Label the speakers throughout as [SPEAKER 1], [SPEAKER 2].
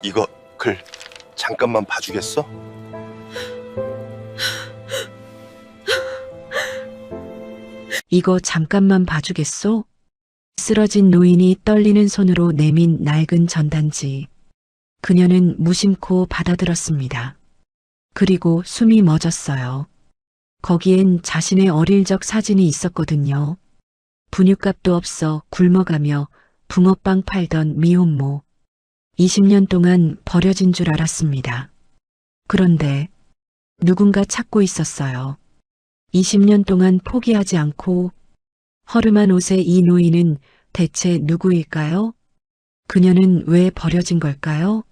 [SPEAKER 1] 이거 글 잠깐만 봐주겠어?
[SPEAKER 2] 이거 잠깐만 봐주겠소? 쓰러진 노인이 떨리는 손으로 내민 낡은 전단지. 그녀는 무심코 받아들었습니다. 그리고 숨이 멎었어요. 거기엔 자신의 어릴 적 사진이 있었거든요. 분유값도 없어 굶어가며 붕어빵 팔던 미혼모. 20년 동안 버려진 줄 알았습니다. 그런데 누군가 찾고 있었어요. 20년 동안 포기하지 않고 허름한 옷의 이 노인은 대체 누구일까요? 그녀는 왜 버려진 걸까요?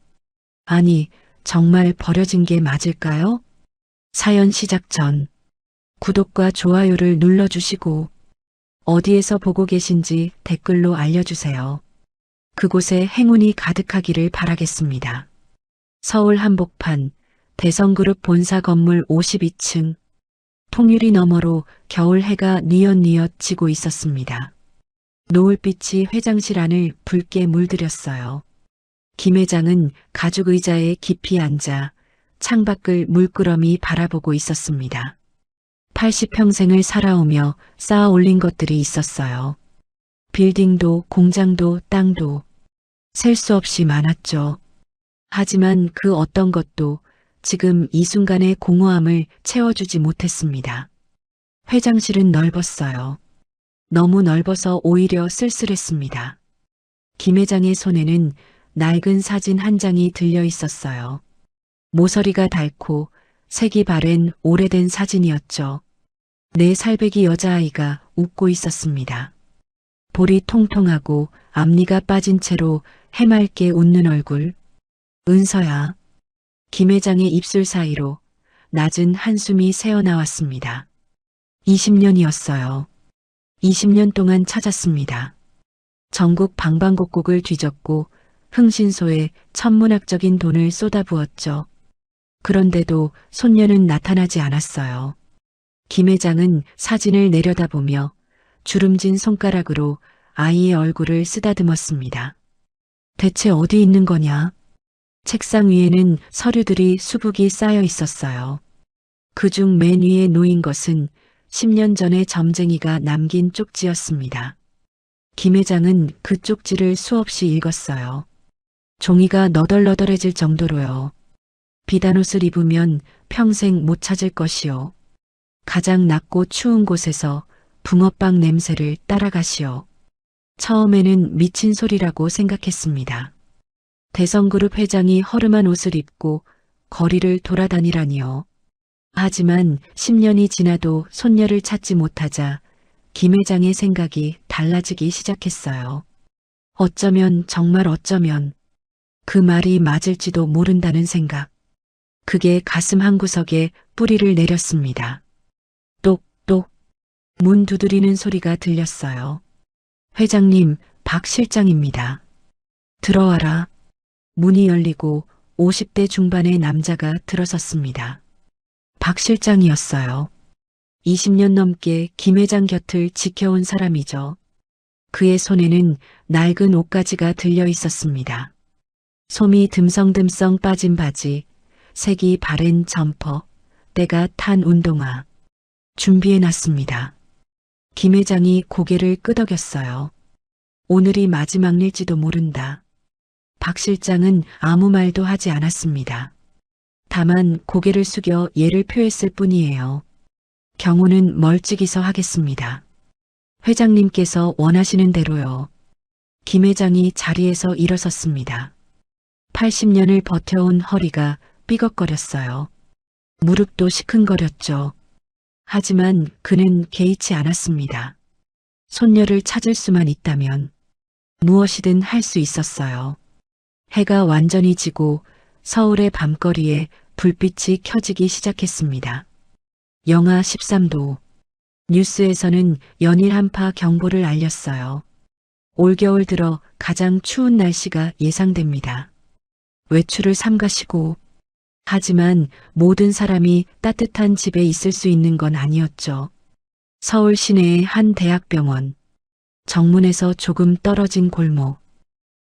[SPEAKER 2] 아니, 정말 버려진 게 맞을까요? 사연 시작 전 구독과 좋아요를 눌러주시고 어디에서 보고 계신지 댓글로 알려주세요. 그곳에 행운이 가득하기를 바라겠습니다. 서울 한복판 대성그룹 본사 건물 52층 통유리 너머로 겨울 해가 뉘엿뉘엿 지고 있었습니다. 노을빛이 회장실 안을 붉게 물들였어요. 김 회장은 가죽 의자에 깊이 앉아 창밖을 물끄러미 바라보고 있었습니다. 80평생을 살아오며 쌓아 올린 것들이 있었어요. 빌딩도 공장도 땅도 셀 수 없이 많았죠. 하지만 그 어떤 것도 지금 이 순간의 공허함을 채워주지 못했습니다. 회장실은 넓었어요. 너무 넓어서 오히려 쓸쓸했습니다. 김 회장의 손에는 낡은 사진 한 장이 들려 있었어요. 모서리가 닳고 색이 바랜 오래된 사진이었죠. 4살배기 여자아이가 웃고 있었습니다. 볼이 통통하고 앞니가 빠진 채로 해맑게 웃는 얼굴. 은서야. 김 회장의 입술 사이로 낮은 한숨이 새어나왔습니다. 20년이었어요. 20년 동안 찾았습니다. 전국 방방곡곡을 뒤졌고 흥신소에 천문학적인 돈을 쏟아부었죠. 그런데도 손녀는 나타나지 않았어요. 김 회장은 사진을 내려다보며 주름진 손가락으로 아이의 얼굴을 쓰다듬었습니다. 대체 어디 있는 거냐? 책상 위에는 서류들이 수북이 쌓여 있었어요. 그중 맨 위에 놓인 것은 10년 전에 점쟁이가 남긴 쪽지였습니다. 김 회장은 그 쪽지를 수없이 읽었어요. 종이가 너덜너덜해질 정도로요. 비단 옷을 입으면 평생 못 찾을 것이요. 가장 낮고 추운 곳에서 붕어빵 냄새를 따라가시오. 처음에는 미친 소리라고 생각했습니다. 대성그룹 회장이 허름한 옷을 입고 거리를 돌아다니라니요. 하지만 10년이 지나도 손녀를 찾지 못하자 김 회장의 생각이 달라지기 시작했어요. 어쩌면 정말 어쩌면 그 말이 맞을지도 모른다는 생각. 그게 가슴 한구석에 뿌리를 내렸습니다. 똑똑 문 두드리는 소리가 들렸어요. 회장님, 박 실장입니다. 들어와라. 문이 열리고 50대 중반의 남자가 들어섰습니다. 박 실장이었어요. 20년 넘게 김 회장 곁을 지켜온 사람이죠. 그의 손에는 낡은 옷가지가 들려 있었습니다. 솜이 듬성듬성 빠진 바지, 색이 바랜 점퍼, 때가 탄 운동화. 준비해놨습니다. 김 회장이 고개를 끄덕였어요. 오늘이 마지막 일지도 모른다. 박 실장은 아무 말도 하지 않았습니다. 다만 고개를 숙여 예를 표했을 뿐이에요. 경호는 멀찍이서 하겠습니다. 회장님께서 원하시는 대로요. 김 회장이 자리에서 일어섰습니다. 80년을 버텨온 허리가 삐걱거렸어요. 무릎도 시큰거렸죠. 하지만 그는 개의치 않았습니다. 손녀를 찾을 수만 있다면 무엇이든 할 수 있었어요. 해가 완전히 지고 서울의 밤거리에 불빛이 켜지기 시작했습니다. 영하 13도. 뉴스에서는 연일 한파 경보를 알렸어요. 올겨울 들어 가장 추운 날씨가 예상됩니다. 외출을 삼가시고. 하지만 모든 사람이 따뜻한 집에 있을 수 있는 건 아니었죠. 서울 시내의 한 대학병원. 정문에서 조금 떨어진 골목.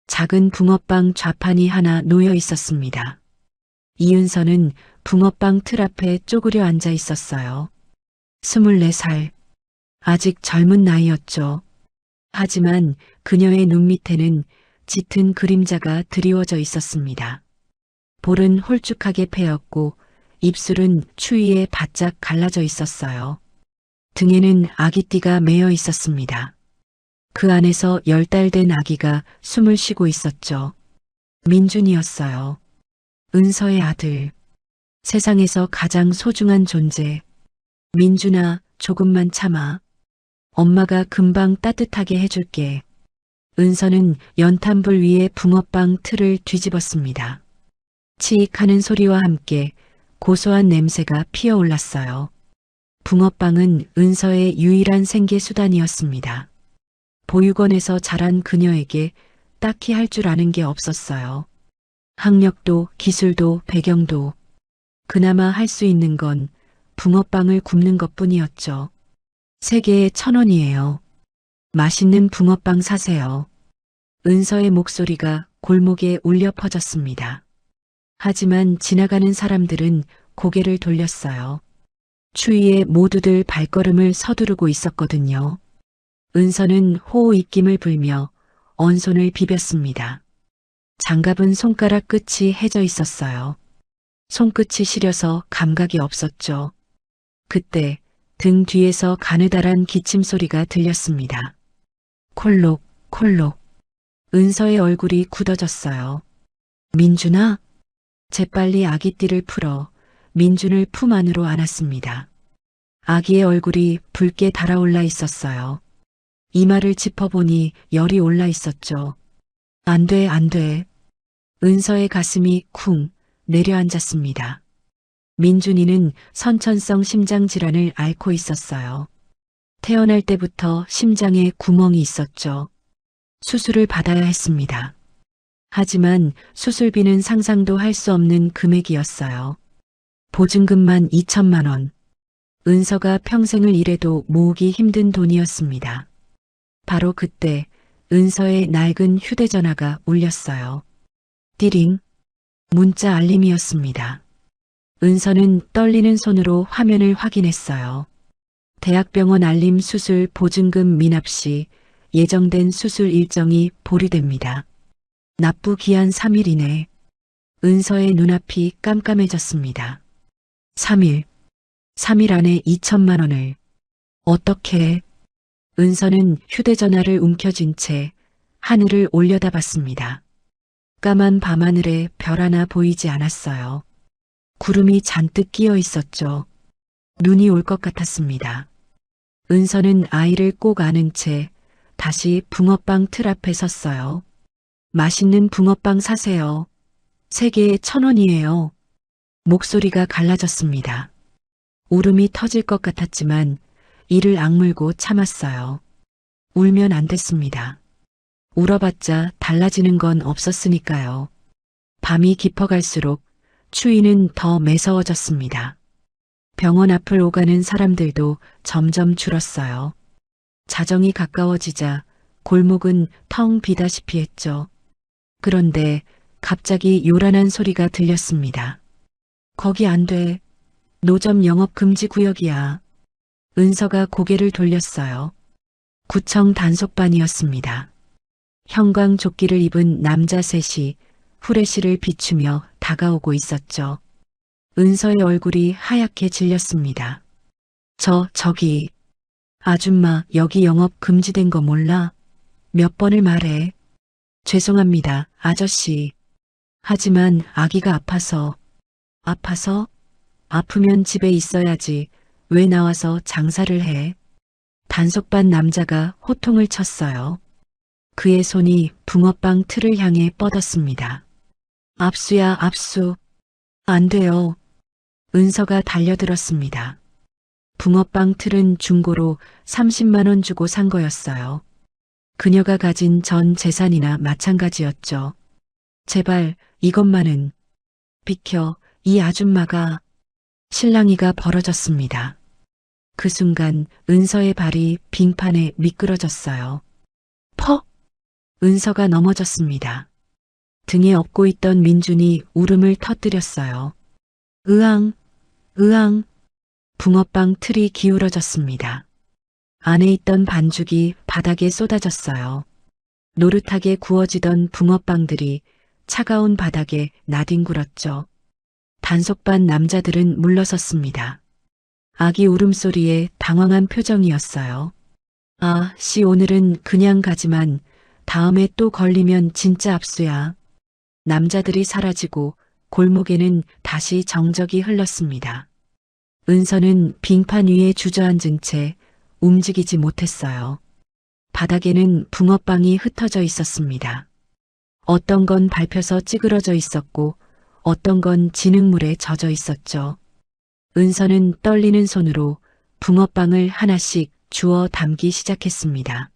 [SPEAKER 2] 작은 붕어빵 좌판이 하나 놓여 있었습니다. 이은서는 붕어빵 틀 앞에 쪼그려 앉아 있었어요. 24살. 아직 젊은 나이였죠. 하지만 그녀의 눈 밑에는 짙은 그림자가 드리워져 있었습니다. 볼은 홀쭉하게 패였고 입술은 추위에 바짝 갈라져 있었어요. 등에는 아기띠가 매여 있었습니다. 그 안에서 10달 된 아기가 숨을 쉬고 있었죠. 민준이었어요. 은서의 아들. 세상에서 가장 소중한 존재. 민준아, 조금만 참아. 엄마가 금방 따뜻하게 해줄게. 은서는 연탄불 위에 붕어빵 틀을 뒤집었습니다. 치익하는 소리와 함께 고소한 냄새가 피어올랐어요. 붕어빵은 은서의 유일한 생계 수단이었습니다. 보육원에서 자란 그녀에게 딱히 할 줄 아는 게 없었어요. 학력도 기술도 배경도 그나마 할 수 있는 건 붕어빵을 굽는 것뿐이었죠. 3개에 1,000원이에요. 맛있는 붕어빵 사세요. 은서의 목소리가 골목에 울려 퍼졌습니다. 하지만 지나가는 사람들은 고개를 돌렸어요. 추위에 모두들 발걸음을 서두르고 있었거든요. 은서는 호호 입김을 불며 언손을 비볐습니다. 장갑은 손가락 끝이 해져 있었어요. 손끝이 시려서 감각이 없었죠. 그때 등 뒤에서 가느다란 기침 소리가 들렸습니다. 콜록, 콜록. 은서의 얼굴이 굳어졌어요. 민준아? 재빨리 아기띠를 풀어 민준을 품 안으로 안았습니다. 아기의 얼굴이 붉게 달아올라 있었어요. 이마를 짚어보니 열이 올라 있었죠. 안 돼, 안 돼. 은서의 가슴이 쿵 내려앉았습니다. 민준이는 선천성 심장 질환을 앓고 있었어요. 태어날 때부터 심장에 구멍이 있었죠. 수술을 받아야 했습니다. 하지만 수술비는 상상도 할 수 없는 금액이었어요. 보증금만 2천만 원. 은서가 평생을 일해도 모으기 힘든 돈이었습니다. 바로 그때 은서의 낡은 휴대전화가 울렸어요. 띠링. 문자 알림이었습니다. 은서는 떨리는 손으로 화면을 확인했어요. 대학병원 알림 수술 보증금 미납 시 예정된 수술 일정이 보류됩니다. 납부 기한 3일 이내. 은서의 눈앞이 깜깜해졌습니다. 3일. 3일 안에 2천만 원을. 어떻게? 은서는 휴대전화를 움켜쥔 채 하늘을 올려다봤습니다. 까만 밤하늘에 별 하나 보이지 않았어요. 구름이 잔뜩 끼어 있었죠. 눈이 올 것 같았습니다. 은서는 아이를 꼭 안은 채 다시 붕어빵 틀 앞에 섰어요. 맛있는 붕어빵 사세요. 3개에 1,000원이에요. 목소리가 갈라졌습니다. 울음이 터질 것 같았지만 이를 악물고 참았어요. 울면 안 됐습니다. 울어봤자 달라지는 건 없었으니까요. 밤이 깊어갈수록 추위는 더 매서워졌습니다. 병원 앞을 오가는 사람들도 점점 줄었어요. 자정이 가까워지자 골목은 텅 비다시피 했죠. 그런데 갑자기 요란한 소리가 들렸습니다. 거기 안 돼. 노점 영업 금지 구역이야. 은서가 고개를 돌렸어요. 구청 단속반이었습니다. 형광조끼를 입은 남자 셋이 후레쉬를 비추며 다가오고 있었죠. 은서의 얼굴이 하얗게 질렸습니다. 저기. 아줌마, 여기 영업 금지된 거 몰라? 몇 번을 말해. 죄송합니다, 아저씨. 하지만 아기가 아파서. 아파서? 아프면 집에 있어야지. 왜 나와서 장사를 해? 단속반 남자가 호통을 쳤어요. 그의 손이 붕어빵 틀을 향해 뻗었습니다. 압수야, 압수. 안 돼요. 은서가 달려들었습니다. 붕어빵 틀은 중고로 30만 원 주고 산 거였어요. 그녀가 가진 전 재산이나 마찬가지였죠. 제발 이것만은. 비켜, 이 아줌마가. 실랑이가 벌어졌습니다. 그 순간 은서의 발이 빙판에 미끄러졌어요. 퍽! 은서가 넘어졌습니다. 등에 업고 있던 민준이 울음을 터뜨렸어요. 으앙, 으앙. 붕어빵 틀이 기울어졌습니다. 안에 있던 반죽이 바닥에 쏟아졌어요. 노릇하게 구워지던 붕어빵들이 차가운 바닥에 나뒹굴었죠. 단속반 남자들은 물러섰습니다. 아기 울음소리에 당황한 표정이었어요. 아, 씨 오늘은 그냥 가지만 다음에 또 걸리면 진짜 압수야. 남자들이 사라지고 골목에는 다시 정적이 흘렀습니다. 은서는 빙판 위에 주저앉은 채 움직이지 못했어요. 바닥에는 붕어빵이 흩어져 있었습니다. 어떤 건 밟혀서 찌그러져 있었고 어떤 건 진흙물에 젖어 있었죠. 은서는 떨리는 손으로 붕어빵을 하나씩 주워 담기 시작했습니다.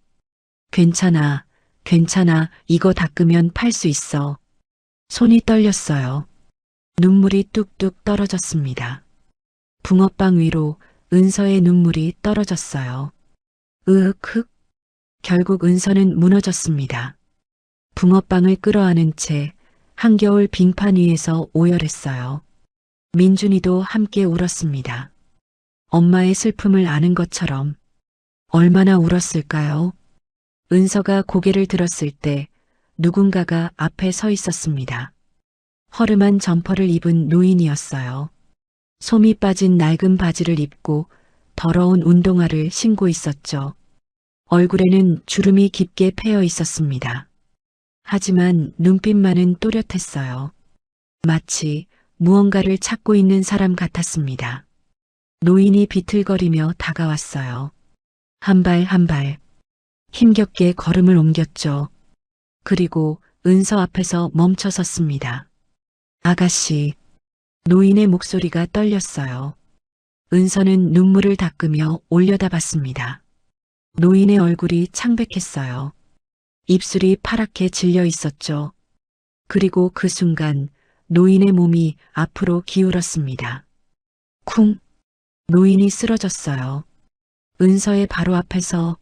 [SPEAKER 2] 괜찮아, 괜찮아, 이거 닦으면 팔 수 있어. 손이 떨렸어요. 눈물이 뚝뚝 떨어졌습니다. 붕어빵 위로 은서의 눈물이 떨어졌어요. 으흑. 결국 은서는 무너졌습니다. 붕어빵을 끌어안은 채 한겨울 빙판 위에서 오열했어요. 민준이도 함께 울었습니다. 엄마의 슬픔을 아는 것처럼. 얼마나 울었을까요? 은서가 고개를 들었을 때 누군가가 앞에 서 있었습니다. 허름한 점퍼를 입은 노인이었어요. 솜이 빠진 낡은 바지를 입고 더러운 운동화를 신고 있었죠. 얼굴에는 주름이 깊게 패여 있었습니다. 하지만 눈빛만은 또렷했어요. 마치 무언가를 찾고 있는 사람 같았습니다. 노인이 비틀거리며 다가왔어요. 한 발 한 발 힘겹게 걸음을 옮겼죠. 그리고 은서 앞에서 멈춰 섰습니다. 아가씨. 노인의 목소리가 떨렸어요. 은서는 눈물을 닦으며 올려다봤습니다. 노인의 얼굴이 창백했어요. 입술이 파랗게 질려 있었죠. 그리고 그 순간 노인의 몸이 앞으로 기울었습니다. 쿵! 노인이 쓰러졌어요. 은서의 바로 앞에서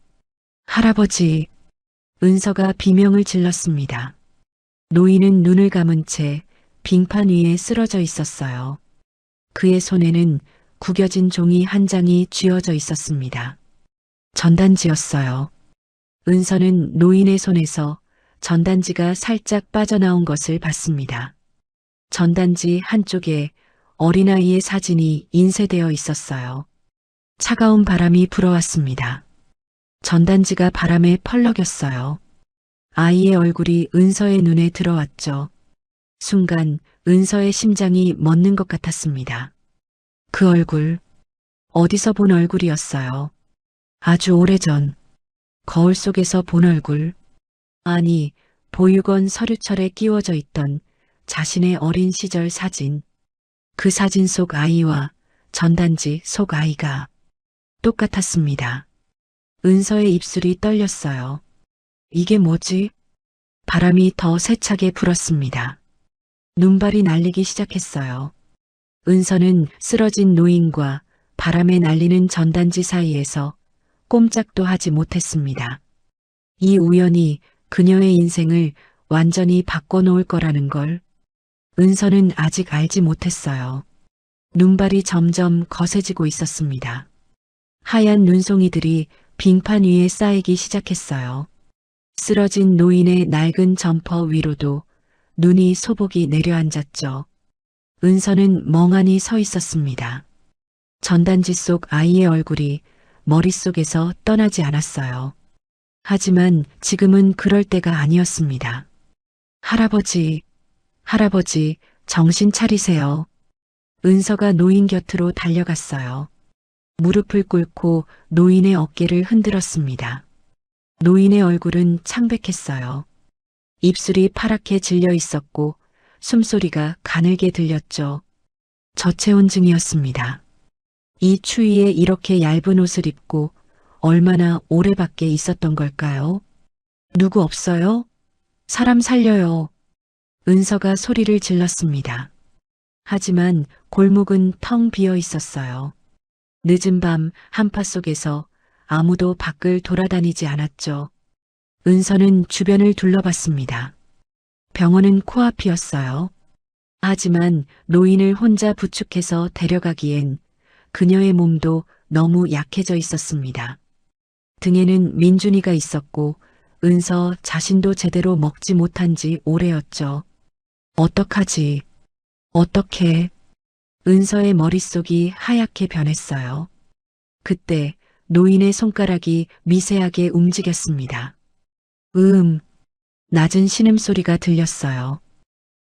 [SPEAKER 2] 할아버지! 은서가 비명을 질렀습니다. 노인은 눈을 감은 채 빙판 위에 쓰러져 있었어요. 그의 손에는 구겨진 종이 한 장이 쥐어져 있었습니다. 전단지였어요. 은서는 노인의 손에서 전단지가 살짝 빠져나온 것을 봤습니다. 전단지 한쪽에 어린아이의 사진이 인쇄되어 있었어요. 차가운 바람이 불어왔습니다. 전단지가 바람에 펄럭였어요. 아이의 얼굴이 은서의 눈에 들어왔죠. 순간 은서의 심장이 멎는 것 같았습니다. 그 얼굴, 어디서 본 얼굴이었어요. 아주 오래전, 거울 속에서 본 얼굴. 아니, 보육원 서류철에 끼워져 있던 자신의 어린 시절 사진. 그 사진 속 아이와 전단지 속 아이가 똑같았습니다. 은서의 입술이 떨렸어요. 이게 뭐지? 바람이 더 세차게 불었습니다. 눈발이 날리기 시작했어요. 은서는 쓰러진 노인과 바람에 날리는 전단지 사이에서 꼼짝도 하지 못했습니다. 이 우연이 그녀의 인생을 완전히 바꿔놓을 거라는 걸 은서는 아직 알지 못했어요. 눈발이 점점 거세지고 있었습니다. 하얀 눈송이들이 빙판 위에 쌓이기 시작했어요. 쓰러진 노인의 낡은 점퍼 위로도 눈이 소복이 내려앉았죠. 은서는 멍하니 서 있었습니다. 전단지 속 아이의 얼굴이 머릿속에서 떠나지 않았어요. 하지만 지금은 그럴 때가 아니었습니다. 할아버지, 할아버지, 정신 차리세요. 은서가 노인 곁으로 달려갔어요. 무릎을 꿇고 노인의 어깨를 흔들었습니다. 노인의 얼굴은 창백했어요. 입술이 파랗게 질려 있었고 숨소리가 가늘게 들렸죠. 저체온증이었습니다. 이 추위에 이렇게 얇은 옷을 입고 얼마나 오래 밖에 있었던 걸까요? 누구 없어요? 사람 살려요. 은서가 소리를 질렀습니다. 하지만 골목은 텅 비어 있었어요. 늦은 밤 한파 속에서 아무도 밖을 돌아다니지 않았죠. 은서는 주변을 둘러봤습니다. 병원은 코앞이었어요. 하지만 노인을 혼자 부축해서 데려가기엔 그녀의 몸도 너무 약해져 있었습니다. 등에는 민준이가 있었고 은서 자신도 제대로 먹지 못한 지 오래였죠. 어떡하지? 어떻게? 은서의 머릿속이 하얗게 변했어요. 그때 노인의 손가락이 미세하게 움직였습니다. 낮은 신음소리가 들렸어요.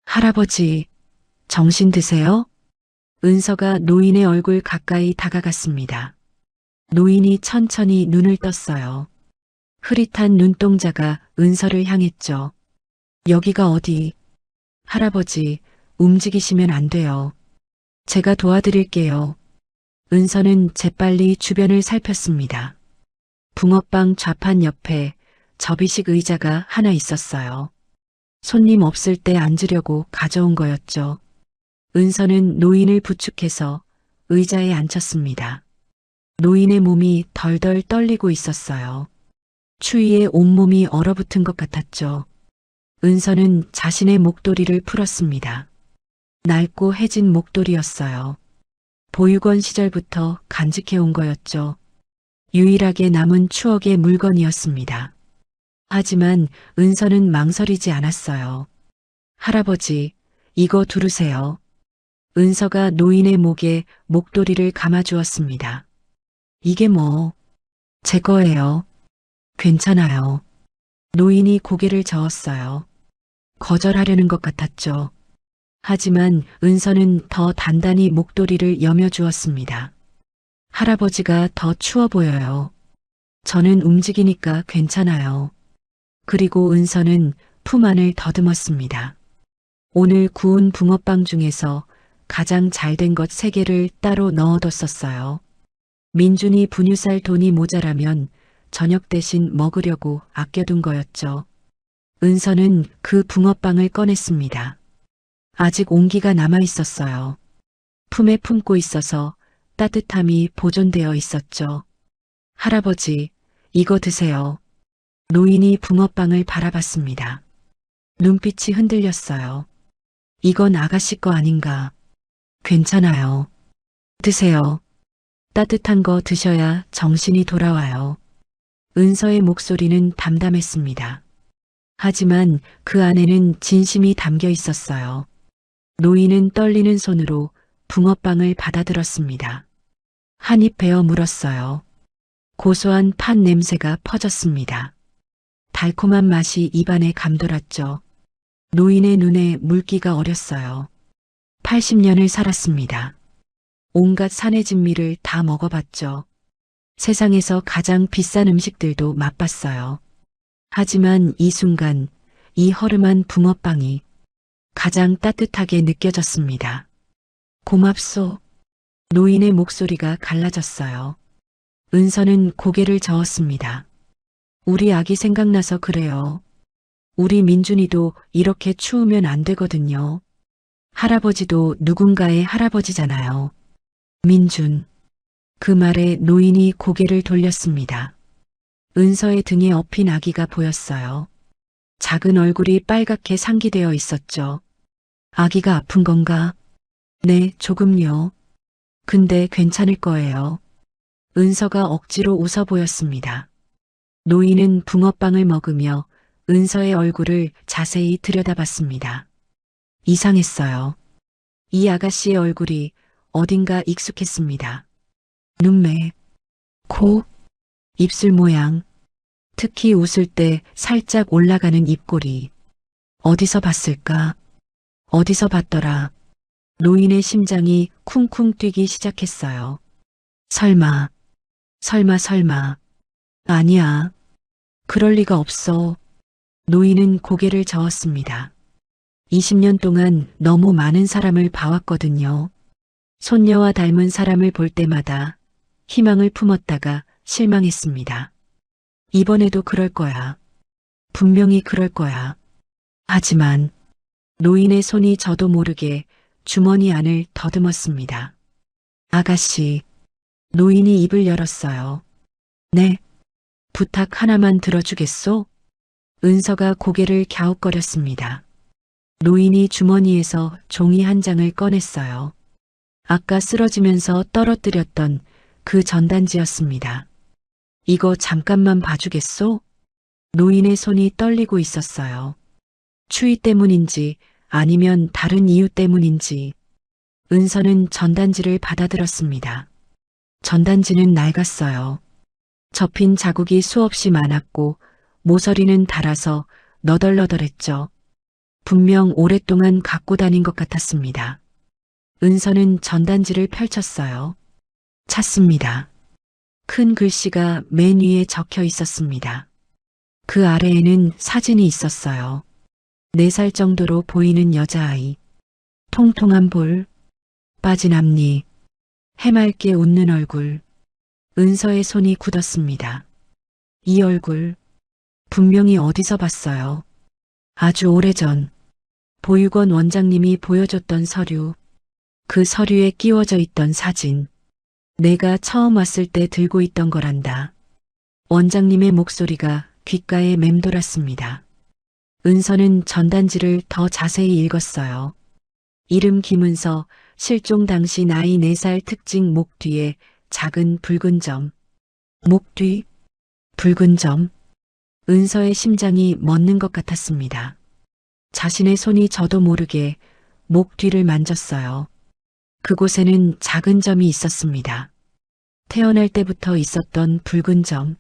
[SPEAKER 2] 할아버지, 정신 드세요? 은서가 노인의 얼굴 가까이 다가갔습니다. 노인이 천천히 눈을 떴어요. 흐릿한 눈동자가 은서를 향했죠. 여기가 어디? 할아버지, 움직이시면 안 돼요. 제가 도와드릴게요. 은서는 재빨리 주변을 살폈습니다. 붕어빵 좌판 옆에 접이식 의자가 하나 있었어요. 손님 없을 때 앉으려고 가져온 거였죠. 은서는 노인을 부축해서 의자에 앉혔습니다. 노인의 몸이 덜덜 떨리고 있었어요. 추위에 온몸이 얼어붙은 것 같았죠. 은서는 자신의 목도리를 풀었습니다. 낡고 해진 목도리였어요. 보육원 시절부터 간직해온 거였죠. 유일하게 남은 추억의 물건이었습니다. 하지만 은서는 망설이지 않았어요. 할아버지, 이거 두르세요. 은서가 노인의 목에 목도리를 감아주었습니다. 이게 뭐? 제 거예요. 괜찮아요. 노인이 고개를 저었어요. 거절하려는 것 같았죠. 하지만 은서는 더 단단히 목도리를 여며주었습니다. 할아버지가 더 추워 보여요. 저는 움직이니까 괜찮아요. 그리고 은서는 품 안을 더듬었습니다. 오늘 구운 붕어빵 중에서 가장 잘된 것 3개를 따로 넣어뒀었어요. 민준이 분유살 돈이 모자라면 저녁 대신 먹으려고 아껴둔 거였죠. 은서는 그 붕어빵을 꺼냈습니다. 아직 온기가 남아 있었어요. 품에 품고 있어서 따뜻함이 보존되어 있었죠. 할아버지, 이거 드세요. 노인이 붕어빵을 바라봤습니다. 눈빛이 흔들렸어요. 이건 아가씨 거 아닌가. 괜찮아요. 드세요. 따뜻한 거 드셔야 정신이 돌아와요. 은서의 목소리는 담담했습니다. 하지만 그 안에는 진심이 담겨 있었어요. 노인은 떨리는 손으로 붕어빵을 받아들었습니다. 한 입 베어 물었어요. 고소한 팥 냄새가 퍼졌습니다. 달콤한 맛이 입안에 감돌았죠. 노인의 눈에 물기가 어렸어요. 80년을 살았습니다. 온갖 산의 진미를 다 먹어봤죠. 세상에서 가장 비싼 음식들도 맛봤어요. 하지만 이 순간 이 허름한 붕어빵이 가장 따뜻하게 느껴졌습니다. 고맙소. 노인의 목소리가 갈라졌어요. 은서는 고개를 저었습니다. 우리 아기 생각나서 그래요. 우리 민준이도 이렇게 추우면 안 되거든요. 할아버지도 누군가의 할아버지잖아요. 민준. 그 말에 노인이 고개를 돌렸습니다. 은서의 등에 엎인 아기가 보였어요. 작은 얼굴이 빨갛게 상기되어 있었죠. 아기가 아픈 건가? 네, 조금요. 근데 괜찮을 거예요. 은서가 억지로 웃어 보였습니다. 노인은 붕어빵을 먹으며 은서의 얼굴을 자세히 들여다봤습니다. 이상했어요. 이 아가씨의 얼굴이 어딘가 익숙했습니다. 눈매, 코, 입술 모양, 특히 웃을 때 살짝 올라가는 입꼬리. 어디서 봤을까? 어디서 봤더라? 노인의 심장이 쿵쿵 뛰기 시작했어요. 설마. 아니야. 그럴 리가 없어. 노인은 고개를 저었습니다. 20년 동안 너무 많은 사람을 봐왔거든요. 손녀와 닮은 사람을 볼 때마다 희망을 품었다가 실망했습니다. 이번에도 그럴 거야. 분명히 그럴 거야. 하지만 노인의 손이 저도 모르게 주머니 안을 더듬었습니다. 아가씨. 노인이 입을 열었어요. 네. 부탁 하나만 들어주겠소? 은서가 고개를 갸웃거렸습니다. 노인이 주머니에서 종이 한 장을 꺼냈어요. 아까 쓰러지면서 떨어뜨렸던 그 전단지였습니다. 이거 잠깐만 봐주겠소? 노인의 손이 떨리고 있었어요. 추위 때문인지 아니면 다른 이유 때문인지 은서는 전단지를 받아들었습니다. 전단지는 낡았어요. 접힌 자국이 수없이 많았고 모서리는 닳아서 너덜너덜했죠. 분명 오랫동안 갖고 다닌 것 같았습니다. 은서는 전단지를 펼쳤어요. 찾습니다. 큰 글씨가 맨 위에 적혀 있었습니다. 그 아래에는 사진이 있었어요. 4살 정도로 보이는 여자아이. 통통한 볼, 빠진 앞니, 해맑게 웃는 얼굴. 은서의 손이 굳었습니다. 이 얼굴, 분명히 어디서 봤어요. 아주 오래전, 보육원 원장님이 보여줬던 서류, 그 서류에 끼워져 있던 사진. 내가 처음 왔을 때 들고 있던 거란다. 원장님의 목소리가 귓가에 맴돌았습니다. 은서는 전단지를 더 자세히 읽었어요. 이름 김은서, 실종 당시 나이 4살 특징 목 뒤에 작은 붉은 점. 목 뒤? 붉은 점? 은서의 심장이 멎는 것 같았습니다. 자신의 손이 저도 모르게 목 뒤를 만졌어요. 그곳에는 작은 점이 있었습니다. 태어날 때부터 있었던 붉은 점.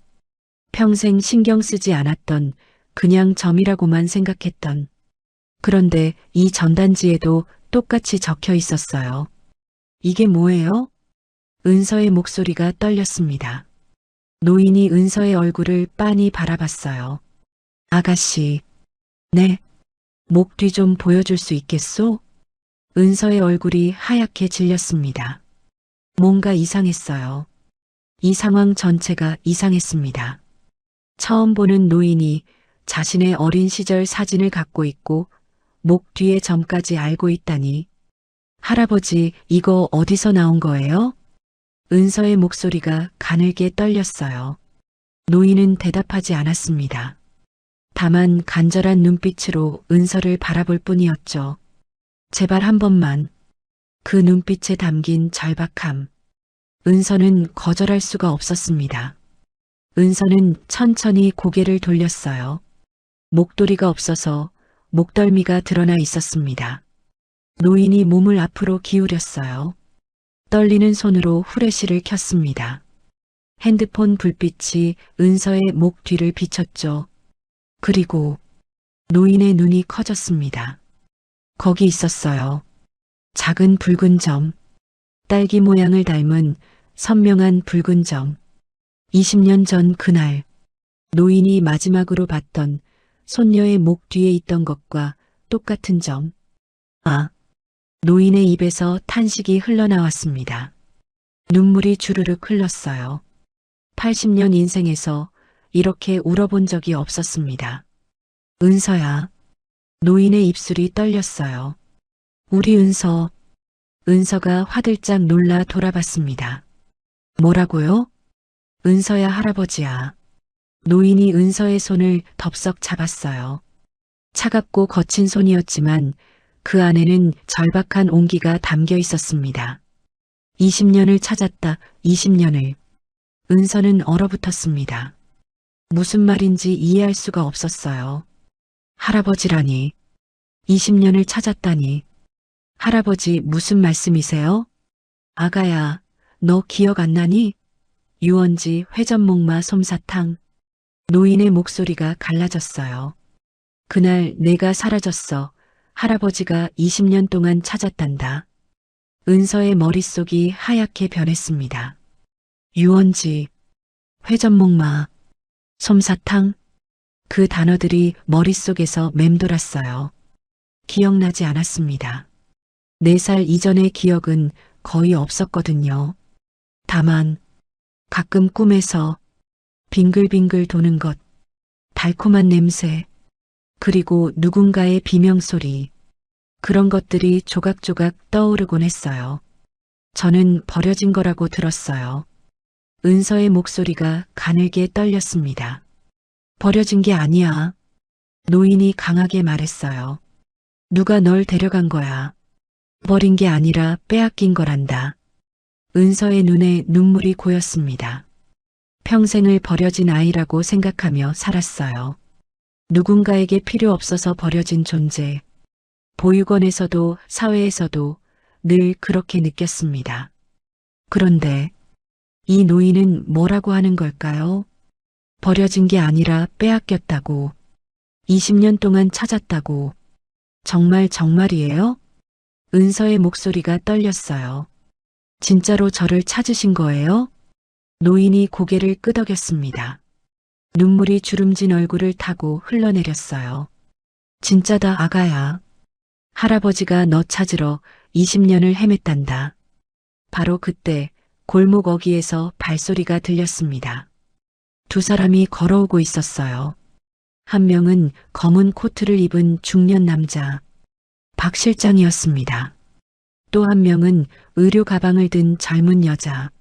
[SPEAKER 2] 평생 신경 쓰지 않았던 그냥 점이라고만 생각했던. 그런데 이 전단지에도 똑같이 적혀 있었어요. 이게 뭐예요? 은서의 목소리가 떨렸습니다. 노인이 은서의 얼굴을 빤히 바라봤어요. 아가씨, 네, 목 뒤 좀 보여줄 수 있겠소? 은서의 얼굴이 하얗게 질렸습니다. 뭔가 이상했어요. 이 상황 전체가 이상했습니다. 처음 보는 노인이 자신의 어린 시절 사진을 갖고 있고 목 뒤에 점까지 알고 있다니. 할아버지, 이거 어디서 나온 거예요? 은서의 목소리가 가늘게 떨렸어요. 노인은 대답하지 않았습니다. 다만 간절한 눈빛으로 은서를 바라볼 뿐이었죠. 제발 한 번만. 그 눈빛에 담긴 절박함. 은서는 거절할 수가 없었습니다. 은서는 천천히 고개를 돌렸어요. 목도리가 없어서 목덜미가 드러나 있었습니다. 노인이 몸을 앞으로 기울였어요. 떨리는 손으로 후레쉬를 켰습니다. 핸드폰 불빛이 은서의 목 뒤를 비췄죠. 그리고 노인의 눈이 커졌습니다. 거기 있었어요. 작은 붉은 점. 딸기 모양을 닮은 선명한 붉은 점. 20년 전 그날 노인이 마지막으로 봤던 손녀의 목 뒤에 있던 것과 똑같은 점. 아, 노인의 입에서 탄식이 흘러나왔습니다. 눈물이 주르륵 흘렀어요. 80년 인생에서 이렇게 울어본 적이 없었습니다. 은서야. 노인의 입술이 떨렸어요. 우리 은서. 은서가 화들짝 놀라 돌아봤습니다. 뭐라고요? 은서야 할아버지야. 노인이 은서의 손을 덥석 잡았어요. 차갑고 거친 손이었지만 그 안에는 절박한 온기가 담겨 있었습니다. 20년을 찾았다, 20년을. 은서는 얼어붙었습니다. 무슨 말인지 이해할 수가 없었어요. 할아버지라니. 20년을 찾았다니. 할아버지 무슨 말씀이세요? 아가야, 너 기억 안 나니? 유원지 회전목마 솜사탕. 노인의 목소리가 갈라졌어요. 그날 내가 사라졌어. 할아버지가 20년 동안 찾았단다. 은서의 머릿속이 하얗게 변했습니다. 유원지, 회전목마, 솜사탕. 그 단어들이 머릿속에서 맴돌았어요. 기억나지 않았습니다. 4살 이전의 기억은 거의 없었거든요. 다만 가끔 꿈에서 빙글빙글 도는 것, 달콤한 냄새, 그리고 누군가의 비명소리, 그런 것들이 조각조각 떠오르곤 했어요. 저는 버려진 거라고 들었어요. 은서의 목소리가 가늘게 떨렸습니다. 버려진 게 아니야. 노인이 강하게 말했어요. 누가 널 데려간 거야. 버린 게 아니라 빼앗긴 거란다. 은서의 눈에 눈물이 고였습니다. 평생을 버려진 아이라고 생각하며 살았어요. 누군가에게 필요 없어서 버려진 존재. 보육원에서도 사회에서도 늘 그렇게 느꼈습니다. 그런데 이 노인은 뭐라고 하는 걸까요? 버려진 게 아니라 빼앗겼다고. 20년 동안 찾았다고. 정말이에요? 은서의 목소리가 떨렸어요. 진짜로 저를 찾으신 거예요? 노인이 고개를 끄덕였습니다. 눈물이 주름진 얼굴을 타고 흘러내렸어요. 진짜다 아가야. 할아버지가 너 찾으러 20년을 헤맸단다. 바로 그때 골목 어귀에서 발소리가 들렸습니다. 두 사람이 걸어오고 있었어요. 한 명은 검은 코트를 입은 중년 남자, 박 실장이었습니다. 또 한 명은 의료 가방을 든 젊은 여자,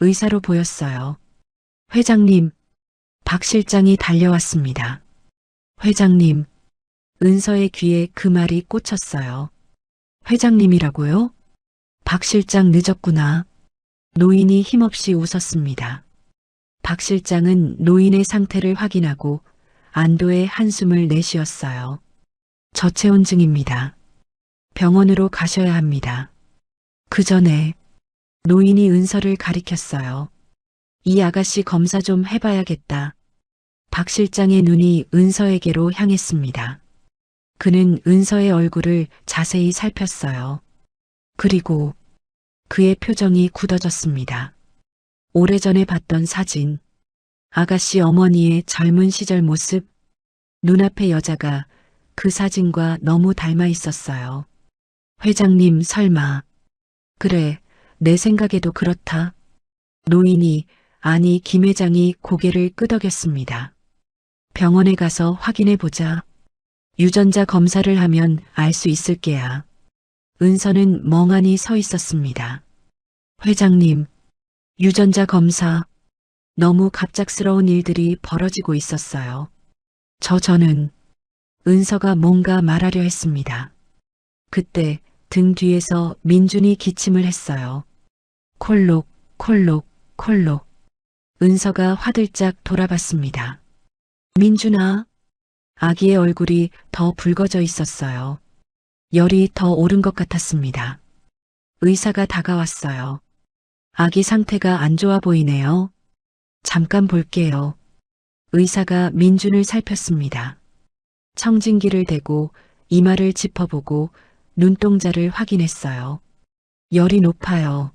[SPEAKER 2] 의사로 보였어요. 회장님, 박 실장이 달려왔습니다. 회장님, 은서의 귀에 그 말이 꽂혔어요. 회장님이라고요? 박 실장 늦었구나. 노인이 힘없이 웃었습니다. 박 실장은 노인의 상태를 확인하고 안도의 한숨을 내쉬었어요. 저체온증입니다. 병원으로 가셔야 합니다. 그 전에 노인이 은서를 가리켰어요. 이 아가씨 검사 좀 해봐야겠다. 박 실장의 눈이 은서에게로 향했습니다. 그는 은서의 얼굴을 자세히 살폈어요. 그리고 그의 표정이 굳어졌습니다. 오래전에 봤던 사진, 아가씨 어머니의 젊은 시절 모습, 눈앞의 여자가 그 사진과 너무 닮아 있었어요. 회장님 설마. 그래, 내 생각에도 그렇다. 노인이, 아니 김 회장이 고개를 끄덕였습니다. 병원에 가서 확인해 보자. 유전자 검사를 하면 알 수 있을 게야. 은서는 멍하니 서 있었습니다. 회장님, 유전자 검사. 너무 갑작스러운 일들이 벌어지고 있었어요. 저는 은서가 뭔가 말하려 했습니다. 그때 등 뒤에서 민준이 기침을 했어요. 콜록, 콜록, 콜록. 은서가 화들짝 돌아봤습니다. 민준아. 아기의 얼굴이 더 붉어져 있었어요. 열이 더 오른 것 같았습니다. 의사가 다가왔어요. 아기 상태가 안 좋아 보이네요. 잠깐 볼게요. 의사가 민준을 살폈습니다. 청진기를 대고 이마를 짚어보고 눈동자를 확인했어요. 열이 높아요.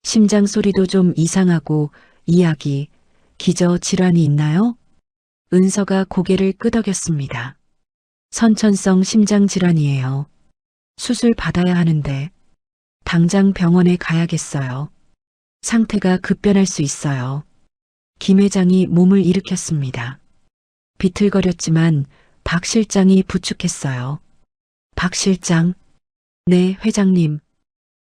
[SPEAKER 2] 심장 소리도 좀 이상하고 이 아기 기저 질환이 있나요? 은서가 고개를 끄덕였습니다. 선천성 심장 질환이에요. 수술 받아야 하는데 당장 병원에 가야겠어요. 상태가 급변할 수 있어요. 김 회장이 몸을 일으켰습니다. 비틀거렸지만 박 실장이 부축했어요. 박 실장. 네, 회장님.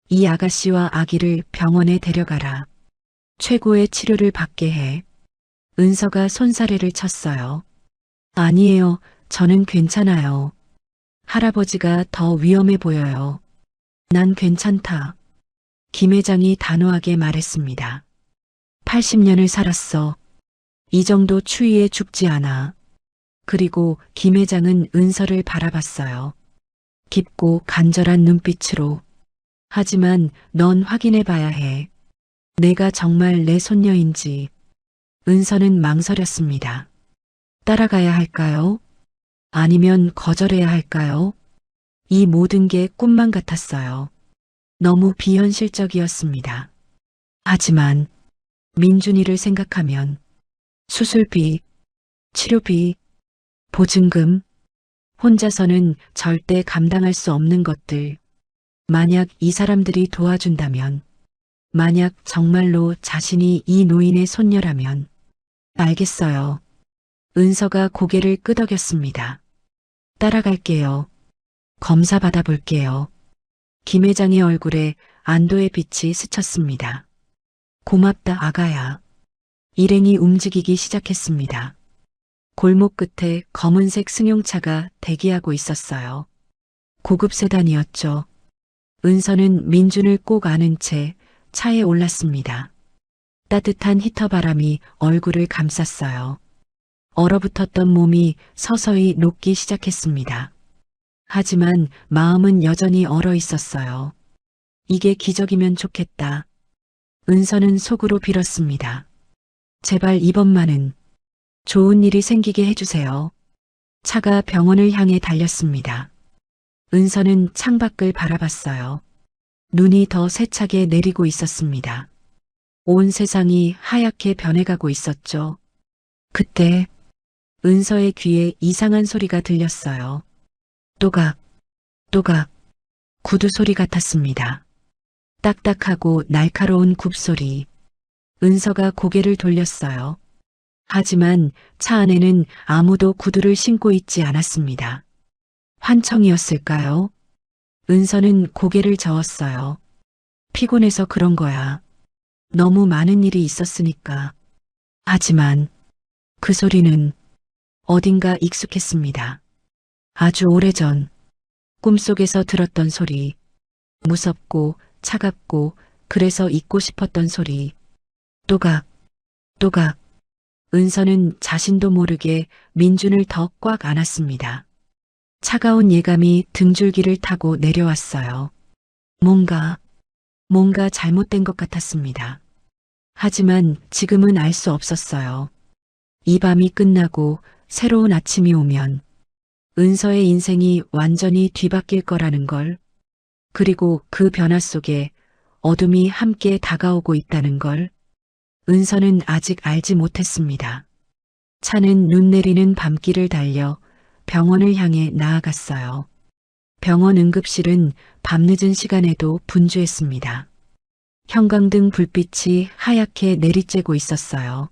[SPEAKER 2] 이 아가씨와 아기를 병원에 데려가라. 최고의 치료를 받게 해. 은서가 손사래를 쳤어요. 아니에요. 저는 괜찮아요. 할아버지가 더 위험해 보여요. 난 괜찮다. 김 회장이 단호하게 말했습니다. 80년을 살았어. 이 정도 추위에 죽지 않아. 그리고 김 회장은 은서를 바라봤어요. 깊고 간절한 눈빛으로. 하지만 넌 확인해 봐야 해. 내가 정말 내 손녀인지. 은서는 망설였습니다. 따라가야 할까요? 아니면 거절해야 할까요? 이 모든 게 꿈만 같았어요. 너무 비현실적이었습니다. 하지만 민준이를 생각하면 수술비, 치료비, 보증금, 혼자서는 절대 감당할 수 없는 것들. 만약 이 사람들이 도와준다면, 만약 정말로 자신이 이 노인의 손녀라면, 알겠어요. 은서가 고개를 끄덕였습니다. 따라갈게요. 검사 받아볼게요. 김 회장의 얼굴에 안도의 빛이 스쳤습니다. 고맙다 아가야. 일행이 움직이기 시작했습니다. 골목 끝에 검은색 승용차가 대기하고 있었어요. 고급 세단이었죠. 은서는 민준을 꼭 안은 채 차에 올랐습니다. 따뜻한 히터 바람이 얼굴을 감쌌어요. 얼어붙었던 몸이 서서히 녹기 시작했습니다. 하지만 마음은 여전히 얼어 있었어요. 이게 기적이면 좋겠다. 은서는 속으로 빌었습니다. 제발 이번만은 좋은 일이 생기게 해주세요. 차가 병원을 향해 달렸습니다. 은서는 창밖을 바라봤어요. 눈이 더 세차게 내리고 있었습니다. 온 세상이 하얗게 변해가고 있었죠. 그때 은서의 귀에 이상한 소리가 들렸어요. 또각, 또각, 구두 소리 같았습니다. 딱딱하고 날카로운 굽소리. 은서가 고개를 돌렸어요. 하지만 차 안에는 아무도 구두를 신고 있지 않았습니다. 환청이었을까요? 은서는 고개를 저었어요. 피곤해서 그런 거야. 너무 많은 일이 있었으니까. 하지만 그 소리는 어딘가 익숙했습니다. 아주 오래전 꿈속에서 들었던 소리. 무섭고 차갑고 그래서 잊고 싶었던 소리. 또각, 또각. 은서는 자신도 모르게 민준을 더 꽉 안았습니다. 차가운 예감이 등줄기를 타고 내려왔어요. 뭔가 잘못된 것 같았습니다. 하지만 지금은 알 수 없었어요. 이 밤이 끝나고 새로운 아침이 오면 은서의 인생이 완전히 뒤바뀔 거라는 걸, 그리고 그 변화 속에 어둠이 함께 다가오고 있다는 걸 은서는 아직 알지 못했습니다. 차는 눈 내리는 밤길을 달려 병원을 향해 나아갔어요. 병원 응급실은 밤늦은 시간에도 분주했습니다. 형광등 불빛이 하얗게 내리쬐고 있었어요.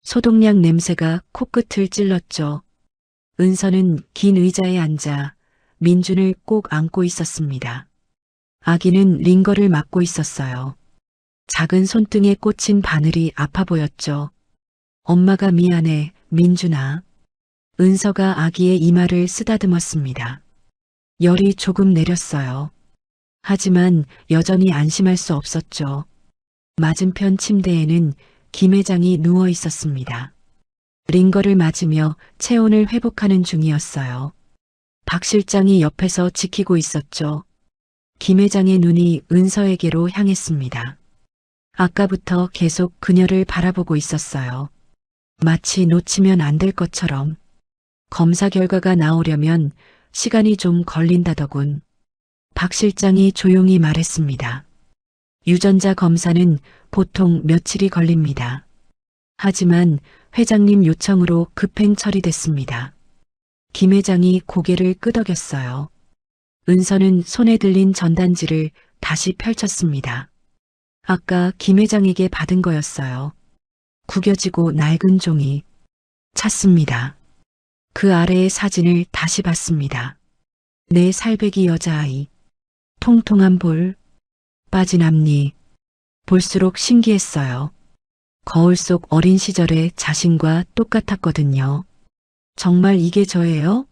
[SPEAKER 2] 소독약 냄새가 코끝을 찔렀죠. 은서는 긴 의자에 앉아 민준을 꼭 안고 있었습니다. 아기는 링거를 맞고 있었어요. 작은 손등에 꽂힌 바늘이 아파 보였죠. 엄마가 미안해, 민준아. 은서가 아기의 이마를 쓰다듬었습니다. 열이 조금 내렸어요. 하지만 여전히 안심할 수 없었죠. 맞은편 침대에는 김 회장이 누워 있었습니다. 링거를 맞으며 체온을 회복하는 중이었어요. 박 실장이 옆에서 지키고 있었죠. 김 회장의 눈이 은서에게로 향했습니다. 아까부터 계속 그녀를 바라보고 있었어요. 마치 놓치면 안 될 것처럼. 검사 결과가 나오려면 시간이 좀 걸린다더군. 박 실장이 조용히 말했습니다. 유전자 검사는 보통 며칠이 걸립니다. 하지만 회장님 요청으로 급행 처리됐습니다. 김 회장이 고개를 끄덕였어요. 은서는 손에 들린 전단지를 다시 펼쳤습니다. 아까 김 회장에게 받은 거였어요. 구겨지고 낡은 종이. 찾습니다. 그 아래의 사진을 다시 봤습니다. 내 살배기 여자아이. 통통한 볼, 빠진 앞니. 볼수록 신기했어요. 거울 속 어린 시절의 자신과 똑같았거든요. 정말 이게 저예요?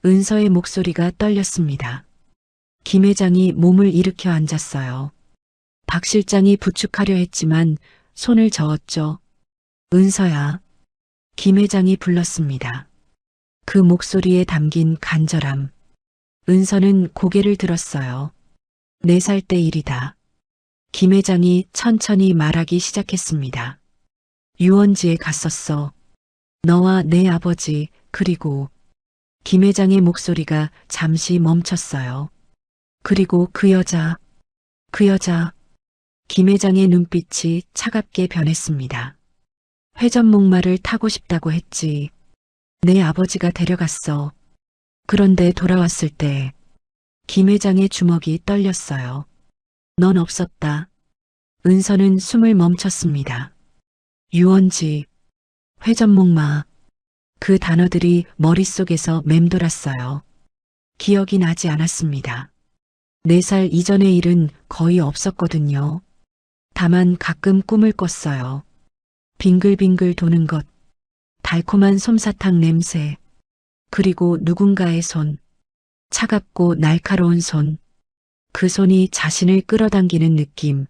[SPEAKER 2] 은서의 목소리가 떨렸습니다. 김 회장이 몸을 일으켜 앉았어요. 박 실장이 부축하려 했지만 손을 저었죠. 은서야. 김 회장이 불렀습니다. 그 목소리에 담긴 간절함. 은서는 고개를 들었어요. 4살 때 일이다. 김 회장이 천천히 말하기 시작했습니다. 유원지에 갔었어. 너와 내 아버지, 그리고 김 회장의 목소리가 잠시 멈췄어요. 그리고 그 여자. 김 회장의 눈빛이 차갑게 변했습니다. 회전목마를 타고 싶다고 했지. 내 아버지가 데려갔어. 그런데 돌아왔을 때 김 회장의 주먹이 떨렸어요. 넌 없었다. 은서는 숨을 멈췄습니다. 유원지, 회전목마. 그 단어들이 머릿속에서 맴돌았어요. 기억이 나지 않았습니다. 4살 이전의 일은 거의 없었거든요. 다만 가끔 꿈을 꿨어요. 빙글빙글 도는 것, 달콤한 솜사탕 냄새, 그리고 누군가의 손, 차갑고 날카로운 손, 그 손이 자신을 끌어당기는 느낌.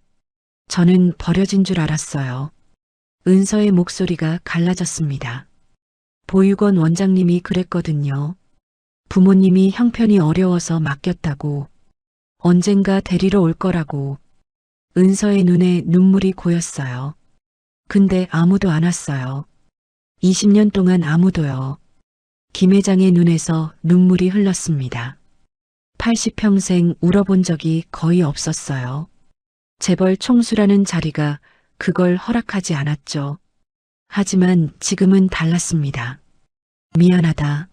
[SPEAKER 2] 저는 버려진 줄 알았어요. 은서의 목소리가 갈라졌습니다. 보육원 원장님이 그랬거든요. 부모님이 형편이 어려워서 맡겼다고. 언젠가 데리러 올 거라고. 은서의 눈에 눈물이 고였어요. 근데 아무도 안 왔어요. 20년 동안 아무도요. 김 회장의 눈에서 눈물이 흘렀습니다. 80평생 울어본 적이 거의 없었어요. 재벌 총수라는 자리가 그걸 허락하지 않았죠. 하지만 지금은 달랐습니다. 미안하다.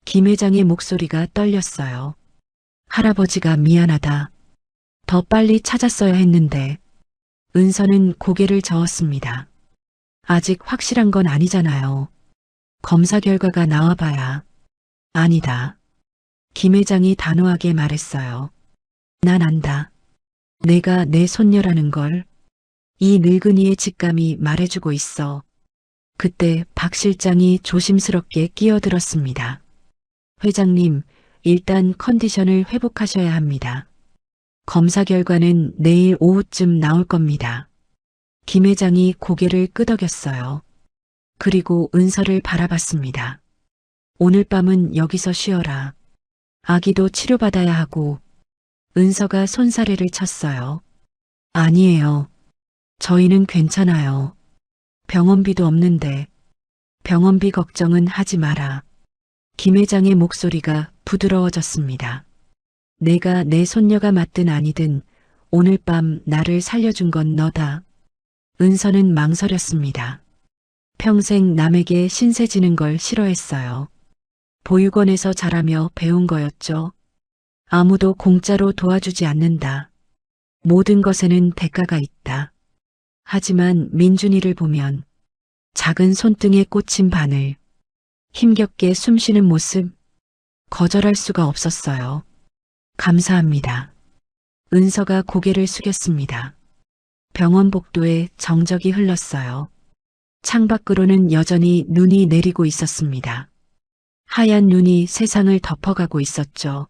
[SPEAKER 2] 김 회장의 목소리가 떨렸어요. 할아버지가 미안하다. 더 빨리 찾았어야 했는데. 은서는 고개를 저었습니다. 아직 확실한 건 아니잖아요. 검사 결과가 나와봐야. 아니다. 김 회장이 단호하게 말했어요. 난 안다. 내가 내 손녀라는 걸. 이 늙은이의 직감이 말해주고 있어. 그때 박 실장이 조심스럽게 끼어들었습니다. 회장님, 일단 컨디션을 회복하셔야 합니다. 검사 결과는 내일 오후쯤 나올 겁니다. 김 회장이 고개를 끄덕였어요. 그리고 은서를 바라봤습니다. 오늘 밤은 여기서 쉬어라. 아기도 치료받아야 하고. 은서가 손사래를 쳤어요. 아니에요. 저희는 괜찮아요. 병원비도 없는데. 병원비 걱정은 하지 마라. 김 회장의 목소리가 부드러워졌습니다. 내가 내 손녀가 맞든 아니든 오늘 밤 나를 살려준 건 너다. 은서는 망설였습니다. 평생 남에게 신세 지는 걸 싫어했어요. 보육원에서 자라며 배운 거였죠. 아무도 공짜로 도와주지 않는다. 모든 것에는 대가가 있다. 하지만 민준이를 보면 작은 손등에 꽂힌 바늘, 힘겹게 숨쉬는 모습, 거절할 수가 없었어요. 감사합니다. 은서가 고개를 숙였습니다. 병원 복도에 정적이 흘렀어요. 창밖으로는 여전히 눈이 내리고 있었습니다. 하얀 눈이 세상을 덮어가고 있었죠.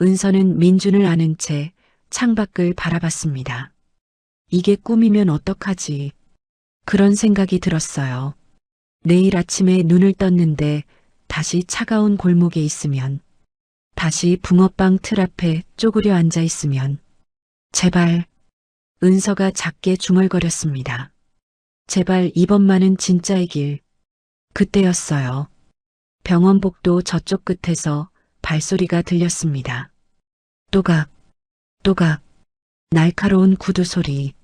[SPEAKER 2] 은서는 민준을 안은 채 창밖을 바라봤습니다. 이게 꿈이면 어떡하지? 그런 생각이 들었어요. 내일 아침에 눈을 떴는데 다시 차가운 골목에 있으면, 다시 붕어빵 틀 앞에 쪼그려 앉아 있으면, 제발. 은서가 작게 중얼거렸습니다. 제발 이번만은 진짜의 길. 그때였어요. 병원 복도 저쪽 끝에서 발소리가 들렸습니다. 또각, 또각, 날카로운 구두 소리.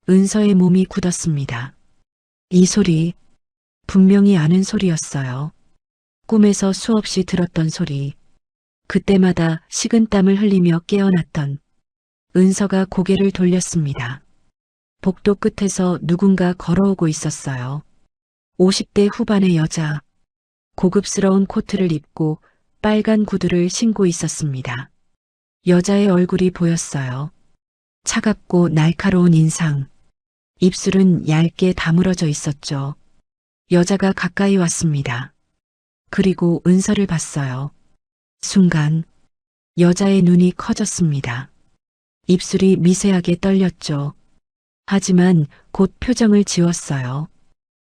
[SPEAKER 2] 은서의 몸이 굳었습니다. 이 소리, 분명히 아는 소리였어요. 꿈에서 수없이 들었던 소리. 그때마다 식은땀을 흘리며 깨어났던. 은서가 고개를 돌렸습니다. 복도 끝에서 누군가 걸어오고 있었어요. 50대 후반의 여자. 고급스러운 코트를 입고 빨간 구두를 신고 있었습니다. 여자의 얼굴이 보였어요. 차갑고 날카로운 인상. 입술은 얇게 다물어져 있었죠. 여자가 가까이 왔습니다. 그리고 은서를 봤어요. 순간 여자의 눈이 커졌습니다. 입술이 미세하게 떨렸죠. 하지만 곧 표정을 지웠어요.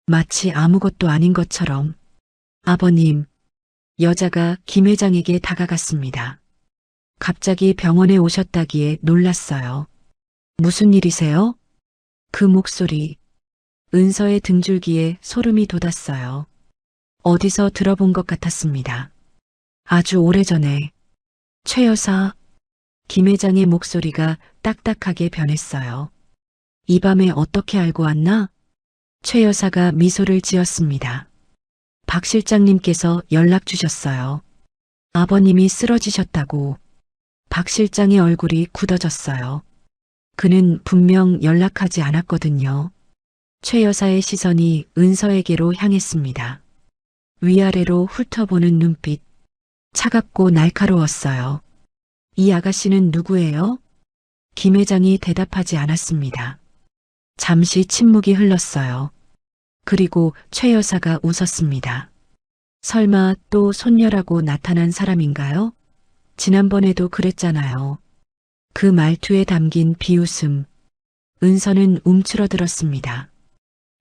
[SPEAKER 2] 마치 아무것도 아닌 것처럼. 아버님, 여자가 김 회장에게 다가갔습니다. 갑자기 병원에 오셨다기에 놀랐어요. 무슨 일이세요? 그 목소리. 은서의 등줄기에 소름이 돋았어요. 어디서 들어본 것 같았습니다. 아주 오래전에. 최 여사. 김 회장의 목소리가 딱딱하게 변했어요. 이 밤에 어떻게 알고 왔나? 최 여사가 미소를 지었습니다. 박 실장님께서 연락 주셨어요. 아버님이 쓰러지셨다고. 박 실장의 얼굴이 굳어졌어요. 그는 분명 연락하지 않았거든요. 최 여사의 시선이 은서에게로 향했습니다. 위아래로 훑어보는 눈빛. 차갑고 날카로웠어요. 이 아가씨는 누구예요? 김 회장이 대답하지 않았습니다. 잠시 침묵이 흘렀어요. 그리고 최 여사가 웃었습니다. 설마 또 손녀라고 나타난 사람인가요? 지난번에도 그랬잖아요. 그 말투에 담긴 비웃음. 은서는 움츠러들었습니다.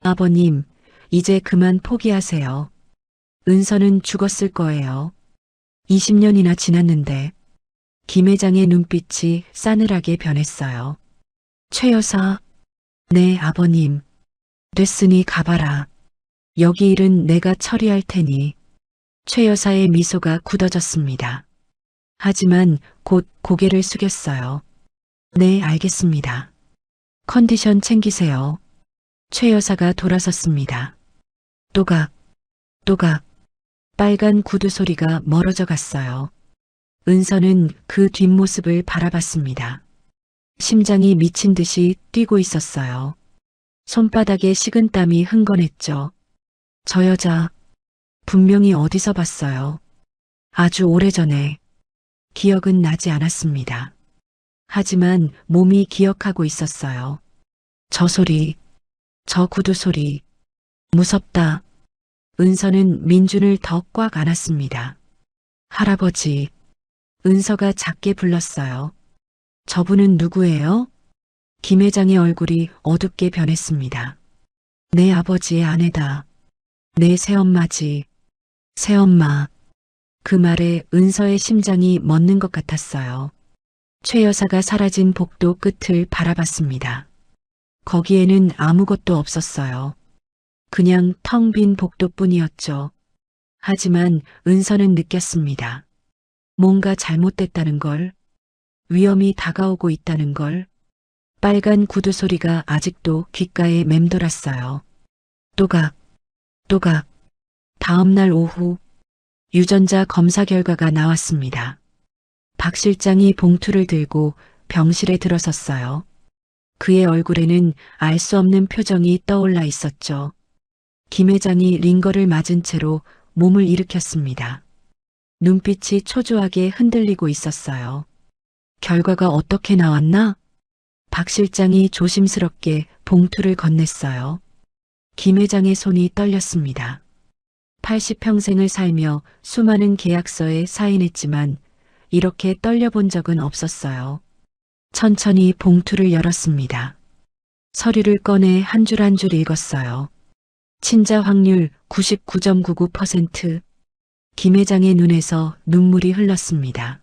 [SPEAKER 2] 아버님, 이제 그만 포기하세요. 은서는 죽었을 거예요. 20년이나 지났는데. 김 회장의 눈빛이 싸늘하게 변했어요. 최 여사, 네, 아버님. 됐으니 가봐라. 여기 일은 내가 처리할 테니. 최 여사의 미소가 굳어졌습니다. 하지만 곧 고개를 숙였어요. 네, 알겠습니다. 컨디션 챙기세요. 최 여사가 돌아섰습니다. 또각, 또각. 빨간 구두 소리가 멀어져 갔어요. 은서는 그 뒷모습을 바라봤습니다. 심장이 미친 듯이 뛰고 있었어요. 손바닥에 식은땀이 흥건했죠. 저 여자 분명히 어디서 봤어요. 아주 오래전에. 기억은 나지 않았습니다. 하지만 몸이 기억하고 있었어요. 저 소리, 저 구두 소리. 무섭다. 은서는 민준을 더 꽉 안았습니다. 할아버지. 은서가 작게 불렀어요. 저분은 누구예요? 김 회장의 얼굴이 어둡게 변했습니다. 내 아버지의 아내다. 내 새엄마지. 새엄마. 그 말에 은서의 심장이 멎는 것 같았어요. 최 여사가 사라진 복도 끝을 바라봤습니다. 거기에는 아무것도 없었어요. 그냥 텅 빈 복도뿐이었죠. 하지만 은서는 느꼈습니다. 뭔가 잘못됐다는 걸, 위험이 다가오고 있다는 걸. 빨간 구두 소리가 아직도 귓가에 맴돌았어요. 또각, 또각. 다음 날 오후 유전자 검사 결과가 나왔습니다. 박 실장이 봉투를 들고 병실에 들어섰어요. 그의 얼굴에는 알 수 없는 표정이 떠올라 있었죠. 김 회장이 링거를 맞은 채로 몸을 일으켰습니다. 눈빛이 초조하게 흔들리고 있었어요. 결과가 어떻게 나왔나? 박 실장이 조심스럽게 봉투를 건넸어요. 김 회장의 손이 떨렸습니다. 80평생을 살며 수많은 계약서에 사인했지만 이렇게 떨려본 적은 없었어요. 천천히 봉투를 열었습니다. 서류를 꺼내 한 줄 한 줄 읽었어요. 친자 확률 99.99%. 김 회장의 눈에서 눈물이 흘렀습니다.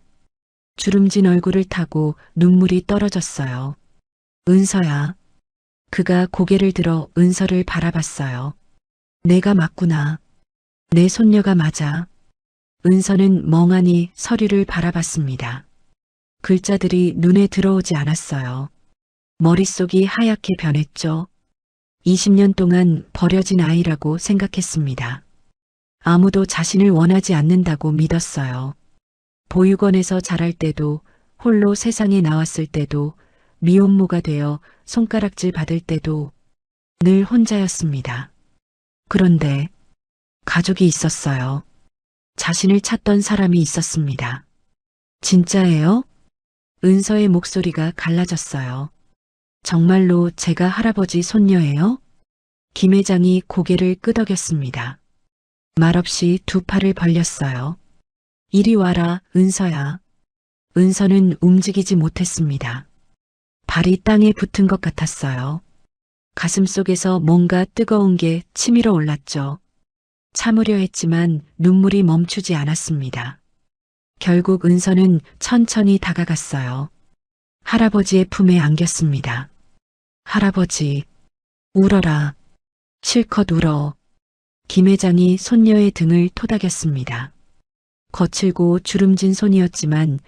[SPEAKER 2] 주름진 얼굴을 타고 눈물이 떨어졌어요. 은서야. 그가 고개를 들어 은서를 바라봤어요. 내가 맞구나. 내 손녀가 맞아. 은서는 멍하니 서류를 바라봤습니다. 글자들이 눈에 들어오지 않았어요. 머릿속이 하얗게 변했죠. 20년 동안 버려진 아이라고 생각했습니다. 아무도 자신을 원하지 않는다고 믿었어요. 보육원에서 자랄 때도, 홀로 세상에 나왔을 때도, 미혼모가 되어 손가락질 받을 때도 늘 혼자였습니다. 그런데 가족이 있었어요. 자신을 찾던 사람이 있었습니다. 진짜예요? 은서의 목소리가 갈라졌어요. 정말로 제가 할아버지 손녀예요? 김 회장이 고개를 끄덕였습니다. 말없이 두 팔을 벌렸어요. 이리 와라, 은서야. 은서는 움직이지 못했습니다. 발이 땅에 붙은 것 같았어요. 가슴 속에서 뭔가 뜨거운 게 치밀어 올랐죠. 참으려 했지만 눈물이 멈추지 않았습니다. 결국 은서는 천천히 다가갔어요. 할아버지의 품에 안겼습니다. 할아버지, 울어라. 실컷 울어. 김 회장이 손녀의 등을 토닥였습니다. 거칠고 주름진 손이었지만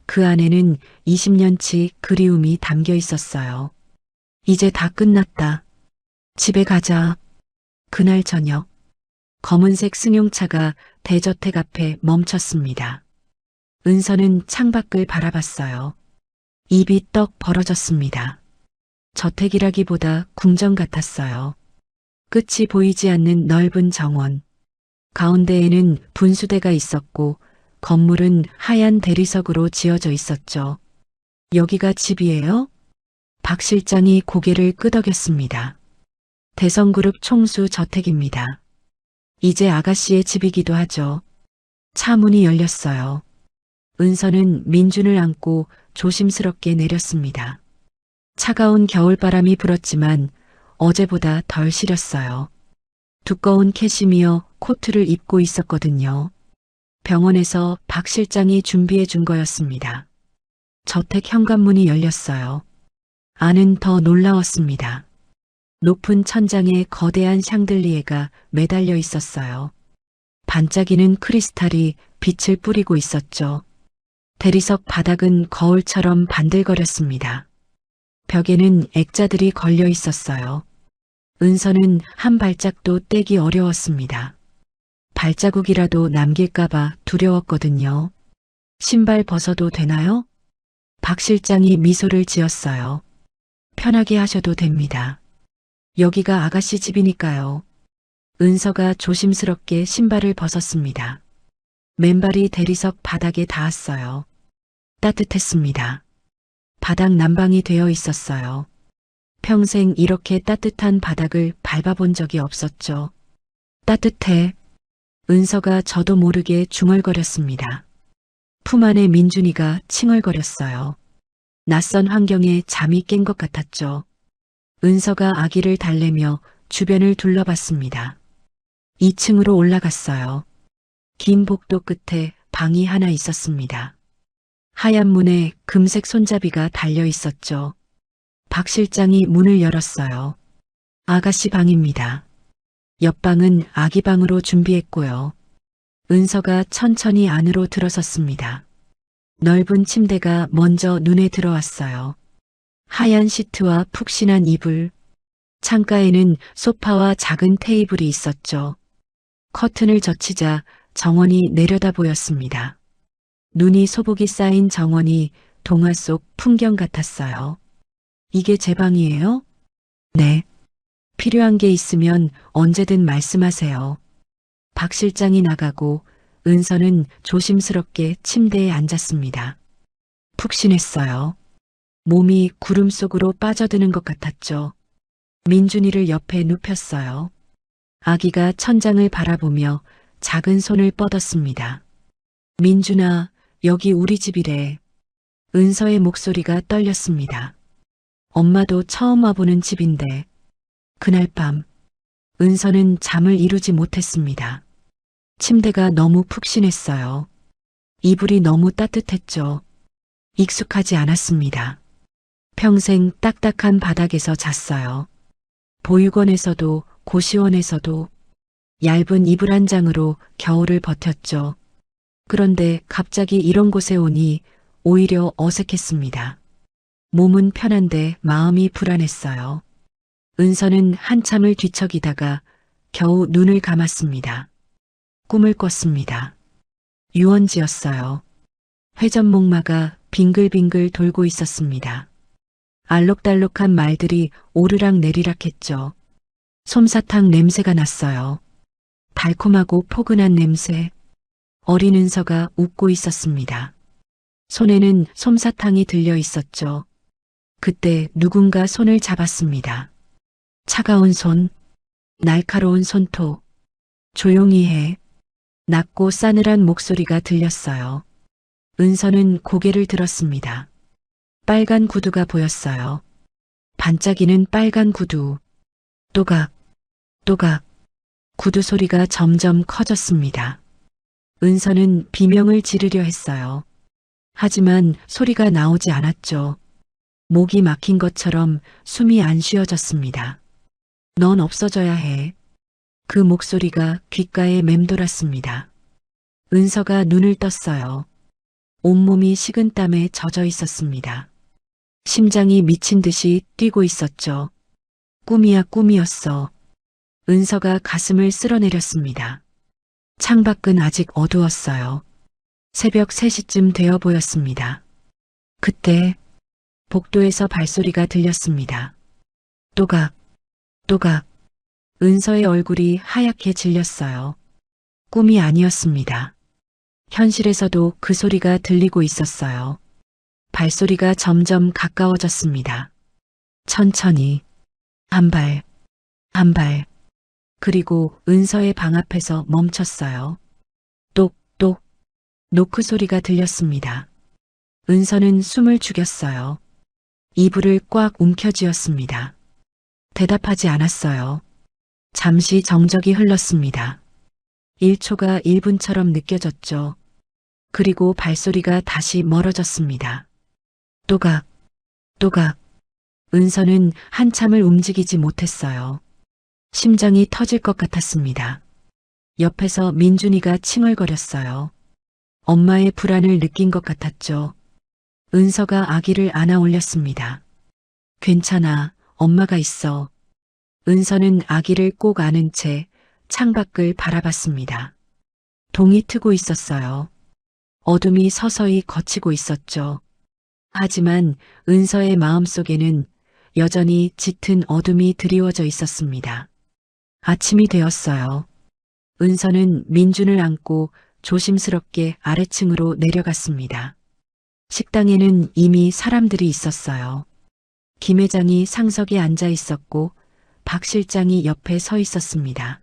[SPEAKER 2] 그 안에는 20년치 그리움이 담겨 있었어요. 이제 다 끝났다. 집에 가자. 그날 저녁, 검은색 승용차가 대저택 앞에 멈췄습니다. 은서는 창밖을 바라봤어요. 입이 떡 벌어졌습니다. 저택이라기보다 궁전 같았어요. 끝이 보이지 않는 넓은 정원. 가운데에는 분수대가 있었고 건물은 하얀 대리석으로 지어져 있었죠. 여기가 집이에요? 박 실장이 고개를 끄덕였습니다. 대성그룹 총수 저택입니다. 이제 아가씨의 집이기도 하죠. 차 문이 열렸어요. 은서는 민준을 안고 조심스럽게 내렸습니다. 차가운 겨울바람이 불었지만 어제보다 덜 시렸어요. 두꺼운 캐시미어 코트를 입고 있었거든요. 병원에서 박 실장이 준비해 준 거였습니다. 저택 현관문이 열렸어요. 안은 더 놀라웠습니다. 높은 천장에 거대한 샹들리에가 매달려 있었어요. 반짝이는 크리스탈이 빛을 뿌리고 있었죠. 대리석 바닥은 거울처럼 반들거렸습니다. 벽에는 액자들이 걸려 있었어요. 은서는 한 발짝도 떼기 어려웠습니다. 발자국이라도 남길까봐 두려웠거든요. 신발 벗어도 되나요? 박 실장이 미소를 지었어요. 편하게 하셔도 됩니다. 여기가 아가씨 집이니까요. 은서가 조심스럽게 신발을 벗었습니다. 맨발이 대리석 바닥에 닿았어요. 따뜻했습니다. 바닥 난방이 되어 있었어요. 평생 이렇게 따뜻한 바닥을 밟아본 적이 없었죠. 따뜻해. 은서가 저도 모르게 중얼거렸습니다. 품 안에 민준이가 칭얼거렸어요. 낯선 환경에 잠이 깬 것 같았죠. 은서가 아기를 달래며 주변을 둘러봤습니다. 2층으로 올라갔어요. 긴 복도 끝에 방이 하나 있었습니다. 하얀 문에 금색 손잡이가 달려 있었죠. 박 실장이 문을 열었어요. 아가씨 방입니다. 옆방은 아기 방으로 준비했고요. 은서가 천천히 안으로 들어섰습니다. 넓은 침대가 먼저 눈에 들어왔어요. 하얀 시트와 푹신한 이불, 창가에는 소파와 작은 테이블이 있었죠. 커튼을 젖히자 정원이 내려다 보였습니다. 눈이 소복이 쌓인 정원이 동화 속 풍경 같았어요. 이게 제 방이에요? 네. 필요한 게 있으면 언제든 말씀하세요. 박 실장이 나가고 은서는 조심스럽게 침대에 앉았습니다. 푹신했어요. 몸이 구름 속으로 빠져드는 것 같았죠. 민준이를 옆에 눕혔어요. 아기가 천장을 바라보며 작은 손을 뻗었습니다. 민준아, 여기 우리 집이래. 은서의 목소리가 떨렸습니다. 엄마도 처음 와보는 집인데. 그날 밤, 은서는 잠을 이루지 못했습니다. 침대가 너무 푹신했어요. 이불이 너무 따뜻했죠. 익숙하지 않았습니다. 평생 딱딱한 바닥에서 잤어요. 보육원에서도 고시원에서도 얇은 이불 한 장으로 겨울을 버텼죠. 그런데 갑자기 이런 곳에 오니 오히려 어색했습니다. 몸은 편한데 마음이 불안했어요. 은서는 한참을 뒤척이다가 겨우 눈을 감았습니다. 꿈을 꿨습니다. 유원지였어요. 회전목마가 빙글빙글 돌고 있었습니다. 알록달록한 말들이 오르락 내리락 했죠. 솜사탕 냄새가 났어요. 달콤하고 포근한 냄새. 어린 은서가 웃고 있었습니다. 손에는 솜사탕이 들려 있었죠. 그때 누군가 손을 잡았습니다. 차가운 손, 날카로운 손톱. 조용히 해. 낮고 싸늘한 목소리가 들렸어요. 은서는 고개를 들었습니다. 빨간 구두가 보였어요. 반짝이는 빨간 구두. 또각, 또각. 구두 소리가 점점 커졌습니다. 은서는 비명을 지르려 했어요. 하지만 소리가 나오지 않았죠. 목이 막힌 것처럼 숨이 안 쉬어졌습니다. 넌 없어져야 해. 그 목소리가 귓가에 맴돌았습니다. 은서가 눈을 떴어요. 온몸이 식은땀에 젖어 있었습니다. 심장이 미친 듯이 뛰고 있었죠. 꿈이야 꿈이었어. 은서가 가슴을 쓸어내렸습니다. 창밖은 아직 어두웠어요. 새벽 3시쯤 되어 보였습니다. 그때 복도에서 발소리가 들렸습니다. 또각, 또각. 은서의 얼굴이 하얗게 질렸어요. 꿈이 아니었습니다. 현실에서도 그 소리가 들리고 있었어요. 발소리가 점점 가까워졌습니다. 천천히, 한 발, 한 발. 그리고 은서의 방 앞에서 멈췄어요. 똑똑. 노크 소리가 들렸습니다. 은서는 숨을 죽였어요. 이불을 꽉 움켜쥐었습니다. 대답하지 않았어요. 잠시 정적이 흘렀습니다. 1초가 1분처럼 느껴졌죠. 그리고 발소리가 다시 멀어졌습니다. 또각, 또각. 은서는 한참을 움직이지 못했어요. 심장이 터질 것 같았습니다. 옆에서 민준이가 칭얼거렸어요. 엄마의 불안을 느낀 것 같았죠. 은서가 아기를 안아 올렸습니다. 괜찮아, 엄마가 있어. 은서는 아기를 꼭 안은 채 창밖을 바라봤습니다. 동이 트고 있었어요. 어둠이 서서히 걷히고 있었죠. 하지만 은서의 마음속에는 여전히 짙은 어둠이 드리워져 있었습니다. 아침이 되었어요. 은서는 민준을 안고 조심스럽게 아래층으로 내려갔습니다. 식당에는 이미 사람들이 있었어요. 김 회장이 상석에 앉아 있었고 박 실장이 옆에 서 있었습니다.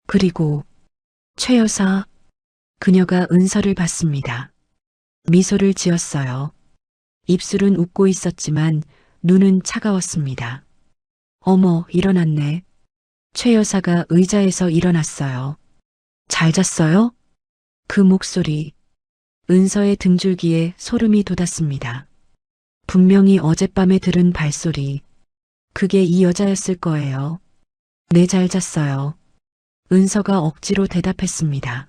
[SPEAKER 2] 그리고 최 여사, 그녀가 은서를 봤습니다. 미소를 지었어요. 입술은 웃고 있었지만 눈은 차가웠습니다. 어머, 일어났네. 최 여사가 의자에서 일어났어요. 잘 잤어요? 그 목소리. 은서의 등줄기에 소름이 돋았습니다. 분명히 어젯밤에 들은 발소리. 그게 이 여자였을 거예요. 네, 잘 잤어요. 은서가 억지로 대답했습니다.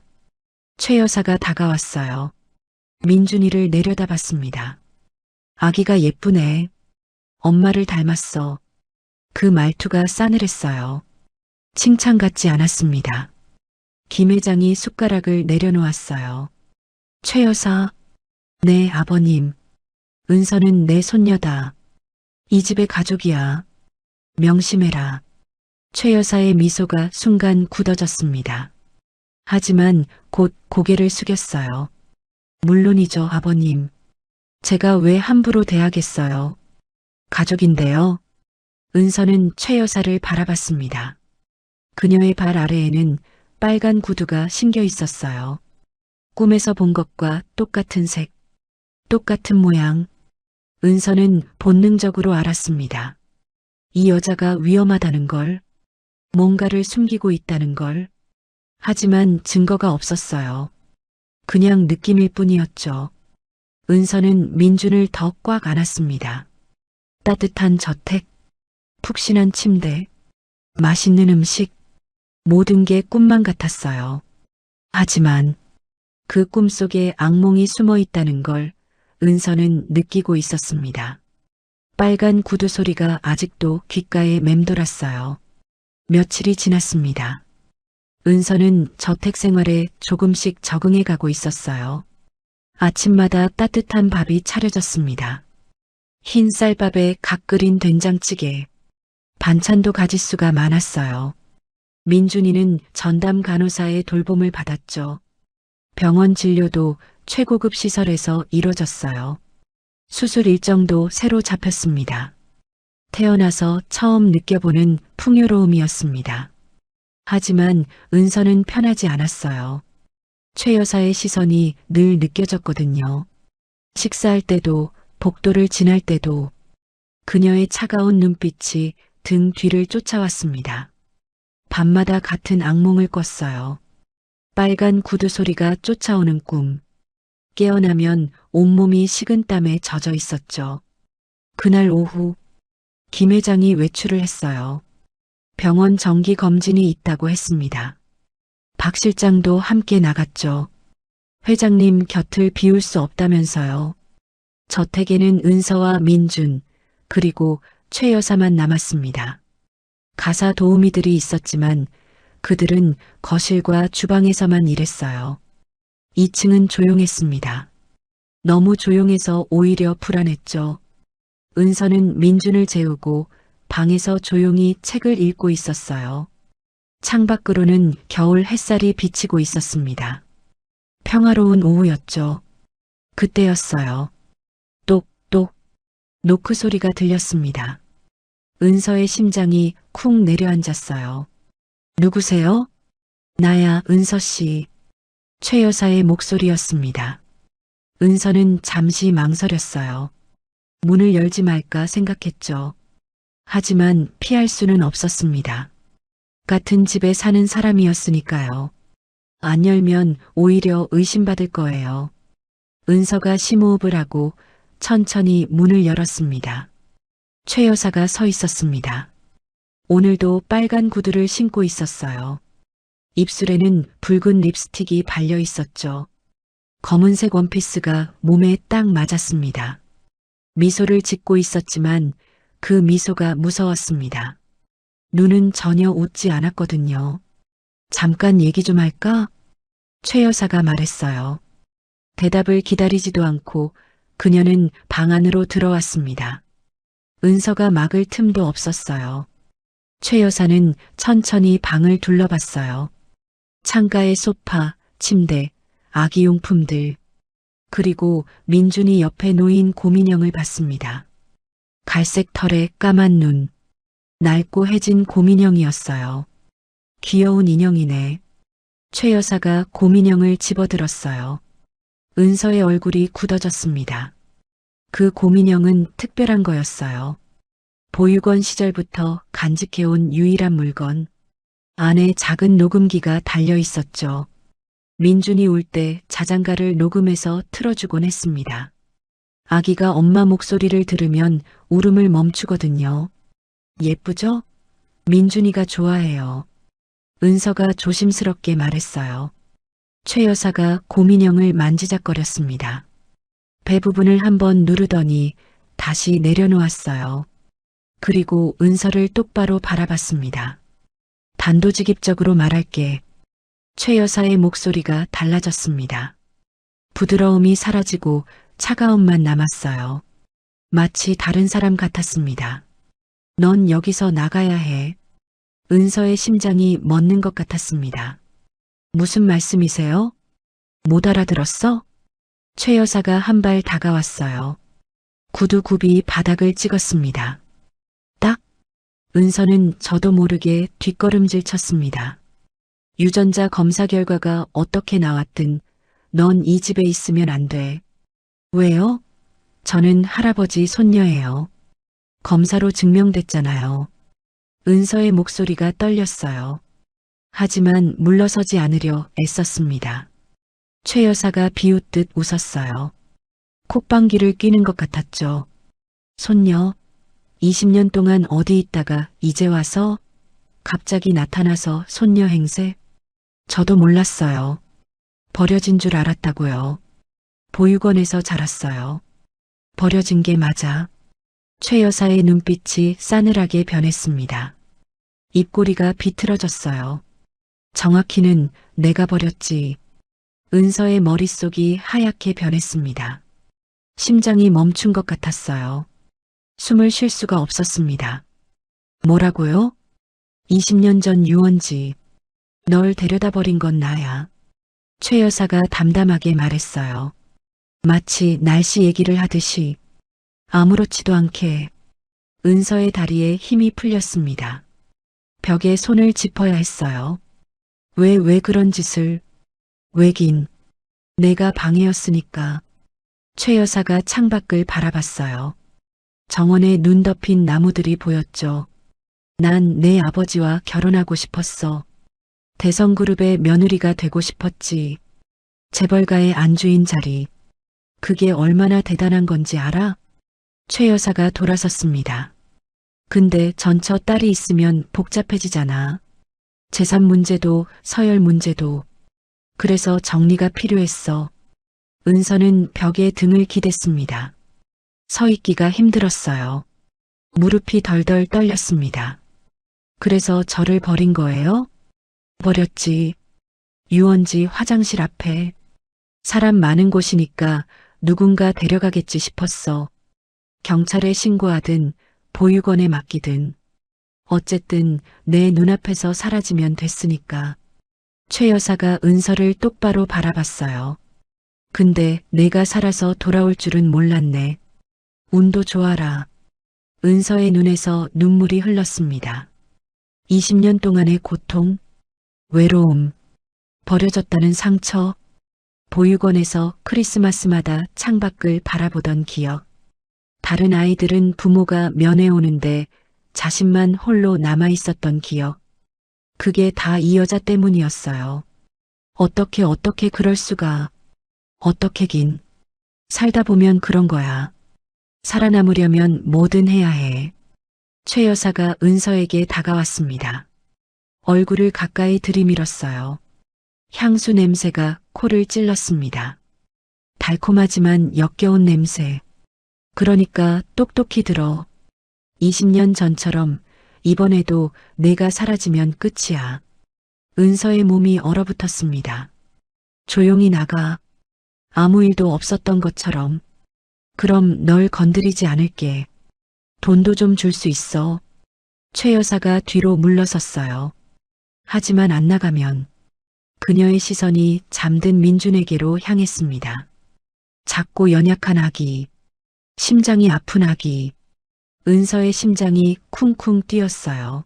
[SPEAKER 2] 최 여사가 다가왔어요. 민준이를 내려다봤습니다. 아기가 예쁘네. 엄마를 닮았어. 그 말투가 싸늘했어요. 칭찬 같지 않았습니다. 김 회장이 숟가락을 내려놓았어요. 최 여사, 네, 아버님. 은서는 내 손녀다. 이 집의 가족이야. 명심해라. 최 여사의 미소가 순간 굳어졌습니다. 하지만 곧 고개를 숙였어요. 물론이죠, 아버님. 제가 왜 함부로 대하겠어요. 가족인데요. 은서는 최 여사를 바라봤습니다. 그녀의 발 아래에는 빨간 구두가 신겨 있었어요. 꿈에서 본 것과 똑같은 색, 똑같은 모양. 은서는 본능적으로 알았습니다. 이 여자가 위험하다는 걸, 뭔가를 숨기고 있다는 걸. 하지만 증거가 없었어요. 그냥 느낌일 뿐이었죠. 은서는 민준을 더 꽉 안았습니다. 따뜻한 저택, 푹신한 침대, 맛있는 음식, 모든 게 꿈만 같았어요. 하지만 그 꿈속에 악몽이 숨어 있다는 걸 은서는 느끼고 있었습니다. 빨간 구두 소리가 아직도 귓가에 맴돌았어요. 며칠이 지났습니다. 은서는 저택 생활에 조금씩 적응해 가고 있었어요. 아침마다 따뜻한 밥이 차려졌습니다. 흰 쌀밥에 갓 끓인 된장찌개, 반찬도 가짓수가 많았어요. 민준이는 전담 간호사의 돌봄을 받았죠. 병원 진료도 최고급 시설에서 이루어졌어요. 수술 일정도 새로 잡혔습니다. 태어나서 처음 느껴보는 풍요로움이었습니다. 하지만 은서는 편하지 않았어요. 최 여사의 시선이 늘 느껴졌거든요. 식사할 때도, 복도를 지날 때도 그녀의 차가운 눈빛이 등 뒤를 쫓아왔습니다. 밤마다 같은 악몽을 꿨어요. 빨간 구두 소리가 쫓아오는 꿈. 깨어나면 온몸이 식은땀에 젖어 있었죠. 그날 오후 김 회장이 외출을 했어요. 병원 정기 검진이 있다고 했습니다. 박 실장도 함께 나갔죠. 회장님 곁을 비울 수 없다면서요. 저택에는 은서와 민준, 그리고 최 여사만 남았습니다. 가사 도우미들이 있었지만 그들은 거실과 주방에서만 일했어요. 2층은 조용했습니다. 너무 조용해서 오히려 불안했죠. 은서는 민준을 재우고 방에서 조용히 책을 읽고 있었어요. 창밖으로는 겨울 햇살이 비치고 있었습니다. 평화로운 오후였죠. 그때였어요. 똑똑 노크 소리가 들렸습니다. 은서의 심장이 쿵 내려앉았어요. 누구세요? 나야, 은서 씨. 최 여사의 목소리였습니다. 은서는 잠시 망설였어요. 문을 열지 말까 생각했죠. 하지만 피할 수는 없었습니다. 같은 집에 사는 사람이었으니까요. 안 열면 오히려 의심받을 거예요. 은서가 심호흡을 하고 천천히 문을 열었습니다. 최 여사가 서 있었습니다. 오늘도 빨간 구두를 신고 있었어요. 입술에는 붉은 립스틱이 발려 있었죠. 검은색 원피스가 몸에 딱 맞았습니다. 미소를 짓고 있었지만 그 미소가 무서웠습니다. 눈은 전혀 웃지 않았거든요. 잠깐 얘기 좀 할까? 최 여사가 말했어요. 대답을 기다리지도 않고 그녀는 방 안으로 들어왔습니다. 은서가 막을 틈도 없었어요. 최 여사는 천천히 방을 둘러봤어요. 창가의 소파, 침대, 아기용품들, 그리고 민준이 옆에 놓인 곰인형을 봤습니다. 갈색 털에 까만 눈, 낡고 해진 곰인형이었어요. 귀여운 인형이네. 최 여사가 곰인형을 집어들었어요. 은서의 얼굴이 굳어졌습니다. 그 곰인형은 특별한 거였어요. 보육원 시절부터 간직해온 유일한 물건. 안에 작은 녹음기가 달려 있었죠. 민준이 울 때 자장가를 녹음해서 틀어주곤 했습니다. 아기가 엄마 목소리를 들으면 울음을 멈추거든요. 예쁘죠? 민준이가 좋아해요. 은서가 조심스럽게 말했어요. 최 여사가 곰인형을 만지작거렸습니다. 배 부분을 한번 누르더니 다시 내려놓았어요. 그리고 은서를 똑바로 바라봤습니다. 단도직입적으로 말할게. 최 여사의 목소리가 달라졌습니다. 부드러움이 사라지고 차가움만 남았어요. 마치 다른 사람 같았습니다. 넌 여기서 나가야 해. 은서의 심장이 멎는 것 같았습니다. 무슨 말씀이세요? 못 알아들었어? 최 여사가 한 발 다가왔어요. 구두 굽이 바닥을 찍었습니다. 딱! 은서는 저도 모르게 뒷걸음질 쳤습니다. 유전자 검사 결과가 어떻게 나왔든 넌 이 집에 있으면 안 돼. 왜요? 저는 할아버지 손녀예요. 검사로 증명됐잖아요. 은서의 목소리가 떨렸어요. 하지만 물러서지 않으려 애썼습니다. 최 여사가 비웃듯 웃었어요. 콧방귀를 뀌는 것 같았죠. 손녀, 20년 동안 어디 있다가 이제 와서 갑자기 나타나서 손녀 행세? 저도 몰랐어요. 버려진 줄 알았다고요. 보육원에서 자랐어요. 버려진 게 맞아. 최 여사의 눈빛이 싸늘하게 변했습니다. 입꼬리가 비틀어졌어요. 정확히는 내가 버렸지. 은서의 머릿속이 하얗게 변했습니다. 심장이 멈춘 것 같았어요. 숨을 쉴 수가 없었습니다. 뭐라고요? 20년 전 유원지. 널 데려다 버린 건 나야. 최 여사가 담담하게 말했어요. 마치 날씨 얘기를 하듯이. 아무렇지도 않게. 은서의 다리에 힘이 풀렸습니다. 벽에 손을 짚어야 했어요. 왜 그런 짓을. 왜긴. 내가 방해였으니까. 최 여사가 창밖을 바라봤어요. 정원에 눈 덮인 나무들이 보였죠. 난 내 아버지와 결혼하고 싶었어. 대성그룹의 며느리가 되고 싶었지. 재벌가의 안주인 자리. 그게 얼마나 대단한 건지 알아? 최 여사가 돌아섰습니다. 근데 전처 딸이 있으면 복잡해지잖아. 재산 문제도 서열 문제도. 그래서 정리가 필요했어. 은서는 벽에 등을 기댔습니다. 서 있기가 힘들었어요. 무릎이 덜덜 떨렸습니다. 그래서 저를 버린 거예요? 버렸지. 유원지 화장실 앞에. 사람 많은 곳이니까 누군가 데려가겠지 싶었어. 경찰에 신고하든 보육원에 맡기든. 어쨌든 내 눈앞에서 사라지면 됐으니까. 최 여사가 은서를 똑바로 바라봤어요. 근데 내가 살아서 돌아올 줄은 몰랐네. 운도 좋아라. 은서의 눈에서 눈물이 흘렀습니다. 20년 동안의 고통, 외로움, 버려졌다는 상처, 보육원에서 크리스마스마다 창밖을 바라보던 기억. 다른 아이들은 부모가 면회 오는데 자신만 홀로 남아 있었던 기억. 그게 다 이 여자 때문이었어요. 어떻게 그럴 수가. 어떻게긴. 살다 보면 그런 거야. 살아남으려면 뭐든 해야 해. 최 여사가 은서에게 다가왔습니다. 얼굴을 가까이 들이밀었어요. 향수 냄새가 코를 찔렀습니다. 달콤하지만 역겨운 냄새. 그러니까 똑똑히 들어. 20년 전처럼 이번에도 내가 사라지면 끝이야. 은서의 몸이 얼어붙었습니다. 조용히 나가. 아무 일도 없었던 것처럼. 그럼 널 건드리지 않을게. 돈도 좀 줄 수 있어. 최 여사가 뒤로 물러섰어요. 하지만 안 나가면. 그녀의 시선이 잠든 민준에게로 향했습니다. 작고 연약한 아기. 심장이 아픈 아기. 은서의 심장이 쿵쿵 뛰었어요.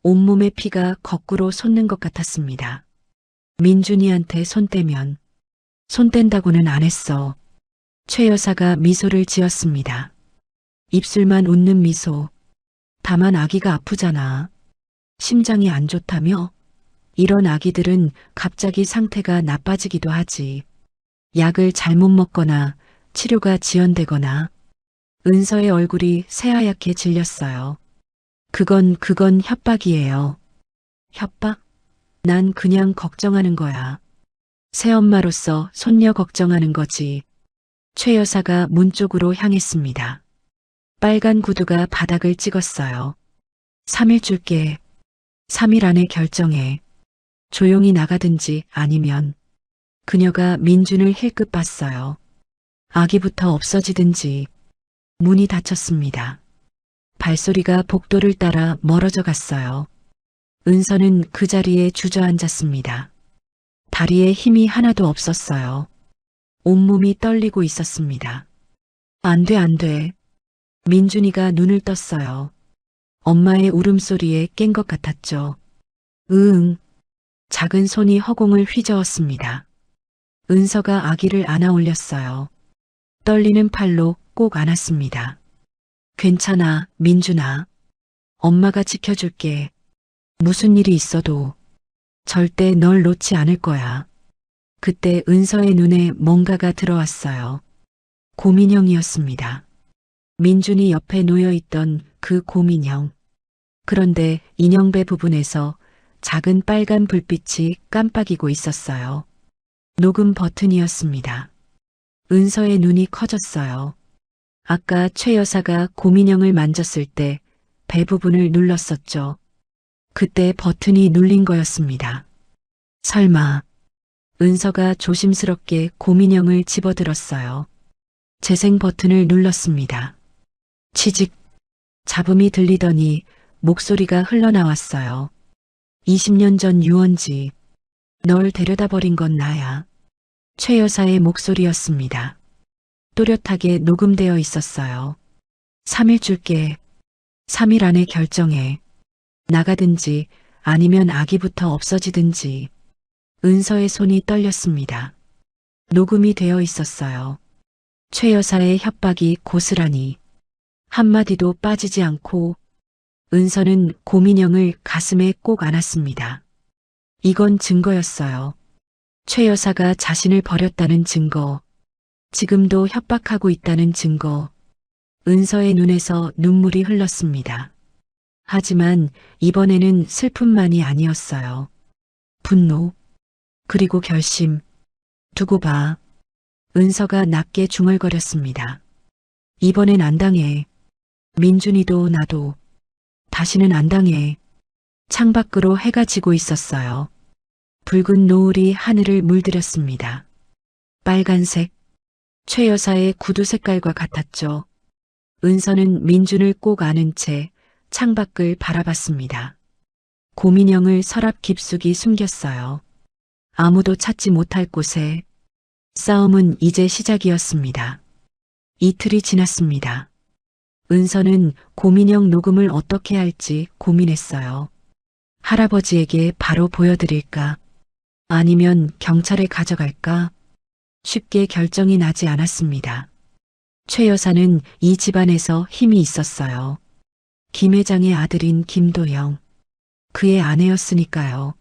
[SPEAKER 2] 온몸의 피가 거꾸로 솟는 것 같았습니다. 민준이한테 손 떼면. 손 뗀다고는 안 했어. 최 여사가 미소를 지었습니다. 입술만 웃는 미소. 다만 아기가 아프잖아. 심장이 안 좋다며? 이런 아기들은 갑자기 상태가 나빠지기도 하지. 약을 잘못 먹거나 치료가 지연되거나. 은서의 얼굴이 새하얗게 질렸어요. 그건 협박이에요. 협박? 난 그냥 걱정하는 거야. 새엄마로서 손녀 걱정하는 거지. 최 여사가 문 쪽으로 향했습니다. 빨간 구두가 바닥을 찍었어요. 3일 줄게. 3일 안에 결정해. 조용히 나가든지 아니면. 그녀가 민준을 힐끗 봤어요. 아기부터 없어지든지. 문이 닫혔습니다. 발소리가 복도를 따라 멀어져 갔어요. 은서는 그 자리에 주저앉았습니다. 다리에 힘이 하나도 없었어요. 온몸이 떨리고 있었습니다. 안 돼. 민준이가 눈을 떴어요. 엄마의 울음소리에 깬 것 같았죠. 으응. 작은 손이 허공을 휘저었습니다. 은서가 아기를 안아 올렸어요. 떨리는 팔로 꼭 안았습니다. 괜찮아, 민준아. 엄마가 지켜줄게. 무슨 일이 있어도 절대 널 놓지 않을 거야. 그때 은서의 눈에 뭔가가 들어왔어요. 곰인형이었습니다. 민준이 옆에 놓여있던 그 곰인형. 그런데 인형배 부분에서 작은 빨간 불빛이 깜빡이고 있었어요. 녹음 버튼이었습니다. 은서의 눈이 커졌어요. 아까 최 여사가 곰인형을 만졌을 때 배 부분을 눌렀었죠. 그때 버튼이 눌린 거였습니다. 설마. 은서가 조심스럽게 곰인형을 집어들었어요. 재생 버튼을 눌렀습니다. 치직. 잡음이 들리더니 목소리가 흘러나왔어요. 20년 전 유원지. 널 데려다 버린 건 나야. 최 여사의 목소리였습니다. 또렷하게 녹음되어 있었어요. 3일 줄게. 3일 안에 결정해. 나가든지 아니면 아기부터 없어지든지. 은서의 손이 떨렸습니다. 녹음이 되어 있었어요. 최 여사의 협박이 고스란히. 한마디도 빠지지 않고 은서는 곰인형을 가슴에 꼭 안았습니다. 이건 증거였어요. 최 여사가 자신을 버렸다는 증거. 지금도 협박하고 있다는 증거. 은서의 눈에서 눈물이 흘렀습니다. 하지만 이번에는 슬픔만이 아니었어요. 분노. 그리고 결심. 두고 봐. 은서가 낮게 중얼거렸습니다. 이번엔 안 당해. 민준이도 나도. 다시는 안 당해. 창밖으로 해가 지고 있었어요. 붉은 노을이 하늘을 물들였습니다. 빨간색. 최 여사의 구두 색깔과 같았죠. 은서는 민준을 꼭 안은 채 창밖을 바라봤습니다. 곰인형을 서랍 깊숙이 숨겼어요. 아무도 찾지 못할 곳에. 싸움은 이제 시작이었습니다. 이틀이 지났습니다. 은서는 고민형 녹음을 어떻게 할지 고민했어요. 할아버지에게 바로 보여드릴까? 아니면 경찰에 가져갈까? 쉽게 결정이 나지 않았습니다. 최 여사는 이 집안에서 힘이 있었어요. 김 회장의 아들인 김도영. 그의 아내였으니까요.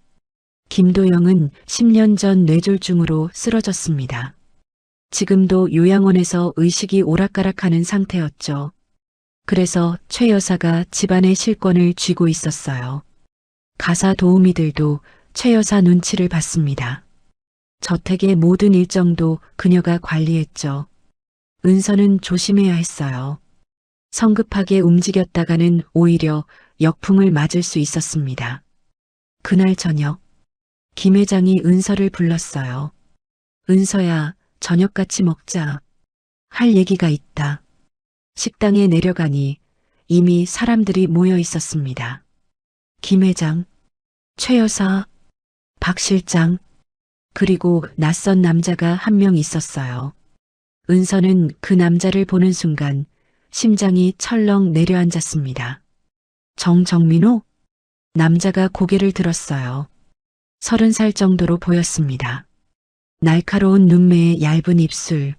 [SPEAKER 2] 김도영은 10년 전 뇌졸중으로 쓰러졌습니다. 지금도 요양원에서 의식이 오락가락하는 상태였죠. 그래서 최 여사가 집안의 실권을 쥐고 있었어요. 가사 도우미들도 최 여사 눈치를 봤습니다. 저택의 모든 일정도 그녀가 관리했죠. 은서는 조심해야 했어요. 성급하게 움직였다가는 오히려 역풍을 맞을 수 있었습니다. 그날 저녁, 김 회장이 은서를 불렀어요. 은서야, 저녁 같이 먹자. 할 얘기가 있다. 식당에 내려가니 이미 사람들이 모여 있었습니다. 김 회장, 최 여사, 박 실장, 그리고 낯선 남자가 한 명 있었어요. 은서는 그 남자를 보는 순간 심장이 철렁 내려앉았습니다. 정민호? 남자가 고개를 들었어요. 30살 정도로 보였습니다. 날카로운 눈매에 얇은 입술.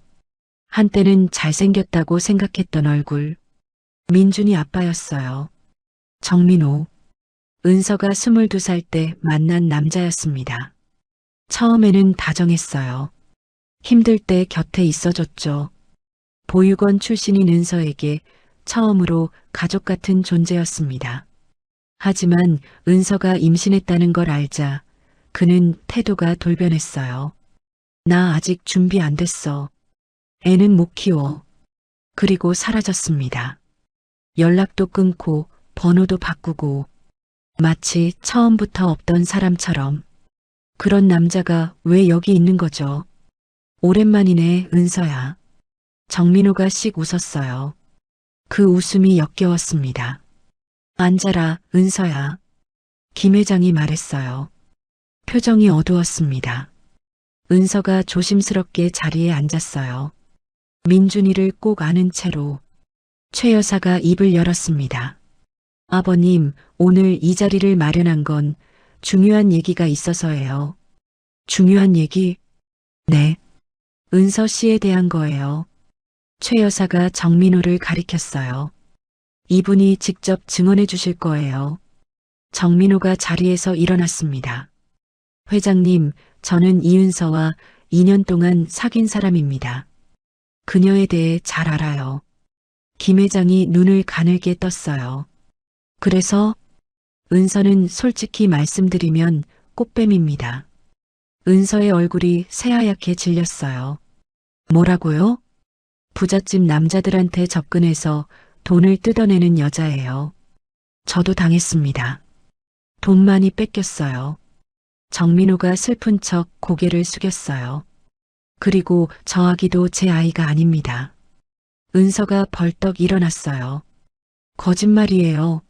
[SPEAKER 2] 한때는 잘생겼다고 생각했던 얼굴. 민준이 아빠였어요. 정민호. 은서가 22살 때 만난 남자였습니다. 처음에는 다정했어요. 힘들 때 곁에 있어줬죠. 보육원 출신인 은서에게 처음으로 가족 같은 존재였습니다. 하지만 은서가 임신했다는 걸 알자 그는 태도가 돌변했어요. 나 아직 준비 안 됐어. 애는 못 키워. 그리고 사라졌습니다. 연락도 끊고 번호도 바꾸고 마치 처음부터 없던 사람처럼. 그런 남자가 왜 여기 있는 거죠? 오랜만이네, 은서야. 정민호가 씩 웃었어요. 그 웃음이 역겨웠습니다. 앉아라, 은서야. 김 회장이 말했어요. 표정이 어두웠습니다. 은서가 조심스럽게 자리에 앉았어요. 민준이를 꼭 안은 채로 최 여사가 입을 열었습니다. 아버님, 오늘 이 자리를 마련한 건 중요한 얘기가 있어서예요. 중요한 얘기? 네. 은서 씨에 대한 거예요. 최 여사가 정민호를 가리켰어요. 이분이 직접 증언해 주실 거예요. 정민호가 자리에서 일어났습니다. 회장님, 저는 이은서와 2년 동안 사귄 사람입니다. 그녀에 대해 잘 알아요. 김 회장이 눈을 가늘게 떴어요. 그래서 은서는 솔직히 말씀드리면 꽃뱀입니다. 은서의 얼굴이 새하얗게 질렸어요. 뭐라고요? 부잣집 남자들한테 접근해서 돈을 뜯어내는 여자예요. 저도 당했습니다. 돈 많이 뺏겼어요. 정민호가 슬픈 척 고개를 숙였어요. 그리고 저 아기도 제 아이가 아닙니다. 은서가 벌떡 일어났어요. 거짓말이에요.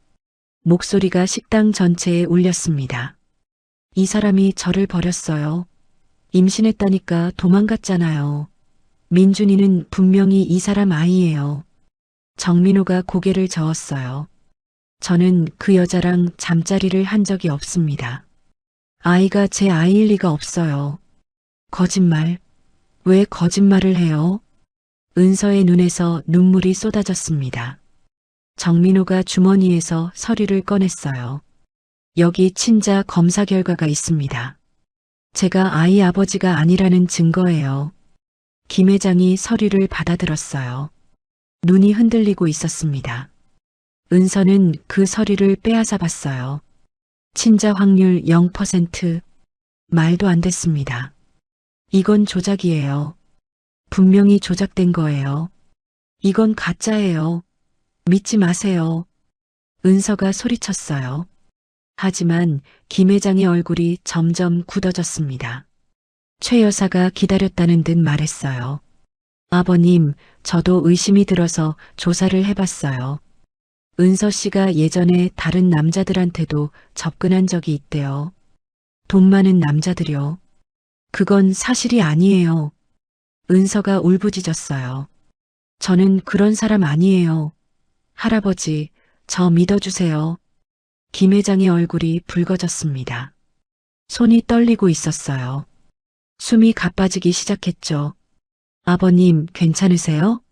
[SPEAKER 2] 목소리가 식당 전체에 울렸습니다. 이 사람이 저를 버렸어요. 임신했다니까 도망갔잖아요. 민준이는 분명히 이 사람 아이예요. 정민호가 고개를 저었어요. 저는 그 여자랑 잠자리를 한 적이 없습니다. 아이가 제 아이일 리가 없어요. 거짓말. 왜 거짓말을 해요? 은서의 눈에서 눈물이 쏟아졌습니다. 정민호가 주머니에서 서류를 꺼냈어요. 여기 친자 검사 결과가 있습니다. 제가 아이 아버지가 아니라는 증거예요. 김 회장이 서류를 받아들었어요. 눈이 흔들리고 있었습니다. 은서는 그 서류를 빼앗아 봤어요. 친자 확률 0%. 말도 안 됐습니다. 이건 조작이에요. 분명히 조작된 거예요. 이건 가짜예요. 믿지 마세요. 은서가 소리쳤어요. 하지만 김 회장의 얼굴이 점점 굳어졌습니다. 최 여사가 기다렸다는 듯 말했어요. 아버님, 저도 의심이 들어서 조사를 해봤어요. 은서 씨가 예전에 다른 남자들한테도 접근한 적이 있대요. 돈 많은 남자들이요. 그건 사실이 아니에요. 은서가 울부짖었어요. 저는 그런 사람 아니에요. 할아버지, 저 믿어주세요. 김 회장의 얼굴이 붉어졌습니다. 손이 떨리고 있었어요. 숨이 가빠지기 시작했죠. 아버님, 괜찮으세요?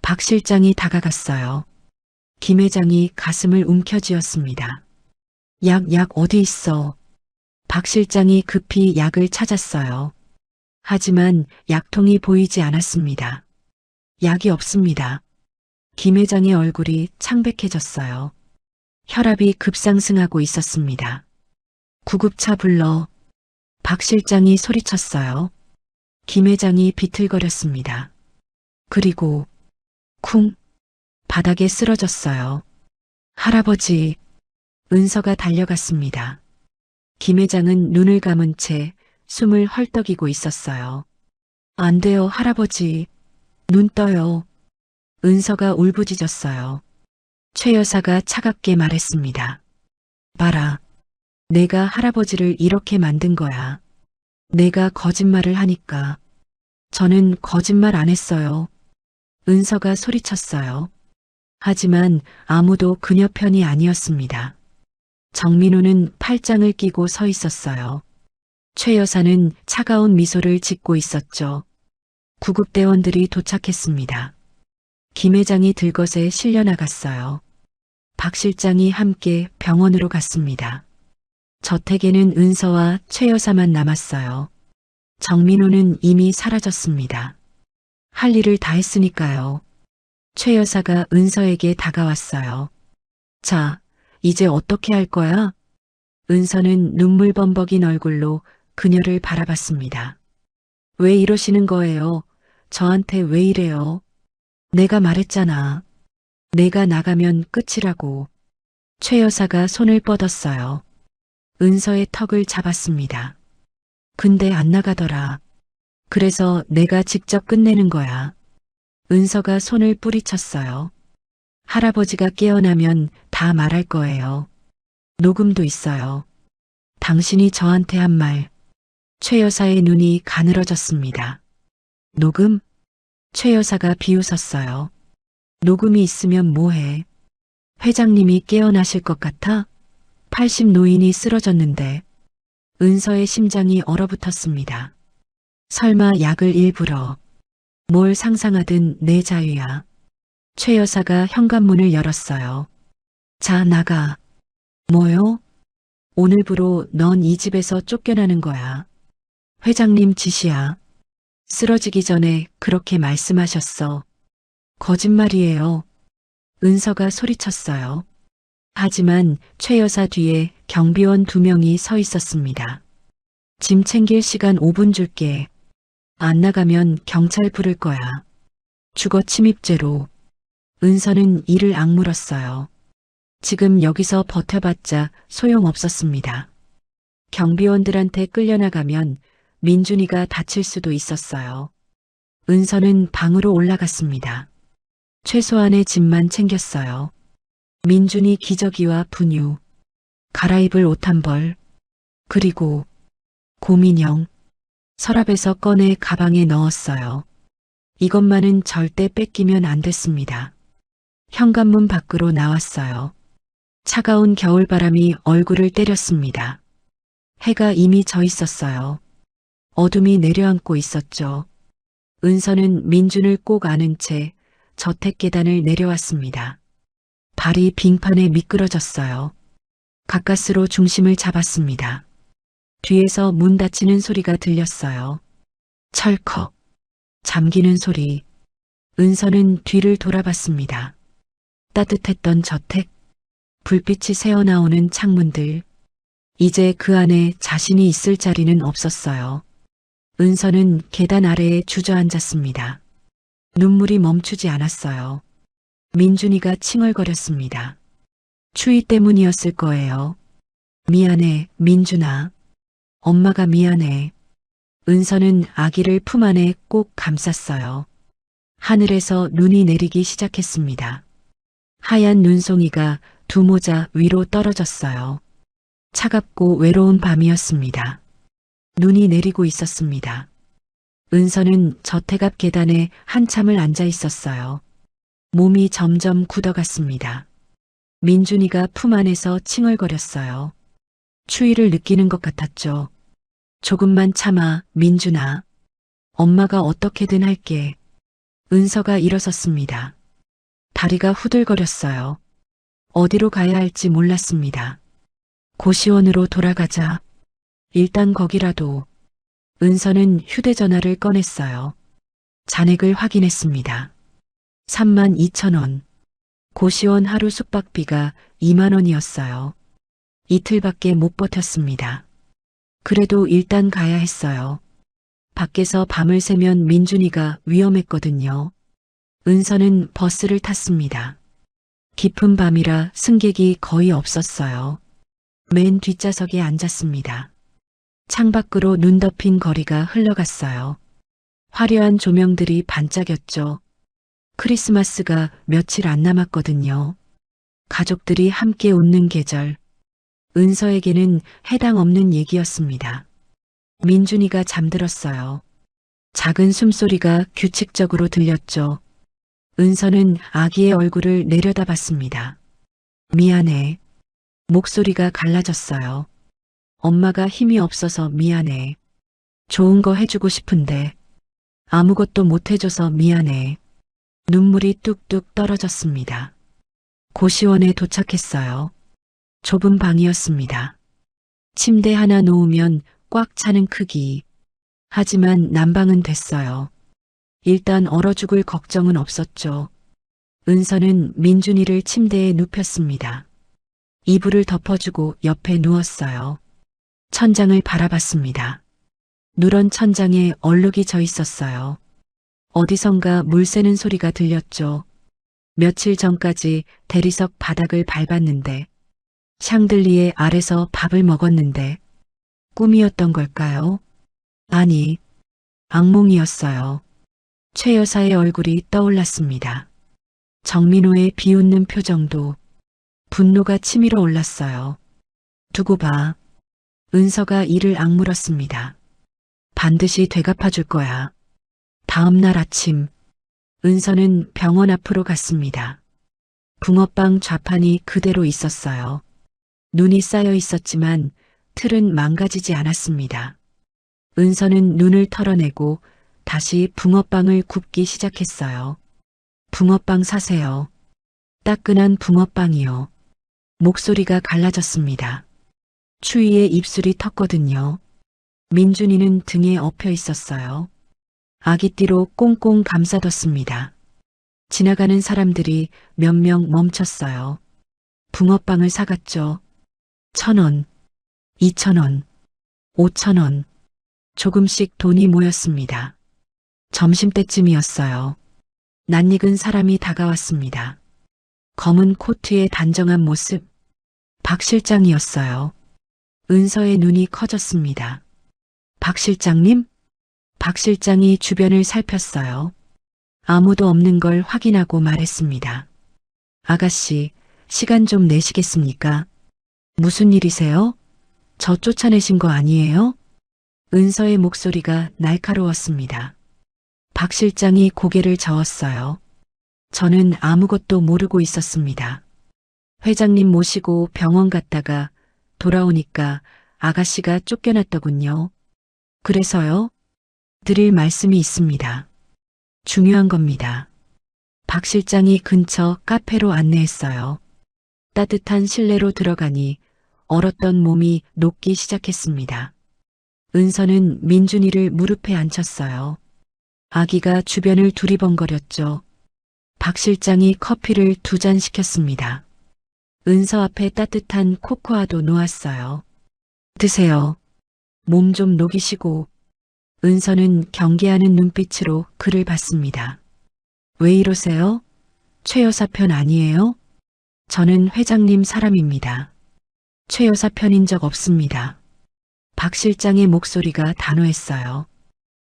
[SPEAKER 2] 박 실장이 다가갔어요. 김 회장이 가슴을 움켜쥐었습니다. 약 어디 있어? 박 실장이 급히 약을 찾았어요. 하지만 약통이 보이지 않았습니다. 약이 없습니다. 김 회장의 얼굴이 창백해졌어요. 혈압이 급상승하고 있었습니다. 구급차 불러. 박 실장이 소리쳤어요. 김 회장이 비틀거렸습니다. 그리고 쿵 바닥에 쓰러졌어요. 할아버지, 은서가 달려갔습니다. 김 회장은 눈을 감은 채 숨을 헐떡이고 있었어요. 안 돼요, 할아버지. 눈 떠요. 은서가 울부짖었어요. 최 여사가 차갑게 말했습니다. 봐라. 내가 할아버지를 이렇게 만든 거야. 내가 거짓말을 하니까. 저는 거짓말 안 했어요. 은서가 소리쳤어요. 하지만 아무도 그녀 편이 아니었습니다. 정민호는 팔짱을 끼고 서 있었어요. 최 여사는 차가운 미소를 짓고 있었죠. 구급대원들이 도착했습니다. 김 회장이 들것에 실려 나갔어요. 박 실장이 함께 병원으로 갔습니다. 저택에는 은서와 최 여사만 남았어요. 정민호는 이미 사라졌습니다. 할 일을 다 했으니까요. 최 여사가 은서에게 다가왔어요. 자, 이제 어떻게 할 거야? 은서는 눈물 범벅인 얼굴로 그녀를 바라봤습니다. 왜 이러시는 거예요? 저한테 왜 이래요? 내가 말했잖아. 내가 나가면 끝이라고. 최 여사가 손을 뻗었어요. 은서의 턱을 잡았습니다. 근데 안 나가더라. 그래서 내가 직접 끝내는 거야. 은서가 손을 뿌리쳤어요. 할아버지가 깨어나면 다 말할 거예요. 녹음도 있어요. 당신이 저한테 한 말. 최 여사의 눈이 가늘어졌습니다. 녹음? 최 여사가 비웃었어요. 녹음이 있으면 뭐해? 회장님이 깨어나실 것 같아? 80 노인이 쓰러졌는데. 은서의 심장이 얼어붙었습니다. 설마 약을 일부러. 뭘 상상하든 내 자유야. 최 여사가 현관문을 열었어요. 자, 나가. 뭐요? 오늘부로 넌 이 집에서 쫓겨나는 거야. 회장님 지시야. 쓰러지기 전에 그렇게 말씀하셨어. 거짓말이에요. 은서가 소리쳤어요. 하지만 최 여사 뒤에 경비원 2명이 서 있었습니다. 짐 챙길 시간 5분 줄게. 안 나가면 경찰 부를 거야. 주거 침입죄로. 은서는 이를 악물었어요. 지금 여기서 버텨봤자 소용없었습니다. 경비원들한테 끌려나가면 민준이가 다칠 수도 있었어요. 은서는 방으로 올라갔습니다. 최소한의 짐만 챙겼어요. 민준이 기저귀와 분유, 갈아입을 옷 한 벌, 그리고 고민형, 서랍에서 꺼내 가방에 넣었어요. 이것만은 절대 뺏기면 안 됐습니다. 현관문 밖으로 나왔어요. 차가운 겨울바람이 얼굴을 때렸습니다. 해가 이미 져 있었어요. 어둠이 내려앉고 있었죠. 은서는 민준을 꼭 안은 채 저택 계단을 내려왔습니다. 발이 빙판에 미끄러졌어요. 가까스로 중심을 잡았습니다. 뒤에서 문 닫히는 소리가 들렸어요. 철컥. 잠기는 소리. 은서는 뒤를 돌아봤습니다. 따뜻했던 저택. 불빛이 새어나오는 창문들. 이제 그 안에 자신이 있을 자리는 없었어요. 은서는 계단 아래에 주저앉았습니다. 눈물이 멈추지 않았어요. 민준이가 칭얼거렸습니다. 추위 때문이었을 거예요. 미안해, 민준아. 엄마가 미안해. 은서는 아기를 품 안에 꼭 감쌌어요. 하늘에서 눈이 내리기 시작했습니다. 하얀 눈송이가 두 모자 위로 떨어졌어요. 차갑고 외로운 밤이었습니다. 눈이 내리고 있었습니다. 은서는 저택 앞 계단에 한참을 앉아 있었어요. 몸이 점점 굳어갔습니다. 민준이가 품 안에서 칭얼거렸어요. 추위를 느끼는 것 같았죠. 조금만 참아, 민준아. 엄마가 어떻게든 할게. 은서가 일어섰습니다. 다리가 후들거렸어요. 어디로 가야 할지 몰랐습니다. 고시원으로 돌아가자. 일단 거기라도. 은서는 휴대전화를 꺼냈어요. 잔액을 확인했습니다. 32,000원. 고시원 하루 숙박비가 2만 원이었어요. 이틀밖에 못 버텼습니다. 그래도 일단 가야 했어요. 밖에서 밤을 새면 민준이가 위험했거든요. 은서는 버스를 탔습니다. 깊은 밤이라 승객이 거의 없었어요. 맨 뒷좌석에 앉았습니다. 창밖으로 눈 덮인 거리가 흘러갔어요. 화려한 조명들이 반짝였죠. 크리스마스가 며칠 안 남았거든요. 가족들이 함께 웃는 계절. 은서에게는 해당 없는 얘기였습니다. 민준이가 잠들었어요. 작은 숨소리가 규칙적으로 들렸죠. 은서는 아기의 얼굴을 내려다봤습니다. 미안해. 목소리가 갈라졌어요. 엄마가 힘이 없어서 미안해. 좋은 거 해주고 싶은데 아무것도 못 해줘서 미안해. 눈물이 뚝뚝 떨어졌습니다. 고시원에 도착했어요. 좁은 방이었습니다. 침대 하나 놓으면 꽉 차는 크기. 하지만 난방은 됐어요. 일단 얼어 죽을 걱정은 없었죠. 은서는 민준이를 침대에 눕혔습니다. 이불을 덮어주고 옆에 누웠어요. 천장을 바라봤습니다. 누런 천장에 얼룩이 져 있었어요. 어디선가 물 새는 소리가 들렸죠. 며칠 전까지 대리석 바닥을 밟았는데, 샹들리에 아래서 밥을 먹었는데, 꿈이었던 걸까요? 아니, 악몽이었어요. 최 여사의 얼굴이 떠올랐습니다. 정민호의 비웃는 표정도 분노가 치밀어 올랐어요. 두고 봐. 은서가 이를 악물었습니다. 반드시 되갚아줄 거야. 다음 날 아침, 은서는 병원 앞으로 갔습니다. 붕어빵 좌판이 그대로 있었어요. 눈이 쌓여 있었지만 틀은 망가지지 않았습니다. 은서는 눈을 털어내고 다시 붕어빵을 굽기 시작했어요. 붕어빵 사세요. 따끈한 붕어빵이요. 목소리가 갈라졌습니다. 추위에 입술이 텄거든요. 민준이는 등에 엎여 있었어요. 아기띠로 꽁꽁 감싸뒀습니다. 지나가는 사람들이 몇 명 멈췄어요. 붕어빵을 사갔죠. 1,000원, 2,000원, 5,000원. 조금씩 돈이 모였습니다. 점심때쯤이었어요. 낯익은 사람이 다가왔습니다. 검은 코트의 단정한 모습. 박 실장이었어요. 은서의 눈이 커졌습니다. 박 실장님? 박 실장이 주변을 살폈어요. 아무도 없는 걸 확인하고 말했습니다. 아가씨, 시간 좀 내시겠습니까? 무슨 일이세요? 저 쫓아내신 거 아니에요? 은서의 목소리가 날카로웠습니다. 박 실장이 고개를 저었어요. 저는 아무것도 모르고 있었습니다. 회장님 모시고 병원 갔다가 돌아오니까 아가씨가 쫓겨났더군요. 그래서요? 드릴 말씀이 있습니다. 중요한 겁니다. 박 실장이 근처 카페로 안내했어요. 따뜻한 실내로 들어가니 얼었던 몸이 녹기 시작했습니다. 은서는 민준이를 무릎에 앉혔어요. 아기가 주변을 두리번거렸죠. 박 실장이 커피를 2잔 시켰습니다. 은서 앞에 따뜻한 코코아도 놓았어요. 드세요. 몸 좀 녹이시고. 은서는 경계하는 눈빛으로 그를 봤습니다. 왜 이러세요? 최 여사 편 아니에요? 저는 회장님 사람입니다. 최 여사 편인 적 없습니다. 박 실장의 목소리가 단호했어요.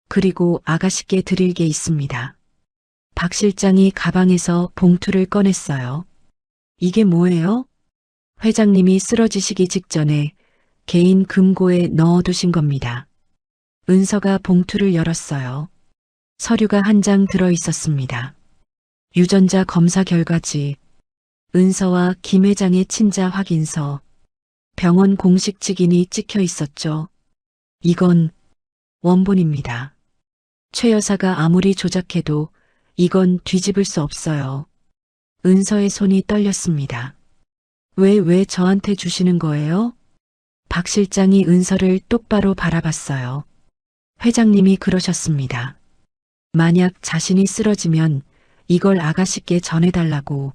[SPEAKER 2] 그리고 아가씨께 드릴 게 있습니다. 박 실장이 가방에서 봉투를 꺼냈어요. 이게 뭐예요? 회장님이 쓰러지시기 직전에 개인 금고에 넣어두신 겁니다. 은서가 봉투를 열었어요. 서류가 한 장 들어 있었습니다. 유전자 검사 결과지, 은서와 김 회장의 친자 확인서, 병원 공식 직인이 찍혀 있었죠. 이건 원본입니다. 최 여사가 아무리 조작해도 이건 뒤집을 수 없어요. 은서의 손이 떨렸습니다. 왜 저한테 주시는 거예요? 박 실장이 은서를 똑바로 바라봤어요. 회장님이 그러셨습니다. 만약 자신이 쓰러지면 이걸 아가씨께 전해달라고.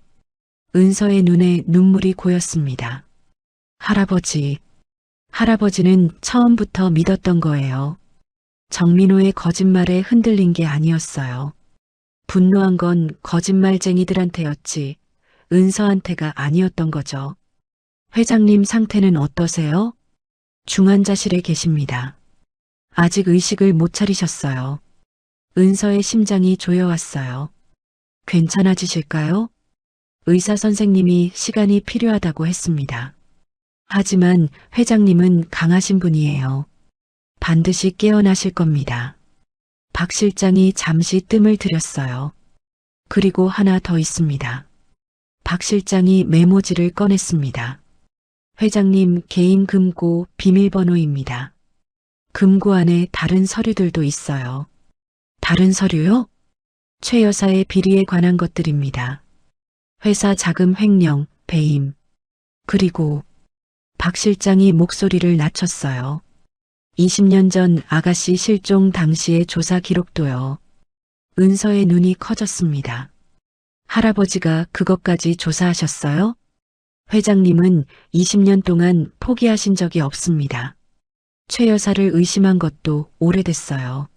[SPEAKER 2] 은서의 눈에 눈물이 고였습니다. 할아버지는 처음부터 믿었던 거예요. 정민호의 거짓말에 흔들린 게 아니었어요. 분노한 건 거짓말쟁이들한테였지 은서한테가 아니었던 거죠. 회장님 상태는 어떠세요? 중환자실에 계십니다. 아직 의식을 못 차리셨어요. 은서의 심장이 조여왔어요. 괜찮아지실까요? 의사 선생님이 시간이 필요하다고 했습니다. 하지만 회장님은 강하신 분이에요. 반드시 깨어나실 겁니다. 박 실장이 잠시 뜸을 들였어요. 그리고 하나 더 있습니다. 박 실장이 메모지를 꺼냈습니다. 회장님 개인 금고 비밀번호입니다. 금고 안에 다른 서류들도 있어요. 다른 서류요? 최 여사의 비리에 관한 것들입니다. 회사 자금 횡령, 배임. 그리고 박 실장이 목소리를 낮췄어요. 20년 전 아가씨 실종 당시의 조사 기록도요. 은서의 눈이 커졌습니다. 할아버지가 그것까지 조사하셨어요? 회장님은 20년 동안 포기하신 적이 없습니다. 최 여사를 의심한 것도 오래됐어요.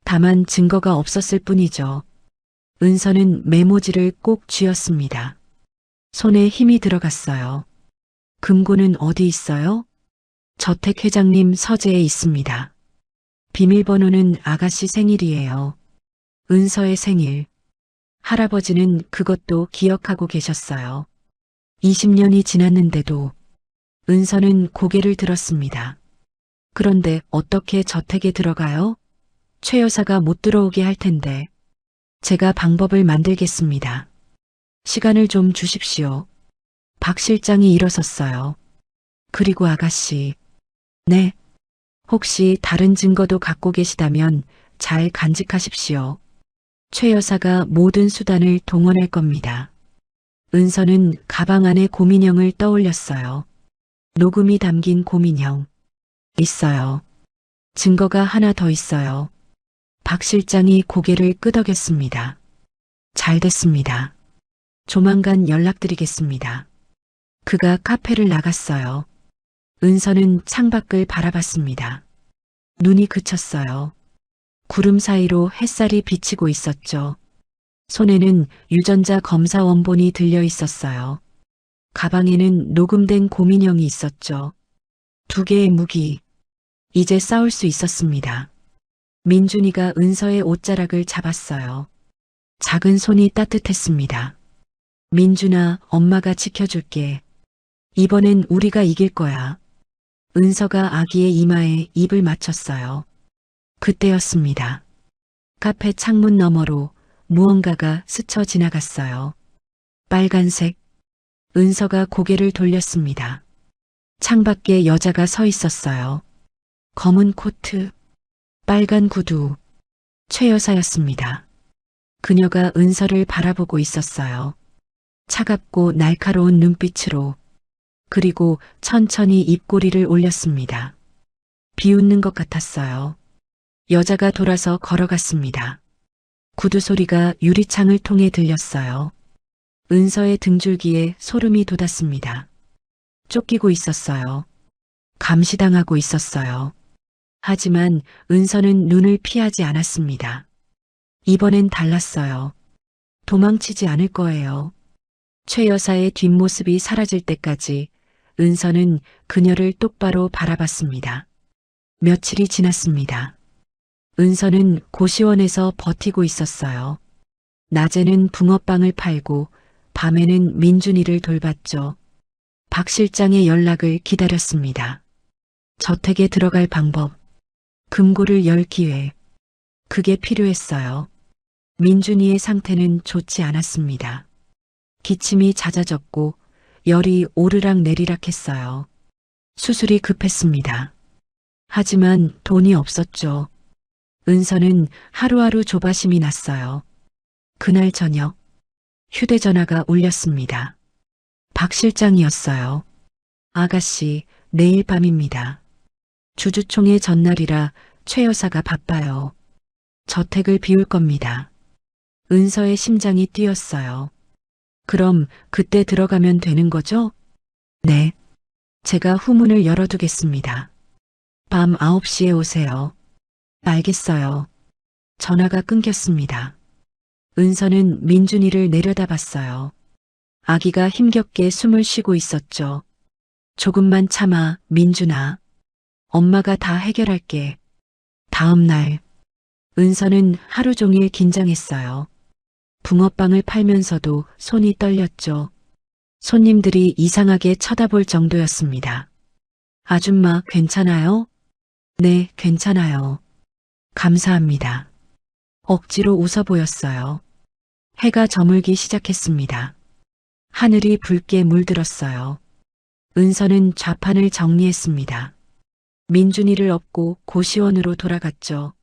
[SPEAKER 2] 다만 증거가 없었을 뿐이죠. 은서는 메모지를 꼭 쥐었습니다. 손에 힘이 들어갔어요. 금고는 어디 있어요? 저택 회장님 서재에 있습니다. 비밀번호는 아가씨 생일이에요. 은서의 생일. 할아버지는 그것도 기억하고 계셨어요. 20년이 지났는데도 은서는 고개를 들었습니다. 그런데 어떻게 저택에 들어가요? 최 여사가 못 들어오게 할 텐데. 제가 방법을 만들겠습니다. 시간을 좀 주십시오. 박 실장이 일어섰어요. 그리고 아가씨. 네. 혹시 다른 증거도 갖고 계시다면 잘 간직하십시오. 최 여사가 모든 수단을 동원할 겁니다. 은서는 가방 안에 고민형을 떠올렸어요. 녹음이 담긴 고민형. 있어요. 증거가 하나 더 있어요. 박 실장이 고개를 끄덕였습니다. 잘 됐습니다. 조만간 연락드리겠습니다. 그가 카페를 나갔어요. 은서는 창밖을 바라봤습니다. 눈이 그쳤어요. 구름 사이로 햇살이 비치고 있었죠. 손에는 유전자 검사 원본이 들려 있었어요. 가방에는 녹음된 고민형이 있었죠. 두 개의 무기. 이제 싸울 수 있었습니다. 민준이가 은서의 옷자락을 잡았어요. 작은 손이 따뜻했습니다. 민준아, 엄마가 지켜줄게. 이번엔 우리가 이길 거야. 은서가 아기의 이마에 입을 맞췄어요. 그때였습니다. 카페 창문 너머로 무언가가 스쳐 지나갔어요. 빨간색. 은서가 고개를 돌렸습니다. 창밖에 여자가 서 있었어요. 검은 코트, 빨간 구두. 최 여사였습니다. 그녀가 은서를 바라보고 있었어요. 차갑고 날카로운 눈빛으로. 그리고 천천히 입꼬리를 올렸습니다. 비웃는 것 같았어요. 여자가 돌아서 걸어갔습니다. 구두 소리가 유리창을 통해 들렸어요. 은서의 등줄기에 소름이 돋았습니다. 쫓기고 있었어요. 감시당하고 있었어요. 하지만 은서는 눈을 피하지 않았습니다. 이번엔 달랐어요. 도망치지 않을 거예요. 최 여사의 뒷모습이 사라질 때까지 은서는 그녀를 똑바로 바라봤습니다. 며칠이 지났습니다. 은서는 고시원에서 버티고 있었어요. 낮에는 붕어빵을 팔고 밤에는 민준이를 돌봤죠. 박 실장의 연락을 기다렸습니다. 저택에 들어갈 방법, 금고를 열 기회. 그게 필요했어요. 민준이의 상태는 좋지 않았습니다. 기침이 잦아졌고 열이 오르락 내리락 했어요. 수술이 급했습니다. 하지만 돈이 없었죠. 은서는 하루하루 조바심이 났어요. 그날 저녁 휴대전화가 울렸습니다. 박 실장이었어요. 아가씨, 내일 밤입니다. 주주총회 전날이라 최 여사가 바빠요. 저택을 비울 겁니다. 은서의 심장이 뛰었어요. 그럼 그때 들어가면 되는 거죠? 네. 제가 후문을 열어두겠습니다. 밤 9시에 오세요. 알겠어요. 전화가 끊겼습니다. 은서는 민준이를 내려다봤어요. 아기가 힘겹게 숨을 쉬고 있었죠. 조금만 참아, 민준아. 엄마가 다 해결할게. 다음 날, 은서는 하루 종일 긴장했어요. 붕어빵을 팔면서도 손이 떨렸죠. 손님들이 이상하게 쳐다볼 정도였습니다. 아줌마, 괜찮아요? 네, 괜찮아요. 감사합니다. 억지로 웃어 보였어요. 해가 저물기 시작했습니다. 하늘이 붉게 물들었어요. 은서는 좌판을 정리했습니다. 민준이를 업고 고시원으로 돌아갔죠.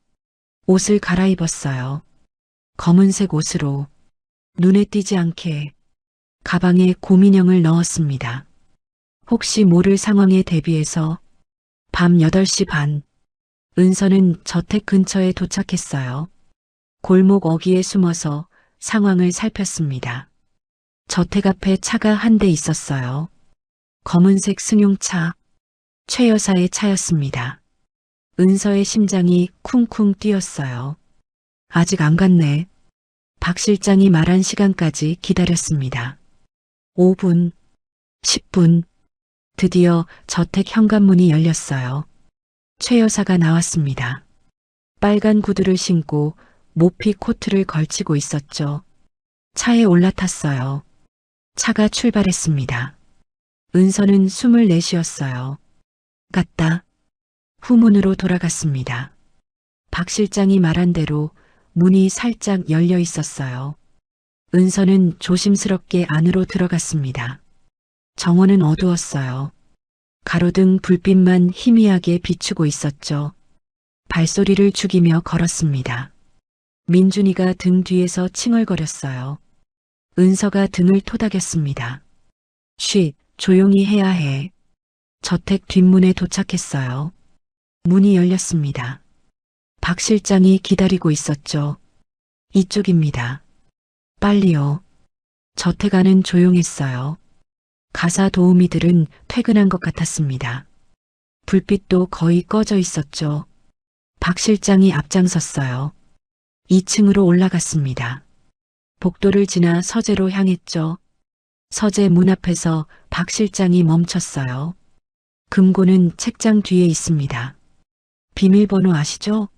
[SPEAKER 2] 옷을 갈아입었어요. 검은색 옷으로 눈에 띄지 않게 가방에 곰인형을 넣었습니다. 혹시 모를 상황에 대비해서 밤 8시 반 은서는 저택 근처에 도착했어요. 골목 어귀에 숨어서 상황을 살폈습니다. 저택 앞에 차가 한 대 있었어요. 검은색 승용차, 최 여사의 차였습니다. 은서의 심장이 쿵쿵 뛰었어요. 아직 안 갔네. 박 실장이 말한 시간까지 기다렸습니다. 5분, 10분, 드디어 저택 현관문이 열렸어요. 최 여사가 나왔습니다. 빨간 구두를 신고 모피 코트를 걸치고 있었죠. 차에 올라탔어요. 차가 출발했습니다. 은서는 숨을 내쉬었어요. 갔다. 후문으로 돌아갔습니다. 박 실장이 말한 대로 문이 살짝 열려 있었어요. 은서는 조심스럽게 안으로 들어갔습니다. 정원은 어두웠어요. 가로등 불빛만 희미하게 비추고 있었죠. 발소리를 죽이며 걸었습니다. 민준이가 등 뒤에서 칭얼거렸어요. 은서가 등을 토닥였습니다. 쉿, 조용히 해야 해. 저택 뒷문에 도착했어요. 문이 열렸습니다. 박 실장이 기다리고 있었죠. 이쪽입니다. 빨리요. 저택 안은 조용했어요. 가사 도우미들은 퇴근한 것 같았습니다. 불빛도 거의 꺼져 있었죠. 박 실장이 앞장섰어요. 2층으로 올라갔습니다. 복도를 지나 서재로 향했죠. 서재 문 앞에서 박 실장이 멈췄어요. 금고는 책장 뒤에 있습니다. 비밀번호 아시죠?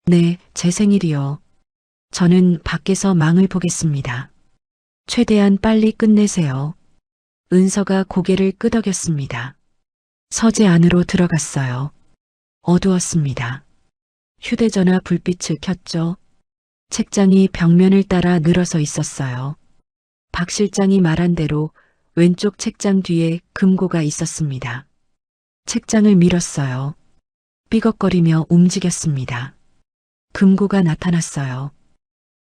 [SPEAKER 2] 네, 제 생일이요. 저는 밖에서 망을 보겠습니다. 최대한 빨리 끝내세요. 은서가 고개를 끄덕였습니다. 서재 안으로 들어갔어요. 어두웠습니다. 휴대전화 불빛을 켰죠. 책장이 벽면을 따라 늘어서 있었어요. 박 실장이 말한 대로 왼쪽 책장 뒤에 금고가 있었습니다. 책장을 밀었어요. 삐걱거리며 움직였습니다. 금고가 나타났어요.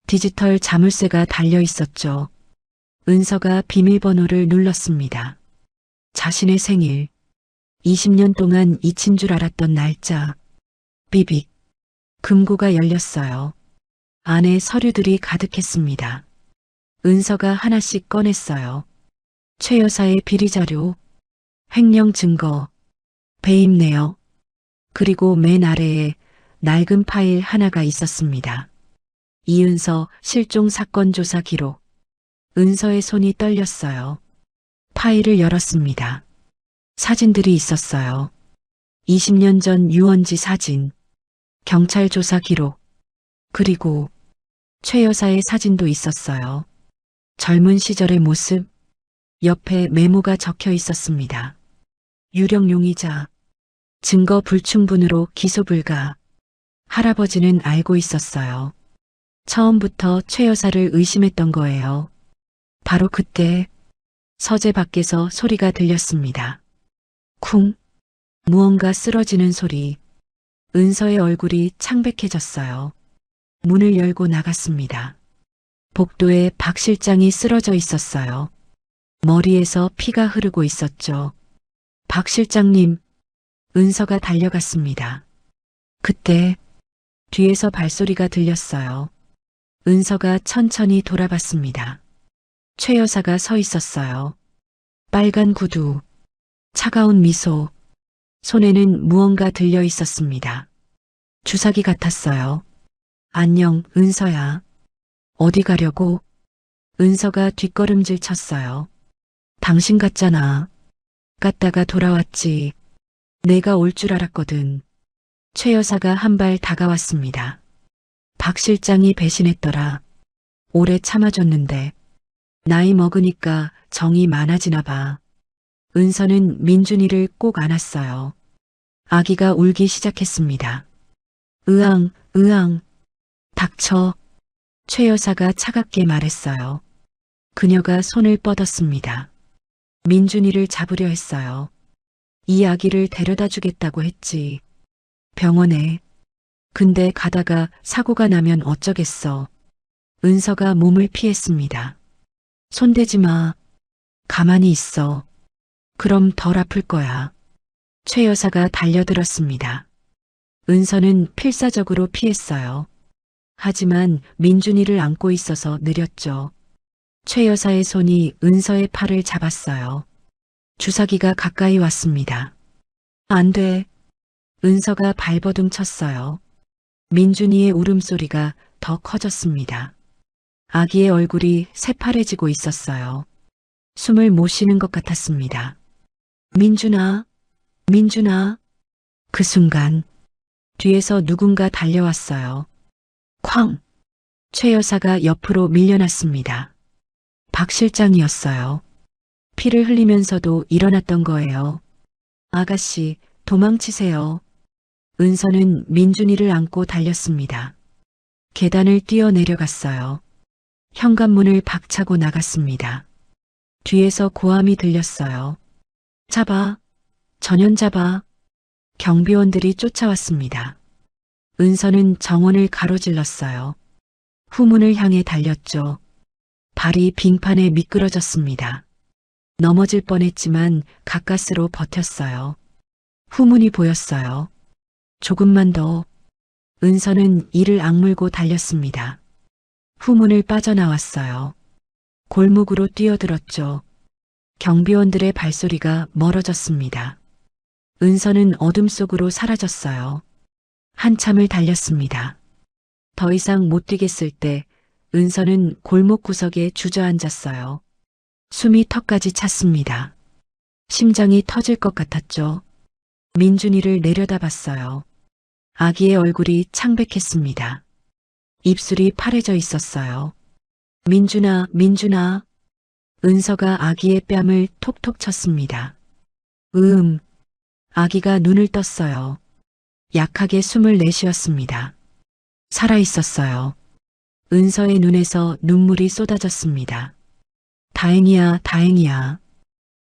[SPEAKER 2] 디지털 자물쇠가 달려 있었죠. 은서가 비밀번호를 눌렀습니다. 자신의 생일, 20년 동안 잊힌 줄 알았던 날짜, 삐빅, 금고가 열렸어요. 안에 서류들이 가득했습니다. 은서가 하나씩 꺼냈어요. 최 여사의 비리 자료, 횡령 증거, 배임 내역, 그리고 맨 아래에 낡은 파일 하나가 있었습니다. 이은서 실종 사건 조사 기록. 은서의 손이 떨렸어요. 파일을 열었습니다. 사진들이 있었어요. 20년 전 유원지 사진, 경찰 조사 기록, 그리고 최 여사의 사진도 있었어요. 젊은 시절의 모습, 옆에 메모가 적혀 있었습니다. 유령 용의자, 증거 불충분으로 기소 불가. 할아버지는 알고 있었어요. 처음부터 최 여사를 의심했던 거예요. 바로 그때 서재 밖에서 소리가 들렸습니다. 쿵. 무언가 쓰러지는 소리. 은서의 얼굴이 창백해졌어요. 문을 열고 나갔습니다. 복도에 박 실장이 쓰러져 있었어요. 머리에서 피가 흐르고 있었죠. 박 실장님, 은서가 달려갔습니다. 그때 뒤에서 발소리가 들렸어요. 은서가 천천히 돌아봤습니다. 최 여사가 서 있었어요. 빨간 구두, 차가운 미소, 손에는 무언가 들려 있었습니다. 주사기 같았어요. 안녕, 은서야. 어디 가려고? 은서가 뒷걸음질 쳤어요. 당신 갔잖아. 갔다가 돌아왔지. 내가 올 줄 알았거든. 최 여사가 한 발 다가왔습니다. 박 실장이 배신했더라. 오래 참아줬는데. 나이 먹으니까 정이 많아지나 봐. 은서는 민준이를 꼭 안았어요. 아기가 울기 시작했습니다. 으앙, 으앙. 닥쳐. 최 여사가 차갑게 말했어요. 그녀가 손을 뻗었습니다. 민준이를 잡으려 했어요. 이 아기를 데려다 주겠다고 했지. 병원에. 근데 가다가 사고가 나면 어쩌겠어. 은서가 몸을 피했습니다. 손대지 마. 가만히 있어. 그럼 덜 아플 거야. 최 여사가 달려들었습니다. 은서는 필사적으로 피했어요. 하지만 민준이를 안고 있어서 느렸죠. 최 여사의 손이 은서의 팔을 잡았어요. 주사기가 가까이 왔습니다. 안 돼. 은서가 발버둥 쳤어요. 민준이의 울음소리가 더 커졌습니다. 아기의 얼굴이 새파래지고 있었어요. 숨을 못 쉬는 것 같았습니다. 민준아, 민준아. 그 순간 뒤에서 누군가 달려왔어요. 쾅! 최 여사가 옆으로 밀려났습니다. 박 실장이었어요. 피를 흘리면서도 일어났던 거예요. 아가씨, 도망치세요. 은서는 민준이를 안고 달렸습니다. 계단을 뛰어내려갔어요. 현관문을 박차고 나갔습니다. 뒤에서 고함이 들렸어요. 잡아. 전현 잡아. 경비원들이 쫓아왔습니다. 은서는 정원을 가로질렀어요. 후문을 향해 달렸죠. 발이 빙판에 미끄러졌습니다. 넘어질 뻔했지만 가까스로 버텼어요. 후문이 보였어요. 조금만 더. 은서는 이를 악물고 달렸습니다. 후문을 빠져나왔어요. 골목으로 뛰어들었죠. 경비원들의 발소리가 멀어졌습니다. 은서는 어둠 속으로 사라졌어요. 한참을 달렸습니다. 더 이상 못 뛰겠을 때 은서는 골목 구석에 주저앉았어요. 숨이 턱까지 찼습니다. 심장이 터질 것 같았죠. 민준이를 내려다봤어요. 아기의 얼굴이 창백했습니다. 입술이 파래져 있었어요. 민준아, 민준아. 은서가 아기의 뺨을 톡톡 쳤습니다. 아기가 눈을 떴어요. 약하게 숨을 내쉬었습니다. 살아있었어요. 은서의 눈에서 눈물이 쏟아졌습니다. 다행이야, 다행이야.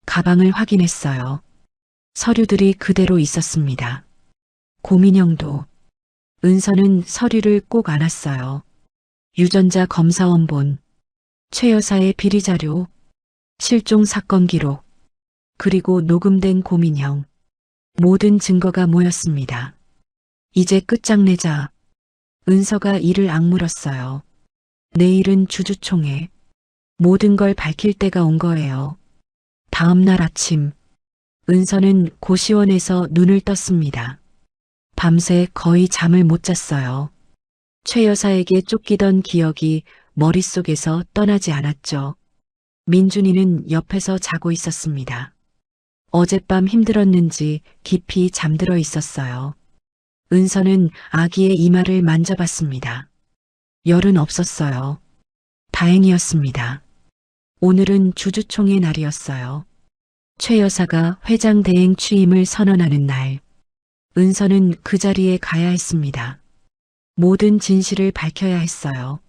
[SPEAKER 2] 가방을 확인했어요. 서류들이 그대로 있었습니다. 고민형도. 은서는 서류를 꼭 안았어요. 유전자 검사 원본, 최 여사의 비리 자료, 실종 사건 기록, 그리고 녹음된 고민형. 모든 증거가 모였습니다. 이제 끝장내자. 은서가 이를 악물었어요. 내일은 주주총회. 모든 걸 밝힐 때가 온 거예요. 다음 날 아침, 은서는 고시원에서 눈을 떴습니다. 밤새 거의 잠을 못 잤어요. 최 여사에게 쫓기던 기억이 머릿속에서 떠나지 않았죠. 민준이는 옆에서 자고 있었습니다. 어젯밤 힘들었는지 깊이 잠들어 있었어요. 은서는 아기의 이마를 만져봤습니다. 열은 없었어요. 다행이었습니다. 오늘은 주주총회 날이었어요. 최 여사가 회장 대행 취임을 선언하는 날. 은서는 그 자리에 가야 했습니다. 모든 진실을 밝혀야 했어요.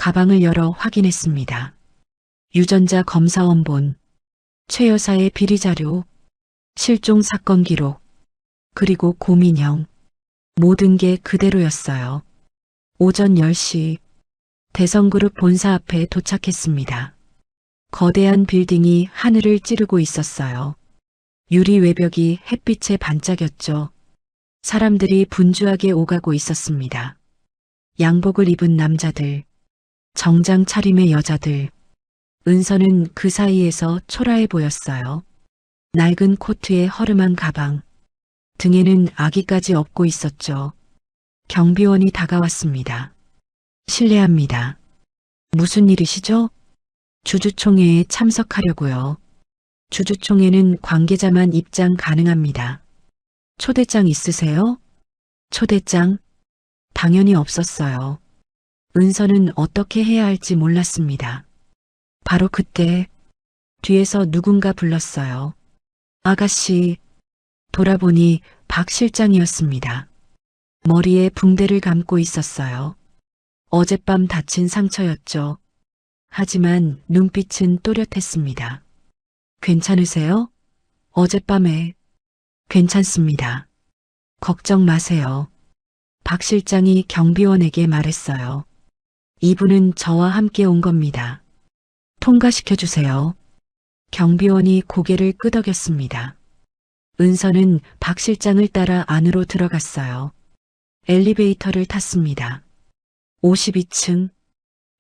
[SPEAKER 2] 가방을 열어 확인했습니다. 유전자 검사 원본, 최 여사의 비리 자료, 실종 사건 기록, 그리고 고민형. 모든 게 그대로였어요. 오전 10시 대성그룹 본사 앞에 도착했습니다. 거대한 빌딩이 하늘을 찌르고 있었어요. 유리 외벽이 햇빛에 반짝였죠. 사람들이 분주하게 오가고 있었습니다. 양복을 입은 남자들, 정장 차림의 여자들, 은서는 그 사이에서 초라해 보였어요. 낡은 코트에 허름한 가방, 등에는 아기까지 업고 있었죠. 경비원이 다가왔습니다. 실례합니다. 무슨 일이시죠? 주주총회에 참석하려고요. 주주총회는 관계자만 입장 가능합니다. 초대장 있으세요? 초대장? 당연히 없었어요. 은서는 어떻게 해야 할지 몰랐습니다. 바로 그때 뒤에서 누군가 불렀어요. 아가씨. 돌아보니 박 실장이었습니다. 머리에 붕대를 감고 있었어요. 어젯밤 다친 상처였죠. 하지만 눈빛은 또렷했습니다. 괜찮으세요? 어젯밤에. 괜찮습니다. 걱정 마세요. 박 실장이 경비원에게 말했어요. 이분은 저와 함께 온 겁니다. 통과시켜 주세요. 경비원이 고개를 끄덕였습니다. 은서는 박 실장을 따라 안으로 들어갔어요. 엘리베이터를 탔습니다. 52층,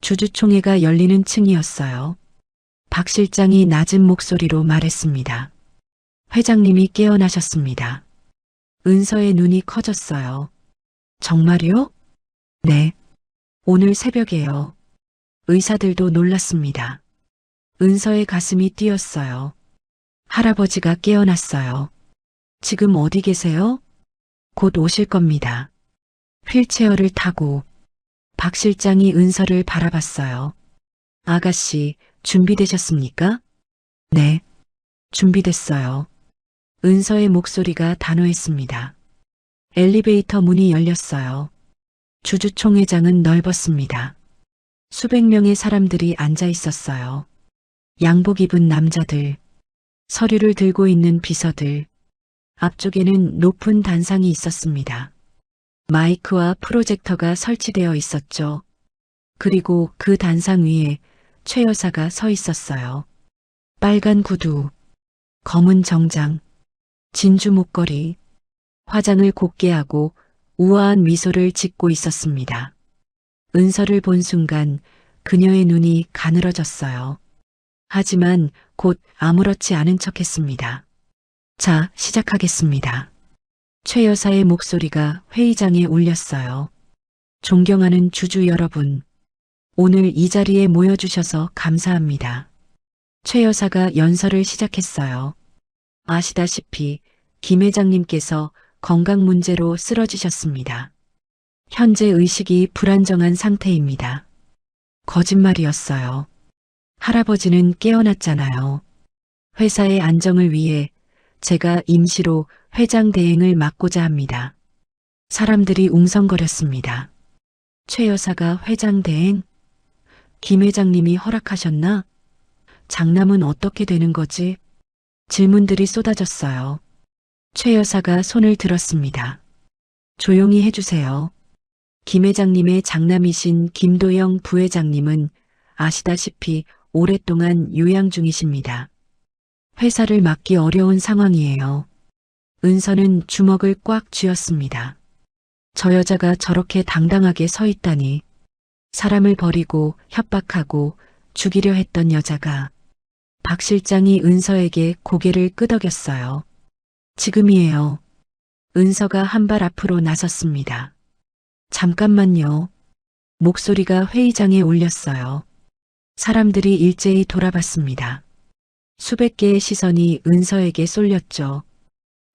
[SPEAKER 2] 주주총회가 열리는 층이었어요. 박 실장이 낮은 목소리로 말했습니다. 회장님이 깨어나셨습니다. 은서의 눈이 커졌어요. 정말요? 네. 오늘 새벽에요. 의사들도 놀랐습니다. 은서의 가슴이 뛰었어요. 할아버지가 깨어났어요. 지금 어디 계세요? 곧 오실 겁니다. 휠체어를 타고. 박 실장이 은서를 바라봤어요. 아가씨, 준비되셨습니까? 네. 준비됐어요. 은서의 목소리가 단호했습니다. 엘리베이터 문이 열렸어요. 주주총회장은 넓었습니다. 수백 명의 사람들이 앉아 있었어요. 양복 입은 남자들, 서류를 들고 있는 비서들, 앞쪽에는 높은 단상이 있었습니다. 마이크와 프로젝터가 설치되어 있었죠. 그리고 그 단상 위에 최 여사가 서 있었어요. 빨간 구두, 검은 정장, 진주 목걸이, 화장을 곱게 하고 우아한 미소를 짓고 있었습니다. 은서를 본 순간 그녀의 눈이 가늘어졌어요. 하지만 곧 아무렇지 않은 척했습니다. 자, 시작하겠습니다. 최 여사의 목소리가 회의장에 울렸어요. 존경하는 주주 여러분, 오늘 이 자리에 모여주셔서 감사합니다. 최 여사가 연설을 시작했어요. 아시다시피 김 회장님께서 건강 문제로 쓰러지셨습니다. 현재 의식이 불안정한 상태입니다. 거짓말이었어요. 할아버지는 깨어났잖아요. 회사의 안정을 위해 제가 임시로 회장 대행을 맡고자 합니다. 사람들이 웅성거렸습니다. 최 여사가 회장 대행? 김 회장님이 허락하셨나? 장남은 어떻게 되는 거지? 질문들이 쏟아졌어요. 최 여사가 손을 들었습니다. 조용히 해주세요. 김 회장님의 장남이신 김도영 부회장님은 아시다시피 오랫동안 요양 중이십니다. 회사를 맡기 어려운 상황이에요. 은서는 주먹을 꽉 쥐었습니다. 저 여자가 저렇게 당당하게 서 있다니. 사람을 버리고 협박하고 죽이려 했던 여자가. 박 실장이 은서에게 고개를 끄덕였어요. 지금이에요. 은서가 한 발 앞으로 나섰습니다. 잠깐만요. 목소리가 회의장에 울렸어요. 사람들이 일제히 돌아봤습니다. 수백 개의 시선이 은서에게 쏠렸죠.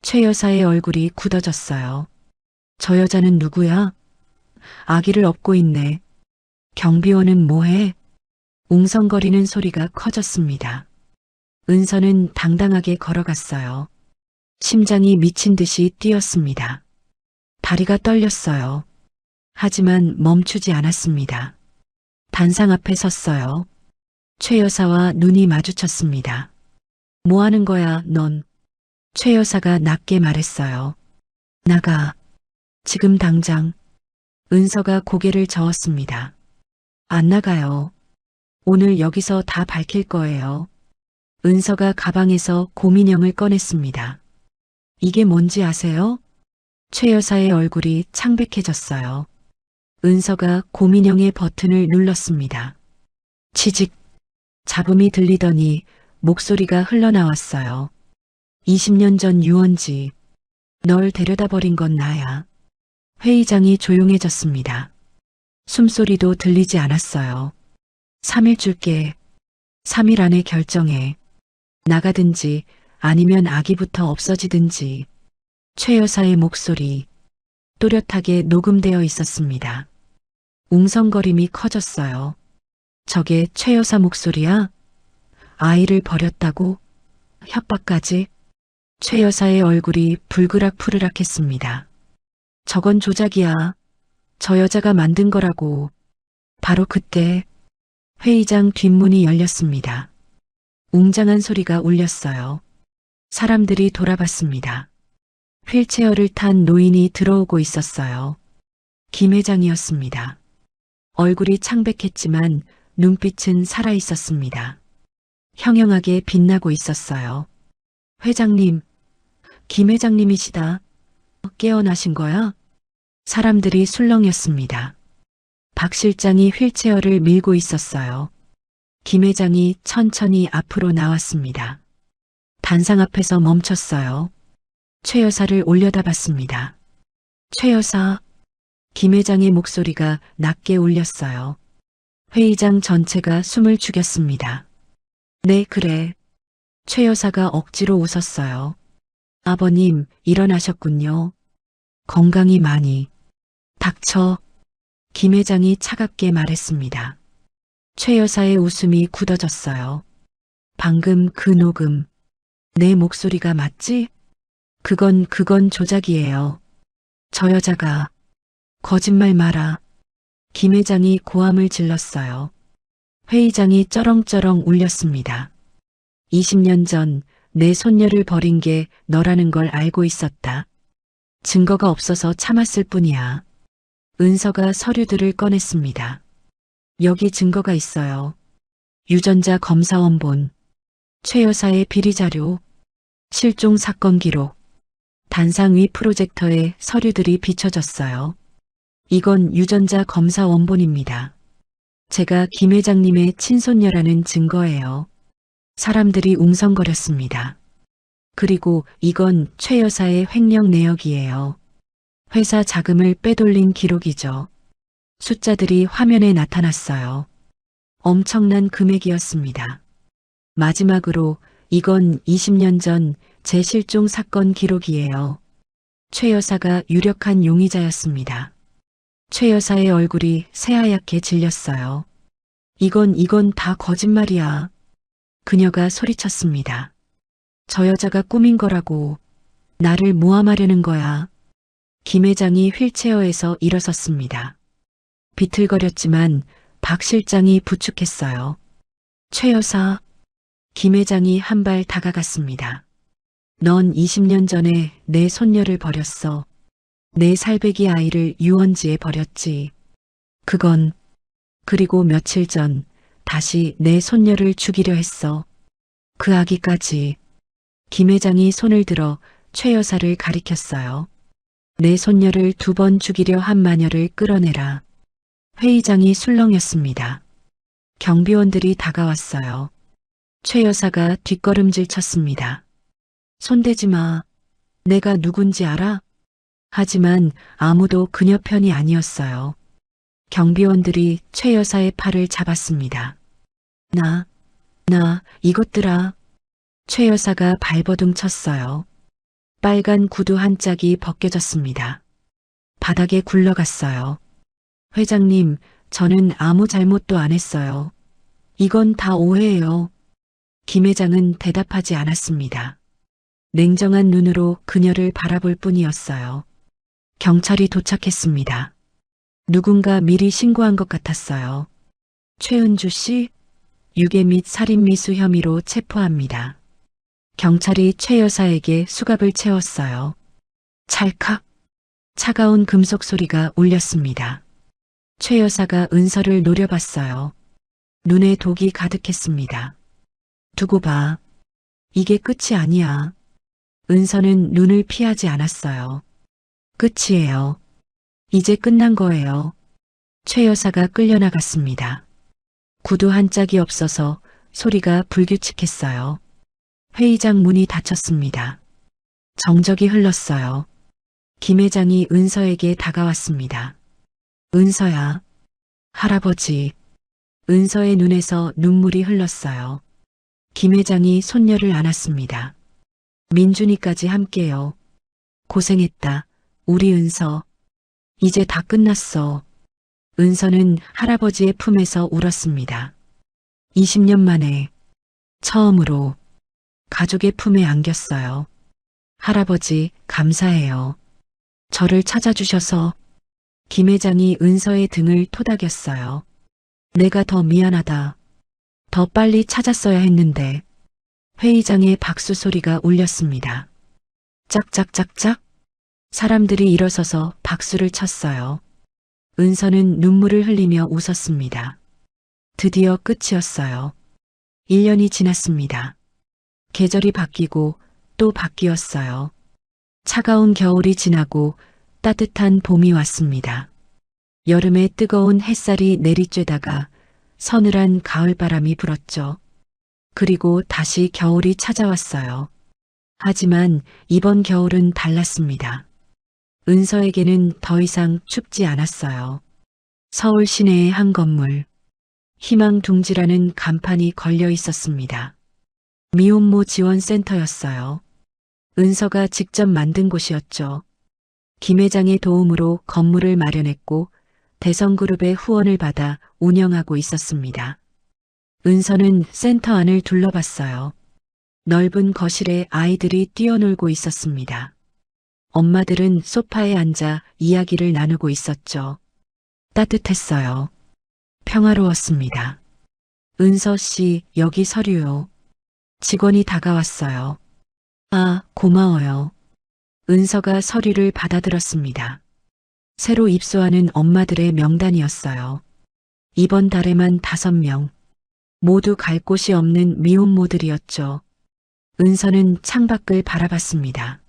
[SPEAKER 2] 최 여사의 얼굴이 굳어졌어요. 저 여자는 누구야? 아기를 업고 있네. 경비원은 뭐해? 웅성거리는 소리가 커졌습니다. 은서는 당당하게 걸어갔어요. 심장이 미친 듯이 뛰었습니다. 다리가 떨렸어요. 하지만 멈추지 않았습니다. 단상 앞에 섰어요. 최 여사와 눈이 마주쳤습니다. 뭐 하는 거야, 넌? 최 여사가 낮게 말했어요. 나가. 지금 당장. 은서가 고개를 저었습니다. 안 나가요. 오늘 여기서 다 밝힐 거예요. 은서가 가방에서 고민형을 꺼냈습니다. 이게 뭔지 아세요? 최 여사의 얼굴이 창백해졌어요. 은서가 고민형의 버튼을 눌렀습니다. 치직. 잡음이 들리더니 목소리가 흘러나왔어요. 20년 전 유원지. 널 데려다 버린 건 나야. 회의장이 조용해졌습니다. 숨소리도 들리지 않았어요. 3일 줄게. 3일 안에 결정해. 나가든지 아니면 아기부터 없어지든지. 최 여사의 목소리 또렷하게 녹음되어 있었습니다. 웅성거림이 커졌어요. 저게 최 여사 목소리야? 아이를 버렸다고? 협박까지? 최 여사의 얼굴이 불그락푸르락했습니다. 저건 조작이야. 저 여자가 만든 거라고. 바로 그때 회의장 뒷문이 열렸습니다. 웅장한 소리가 울렸어요. 사람들이 돌아봤습니다. 휠체어를 탄 노인이 들어오고 있었어요. 김 회장이었습니다. 얼굴이 창백했지만 눈빛은 살아있었습니다. 형형하게 빛나고 있었어요. 회장님, 김 회장님이시다. 깨어나신 거야? 사람들이 술렁였습니다. 박 실장이 휠체어를 밀고 있었어요. 김 회장이 천천히 앞으로 나왔습니다. 단상 앞에서 멈췄어요. 최 여사를 올려다봤습니다. 최 여사, 김 회장의 목소리가 낮게 울렸어요. 회의장 전체가 숨을 죽였습니다. 네, 그래. 최 여사가 억지로 웃었어요. 아버님, 일어나셨군요. 건강히 많이. 닥쳐. 김 회장이 차갑게 말했습니다. 최 여사의 웃음이 굳어졌어요. 방금 그 녹음. 내 목소리가 맞지? 그건 조작이에요. 저 여자가. 거짓말 마라. 김 회장이 고함을 질렀어요. 회의장이 쩌렁쩌렁 울렸습니다. 20년 전 내 손녀를 버린 게 너라는 걸 알고 있었다. 증거가 없어서 참았을 뿐이야. 은서가 서류들을 꺼냈습니다. 여기 증거가 있어요. 유전자 검사 원본, 최 여사의 비리 자료, 실종 사건 기록, 단상 위 프로젝터에 서류들이 비춰졌어요. 이건 유전자 검사 원본입니다. 제가 김 회장님의 친손녀라는 증거예요. 사람들이 웅성거렸습니다. 그리고 이건 최 여사의 횡령 내역이에요. 회사 자금을 빼돌린 기록이죠. 숫자들이 화면에 나타났어요. 엄청난 금액이었습니다. 마지막으로 이건 20년 전 제 실종 사건 기록이에요. 최 여사가 유력한 용의자였습니다. 최 여사의 얼굴이 새하얗게 질렸어요. 이건 다 거짓말이야. 그녀가 소리쳤습니다. 저 여자가 꾸민 거라고. 나를 모함하려는 거야. 김 회장이 휠체어에서 일어섰습니다. 비틀거렸지만 박 실장이 부축했어요. 최 여사. 김 회장이 한 발 다가갔습니다. 넌 20년 전에 내 손녀를 버렸어. 내 살배기 아이를 유원지에 버렸지. 그리고 며칠 전 다시 내 손녀를 죽이려 했어. 그 아기까지. 김 회장이 손을 들어 최 여사를 가리켰어요. 내 손녀를 2번 죽이려 한 마녀를 끌어내라. 회의장이 술렁였습니다. 경비원들이 다가왔어요. 최 여사가 뒷걸음질 쳤습니다. 손대지 마. 내가 누군지 알아? 하지만 아무도 그녀 편이 아니었어요. 경비원들이 최 여사의 팔을 잡았습니다. 이것들아. 최 여사가 발버둥 쳤어요. 빨간 구두 한 짝이 벗겨졌습니다. 바닥에 굴러갔어요. 회장님, 저는 아무 잘못도 안 했어요. 이건 다 오해예요. 김 회장은 대답하지 않았습니다. 냉정한 눈으로 그녀를 바라볼 뿐이었어요. 경찰이 도착했습니다. 누군가 미리 신고한 것 같았어요. 최은주 씨, 유괴 및 살인미수 혐의로 체포합니다. 경찰이 최 여사에게 수갑을 채웠어요. 찰칵. 차가운 금속 소리가 울렸습니다. 최 여사가 은서를 노려봤어요. 눈에 독이 가득했습니다. 두고 봐. 이게 끝이 아니야. 은서는 눈을 피하지 않았어요. 끝이에요. 이제 끝난 거예요. 최 여사가 끌려나갔습니다. 구두 한 짝이 없어서 소리가 불규칙했어요. 회의장 문이 닫혔습니다. 정적이 흘렀어요. 김 회장이 은서에게 다가왔습니다. 은서야. 할아버지. 은서의 눈에서 눈물이 흘렀어요. 김 회장이 손녀를 안았습니다. 민준이까지 함께요. 고생했다. 우리 은서. 이제 다 끝났어. 은서는 할아버지의 품에서 울었습니다. 20년 만에 처음으로 가족의 품에 안겼어요. 할아버지, 감사해요. 저를 찾아주셔서. 김 회장이 은서의 등을 토닥였어요. 내가 더 미안하다. 더 빨리 찾았어야 했는데. 회의장에 박수 소리가 울렸습니다. 짝짝짝짝. 사람들이 일어서서 박수를 쳤어요. 은서는 눈물을 흘리며 웃었습니다. 드디어 끝이었어요. 1년이 지났습니다. 계절이 바뀌고 또 바뀌었어요. 차가운 겨울이 지나고 따뜻한 봄이 왔습니다. 여름에 뜨거운 햇살이 내리쬐다가 서늘한 가을바람이 불었죠. 그리고 다시 겨울이 찾아왔어요. 하지만 이번 겨울은 달랐습니다. 은서에게는 더 이상 춥지 않았어요. 서울 시내의 한 건물. 희망둥지라는 간판이 걸려 있었습니다. 미혼모 지원센터였어요. 은서가 직접 만든 곳이었죠. 김 회장의 도움으로 건물을 마련했고 대성그룹의 후원을 받아 운영하고 있었습니다. 은서는 센터 안을 둘러봤어요. 넓은 거실에 아이들이 뛰어놀고 있었습니다. 엄마들은 소파에 앉아 이야기를 나누고 있었죠. 따뜻했어요. 평화로웠습니다. 은서 씨, 여기 서류요. 직원이 다가왔어요. 아, 고마워요. 은서가 서류를 받아들었습니다. 새로 입소하는 엄마들의 명단이었어요. 이번 달에만 5명. 모두 갈 곳이 없는 미혼모들이었죠. 은서는 창밖을 바라봤습니다.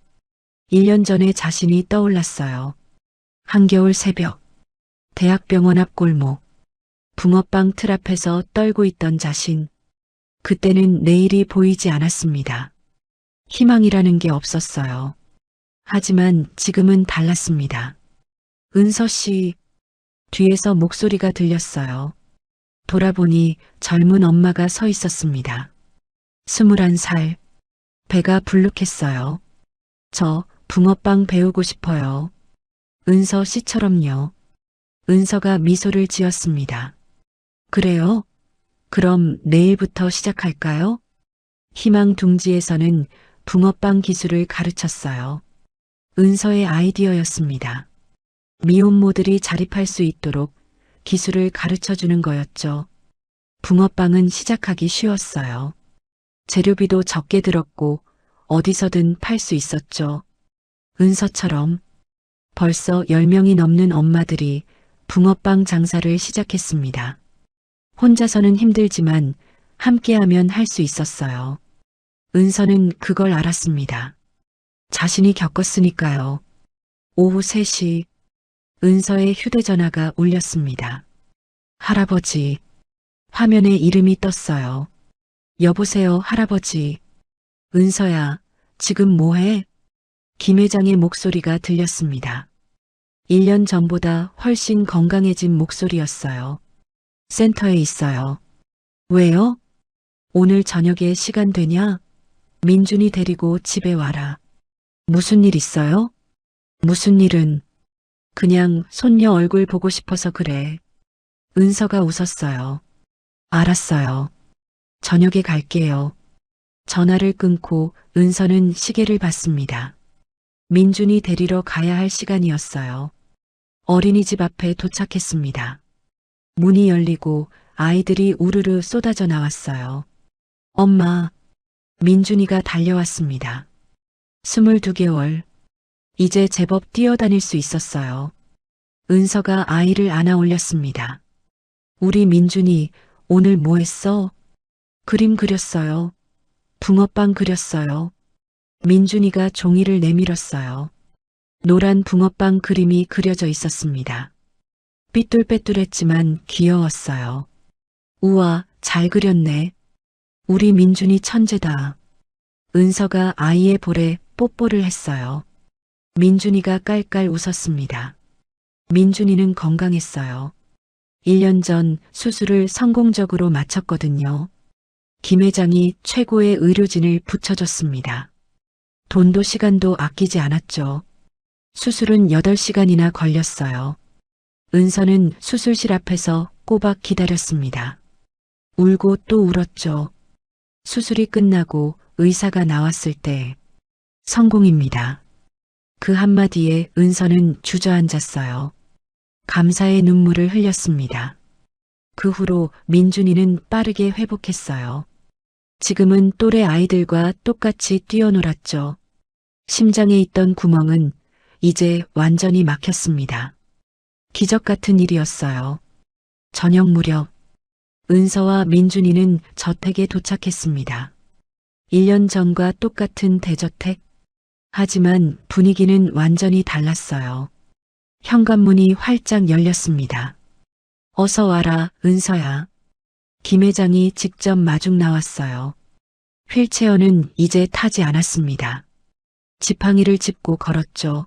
[SPEAKER 2] 1년 전에 자신이 떠올랐어요. 한겨울 새벽, 대학병원 앞 골목, 붕어빵 틀 앞에서 떨고 있던 자신. 그때는 내일이 보이지 않았습니다. 희망이라는 게 없었어요. 하지만 지금은 달랐습니다. 은서 씨, 뒤에서 목소리가 들렸어요. 돌아보니 젊은 엄마가 서 있었습니다. 21살, 배가 불룩했어요. 저 붕어빵 배우고 싶어요. 은서 씨처럼요. 은서가 미소를 지었습니다. 그래요? 그럼 내일부터 시작할까요? 희망둥지에서는 붕어빵 기술을 가르쳤어요. 은서의 아이디어였습니다. 미혼모들이 자립할 수 있도록 기술을 가르쳐주는 거였죠. 붕어빵은 시작하기 쉬웠어요. 재료비도 적게 들었고 어디서든 팔 수 있었죠. 은서처럼 벌써 10명이 넘는 엄마들이 붕어빵 장사를 시작했습니다. 혼자서는 힘들지만 함께하면 할 수 있었어요. 은서는 그걸 알았습니다. 자신이 겪었으니까요. 오후 3시 은서의 휴대전화가 울렸습니다. 할아버지. 화면에 이름이 떴어요. 여보세요, 할아버지. 은서야, 지금 뭐해? 김 회장의 목소리가 들렸습니다. 1년 전보다 훨씬 건강해진 목소리였어요. 센터에 있어요. 왜요? 오늘 저녁에 시간 되냐? 민준이 데리고 집에 와라. 무슨 일 있어요? 무슨 일은? 그냥 손녀 얼굴 보고 싶어서 그래. 은서가 웃었어요. 알았어요. 저녁에 갈게요. 전화를 끊고 은서는 시계를 봤습니다. 민준이 데리러 가야 할 시간이었어요. 어린이집 앞에 도착했습니다. 문이 열리고 아이들이 우르르 쏟아져 나왔어요. 엄마, 민준이가 달려왔습니다. 22개월. 이제 제법 뛰어다닐 수 있었어요. 은서가 아이를 안아 올렸습니다. 우리 민준이 오늘 뭐 했어? 그림 그렸어요. 붕어빵 그렸어요. 민준이가 종이를 내밀었어요. 노란 붕어빵 그림이 그려져 있었습니다. 삐뚤빼뚤했지만 귀여웠어요. 우와, 잘 그렸네. 우리 민준이 천재다. 은서가 아이의 볼에 뽀뽀를 했어요. 민준이가 깔깔 웃었습니다. 민준이는 건강했어요. 1년 전 수술을 성공적으로 마쳤거든요. 김 회장이 최고의 의료진을 붙여줬습니다. 돈도 시간도 아끼지 않았죠. 수술은 8시간이나 걸렸어요. 은서는 수술실 앞에서 꼬박 기다렸습니다. 울고 또 울었죠. 수술이 끝나고 의사가 나왔을 때 성공입니다. 그 한마디에 은서는 주저앉았어요. 감사의 눈물을 흘렸습니다. 그 후로 민준이는 빠르게 회복했어요. 지금은 또래 아이들과 똑같이 뛰어놀았죠. 심장에 있던 구멍은 이제 완전히 막혔습니다. 기적 같은 일이었어요. 저녁 무렵 은서와 민준이는 저택에 도착했습니다. 1년 전과 똑같은 대저택. 하지만 분위기는 완전히 달랐어요. 현관문이 활짝 열렸습니다. 어서 와라, 은서야. 김 회장이 직접 마중 나왔어요. 휠체어는 이제 타지 않았습니다. 지팡이를 짚고 걸었죠.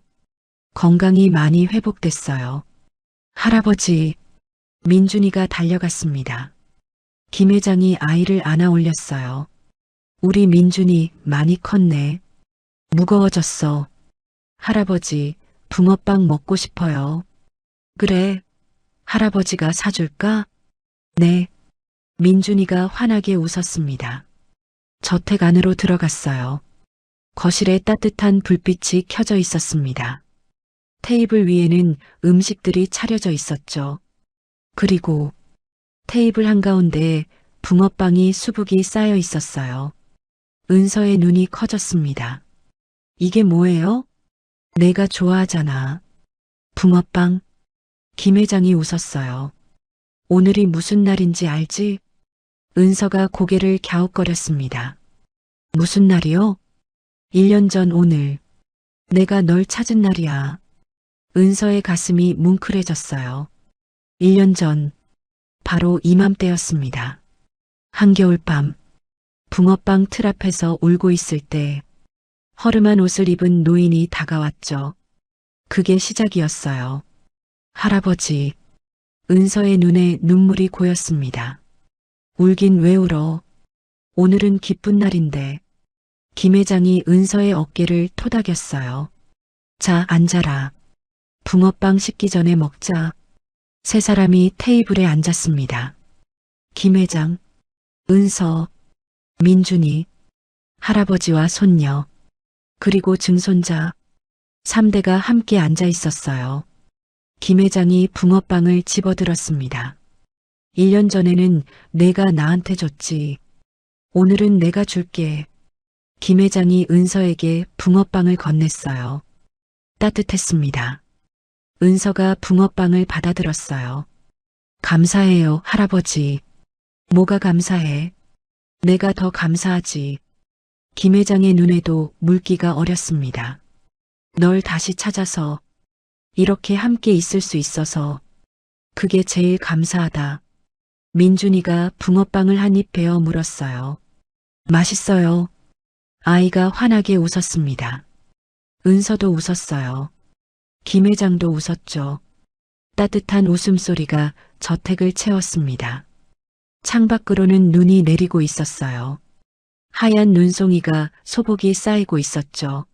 [SPEAKER 2] 건강이 많이 회복됐어요. 할아버지, 민준이가 달려갔습니다. 김 회장이 아이를 안아 올렸어요. 우리 민준이 많이 컸네. 무거워졌어. 할아버지, 붕어빵 먹고 싶어요. 그래, 할아버지가 사줄까? 네. 민준이가 환하게 웃었습니다. 저택 안으로 들어갔어요. 거실에 따뜻한 불빛이 켜져 있었습니다. 테이블 위에는 음식들이 차려져 있었죠. 그리고 테이블 한가운데에 붕어빵이 수북이 쌓여 있었어요. 은서의 눈이 커졌습니다. 이게 뭐예요? 내가 좋아하잖아. 붕어빵. 김 회장이 웃었어요. 오늘이 무슨 날인지 알지? 은서가 고개를 갸웃거렸습니다. 무슨 날이요? 1년 전 오늘. 내가 널 찾은 날이야. 은서의 가슴이 뭉클해졌어요. 1년 전, 바로 이맘때였습니다. 한겨울밤, 붕어빵 틀 앞에서 울고 있을 때 허름한 옷을 입은 노인이 다가왔죠. 그게 시작이었어요. 할아버지, 은서의 눈에 눈물이 고였습니다. 울긴 왜 울어? 오늘은 기쁜 날인데. 김 회장이 은서의 어깨를 토닥였어요. 자, 앉아라. 붕어빵 식기 전에 먹자. 세 사람이 테이블에 앉았습니다. 김 회장, 은서, 민준이, 할아버지와 손녀, 그리고 증손자, 3대가 함께 앉아 있었어요. 김 회장이 붕어빵을 집어들었습니다. 1년 전에는 내가 나한테 줬지. 오늘은 내가 줄게. 김 회장이 은서에게 붕어빵을 건넸어요. 따뜻했습니다. 은서가 붕어빵을 받아들었어요. 감사해요, 할아버지. 뭐가 감사해? 내가 더 감사하지. 김 회장의 눈에도 물기가 어렸습니다. 널 다시 찾아서 이렇게 함께 있을 수 있어서 그게 제일 감사하다. 민준이가 붕어빵을 한 입 베어 물었어요. 맛있어요. 아이가 환하게 웃었습니다. 은서도 웃었어요. 김 회장도 웃었죠. 따뜻한 웃음소리가 저택을 채웠습니다. 창밖으로는 눈이 내리고 있었어요. 하얀 눈송이가 소복이 쌓이고 있었죠.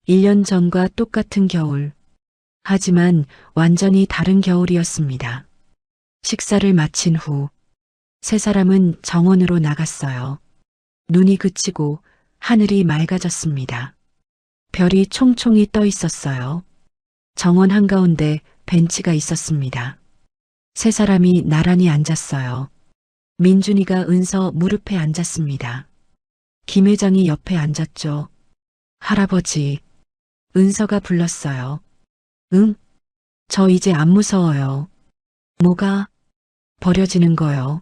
[SPEAKER 2] 1년 전과 똑같은 겨울. 하지만 완전히 다른 겨울이었습니다. 식사를 마친 후 세 사람은 정원으로 나갔어요. 눈이 그치고 하늘이 맑아졌습니다. 별이 총총히 떠 있었어요. 정원 한가운데 벤치가 있었습니다. 세 사람이 나란히 앉았어요. 민준이가 은서 무릎에 앉았습니다. 김 회장이 옆에 앉았죠. 할아버지, 은서가 불렀어요. 응? 저 이제 안 무서워요. 뭐가? 버려지는 거요.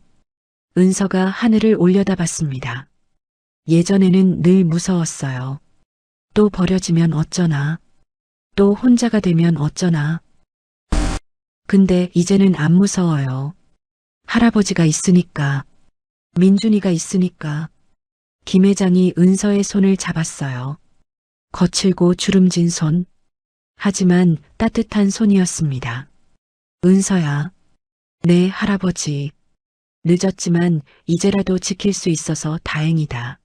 [SPEAKER 2] 은서가 하늘을 올려다봤습니다. 예전에는 늘 무서웠어요. 또 버려지면 어쩌나. 또 혼자가 되면 어쩌나. 근데 이제는 안 무서워요. 할아버지가 있으니까. 민준이가 있으니까. 김 회장이 은서의 손을 잡았어요. 거칠고 주름진 손. 하지만 따뜻한 손이었습니다. 은서야. 네, 할아버지. 늦었지만 이제라도 지킬 수 있어서 다행이다.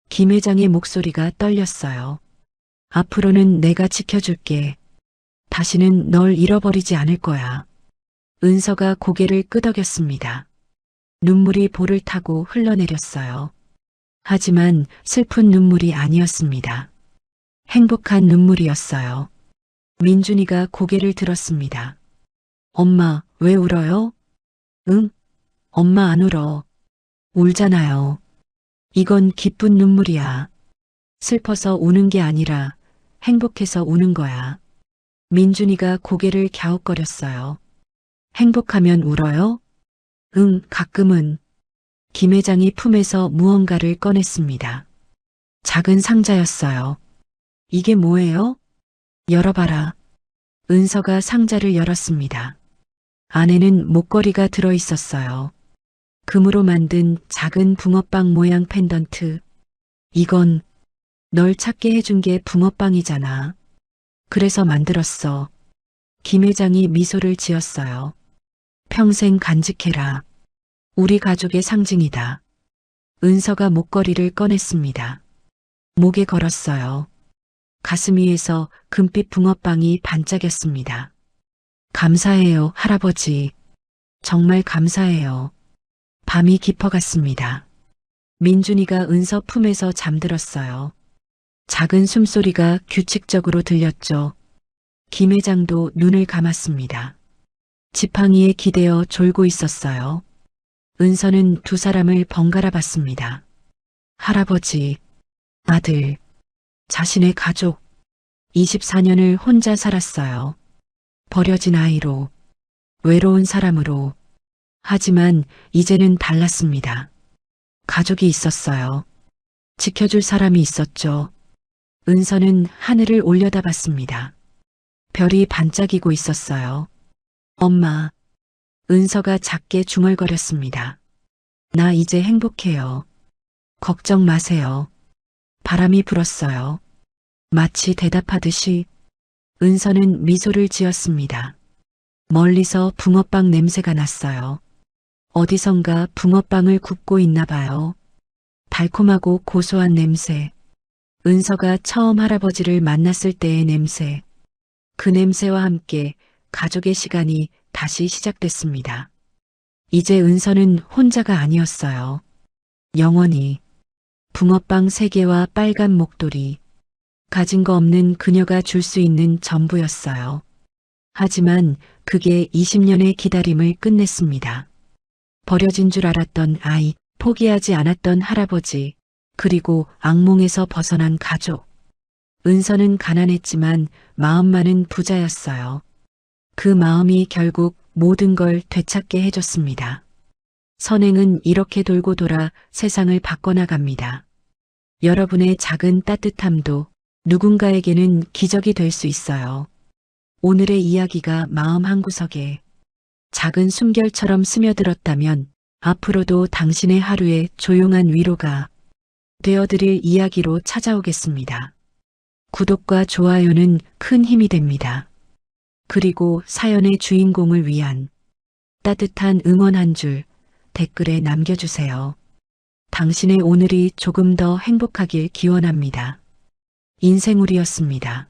[SPEAKER 2] 김 회장의 목소리가 떨렸어요. 앞으로는 내가 지켜줄게. 다시는 널 잃어버리지 않을 거야. 은서가 고개를 끄덕였습니다. 눈물이 볼을 타고 흘러내렸어요. 하지만 슬픈 눈물이 아니었습니다. 행복한 눈물이었어요. 민준이가 고개를 들었습니다. 엄마, 왜 울어요? 응? 엄마 안 울어. 울잖아요. 이건 기쁜 눈물이야. 슬퍼서 우는 게 아니라 행복해서 우는 거야. 민준이가 고개를 갸웃거렸어요. 행복하면 울어요? 응, 가끔은. 김 회장이 품에서 무언가를 꺼냈습니다. 작은 상자였어요. 이게 뭐예요? 열어봐라. 은서가 상자를 열었습니다. 안에는 목걸이가 들어있었어요. 금으로 만든 작은 붕어빵 모양 펜던트. 이건 널 찾게 해준 게 붕어빵이잖아. 그래서 만들었어. 김 회장이 미소를 지었어요. 평생 간직해라. 우리 가족의 상징이다. 은서가 목걸이를 꺼냈습니다. 목에 걸었어요. 가슴 위에서 금빛 붕어빵이 반짝였습니다. 감사해요, 할아버지. 정말 감사해요. 밤이 깊어갔습니다. 민준이가 은서 품에서 잠들었어요. 작은 숨소리가 규칙적으로 들렸죠. 김 회장도 눈을 감았습니다. 지팡이에 기대어 졸고 있었어요. 은서는 두 사람을 번갈아 봤습니다. 할아버지, 아들, 자신의 가족, 24년을 혼자 살았어요. 버려진 아이로, 외로운 사람으로. 하지만 이제는 달랐습니다. 가족이 있었어요. 지켜줄 사람이 있었죠. 은서는 하늘을 올려다봤습니다. 별이 반짝이고 있었어요. 엄마, 은서가 작게 중얼거렸습니다. 나 이제 행복해요. 걱정 마세요. 바람이 불었어요. 마치 대답하듯이 은서는 미소를 지었습니다. 멀리서 붕어빵 냄새가 났어요. 어디선가 붕어빵을 굽고 있나 봐요. 달콤하고 고소한 냄새. 은서가 처음 할아버지를 만났을 때의 냄새. 그 냄새와 함께 가족의 시간이 다시 시작됐습니다. 이제 은서는 혼자가 아니었어요. 영원히. 붕어빵 3개와 빨간 목도리. 가진 거 없는 그녀가 줄 수 있는 전부였어요. 하지만 그게 20년의 기다림을 끝냈습니다. 버려진 줄 알았던 아이, 포기하지 않았던 할아버지, 그리고 악몽에서 벗어난 가족. 은서는 가난했지만 마음만은 부자였어요. 그 마음이 결국 모든 걸 되찾게 해줬습니다. 선행은 이렇게 돌고 돌아 세상을 바꿔나갑니다. 여러분의 작은 따뜻함도 누군가에게는 기적이 될 수 있어요. 오늘의 이야기가 마음 한구석에 작은 숨결처럼 스며들었다면 앞으로도 당신의 하루에 조용한 위로가 되어드릴 이야기로 찾아오겠습니다. 구독과 좋아요는 큰 힘이 됩니다. 그리고 사연의 주인공을 위한 따뜻한 응원 한 줄 댓글에 남겨주세요. 당신의 오늘이 조금 더 행복하길 기원합니다. 인생우리였습니다.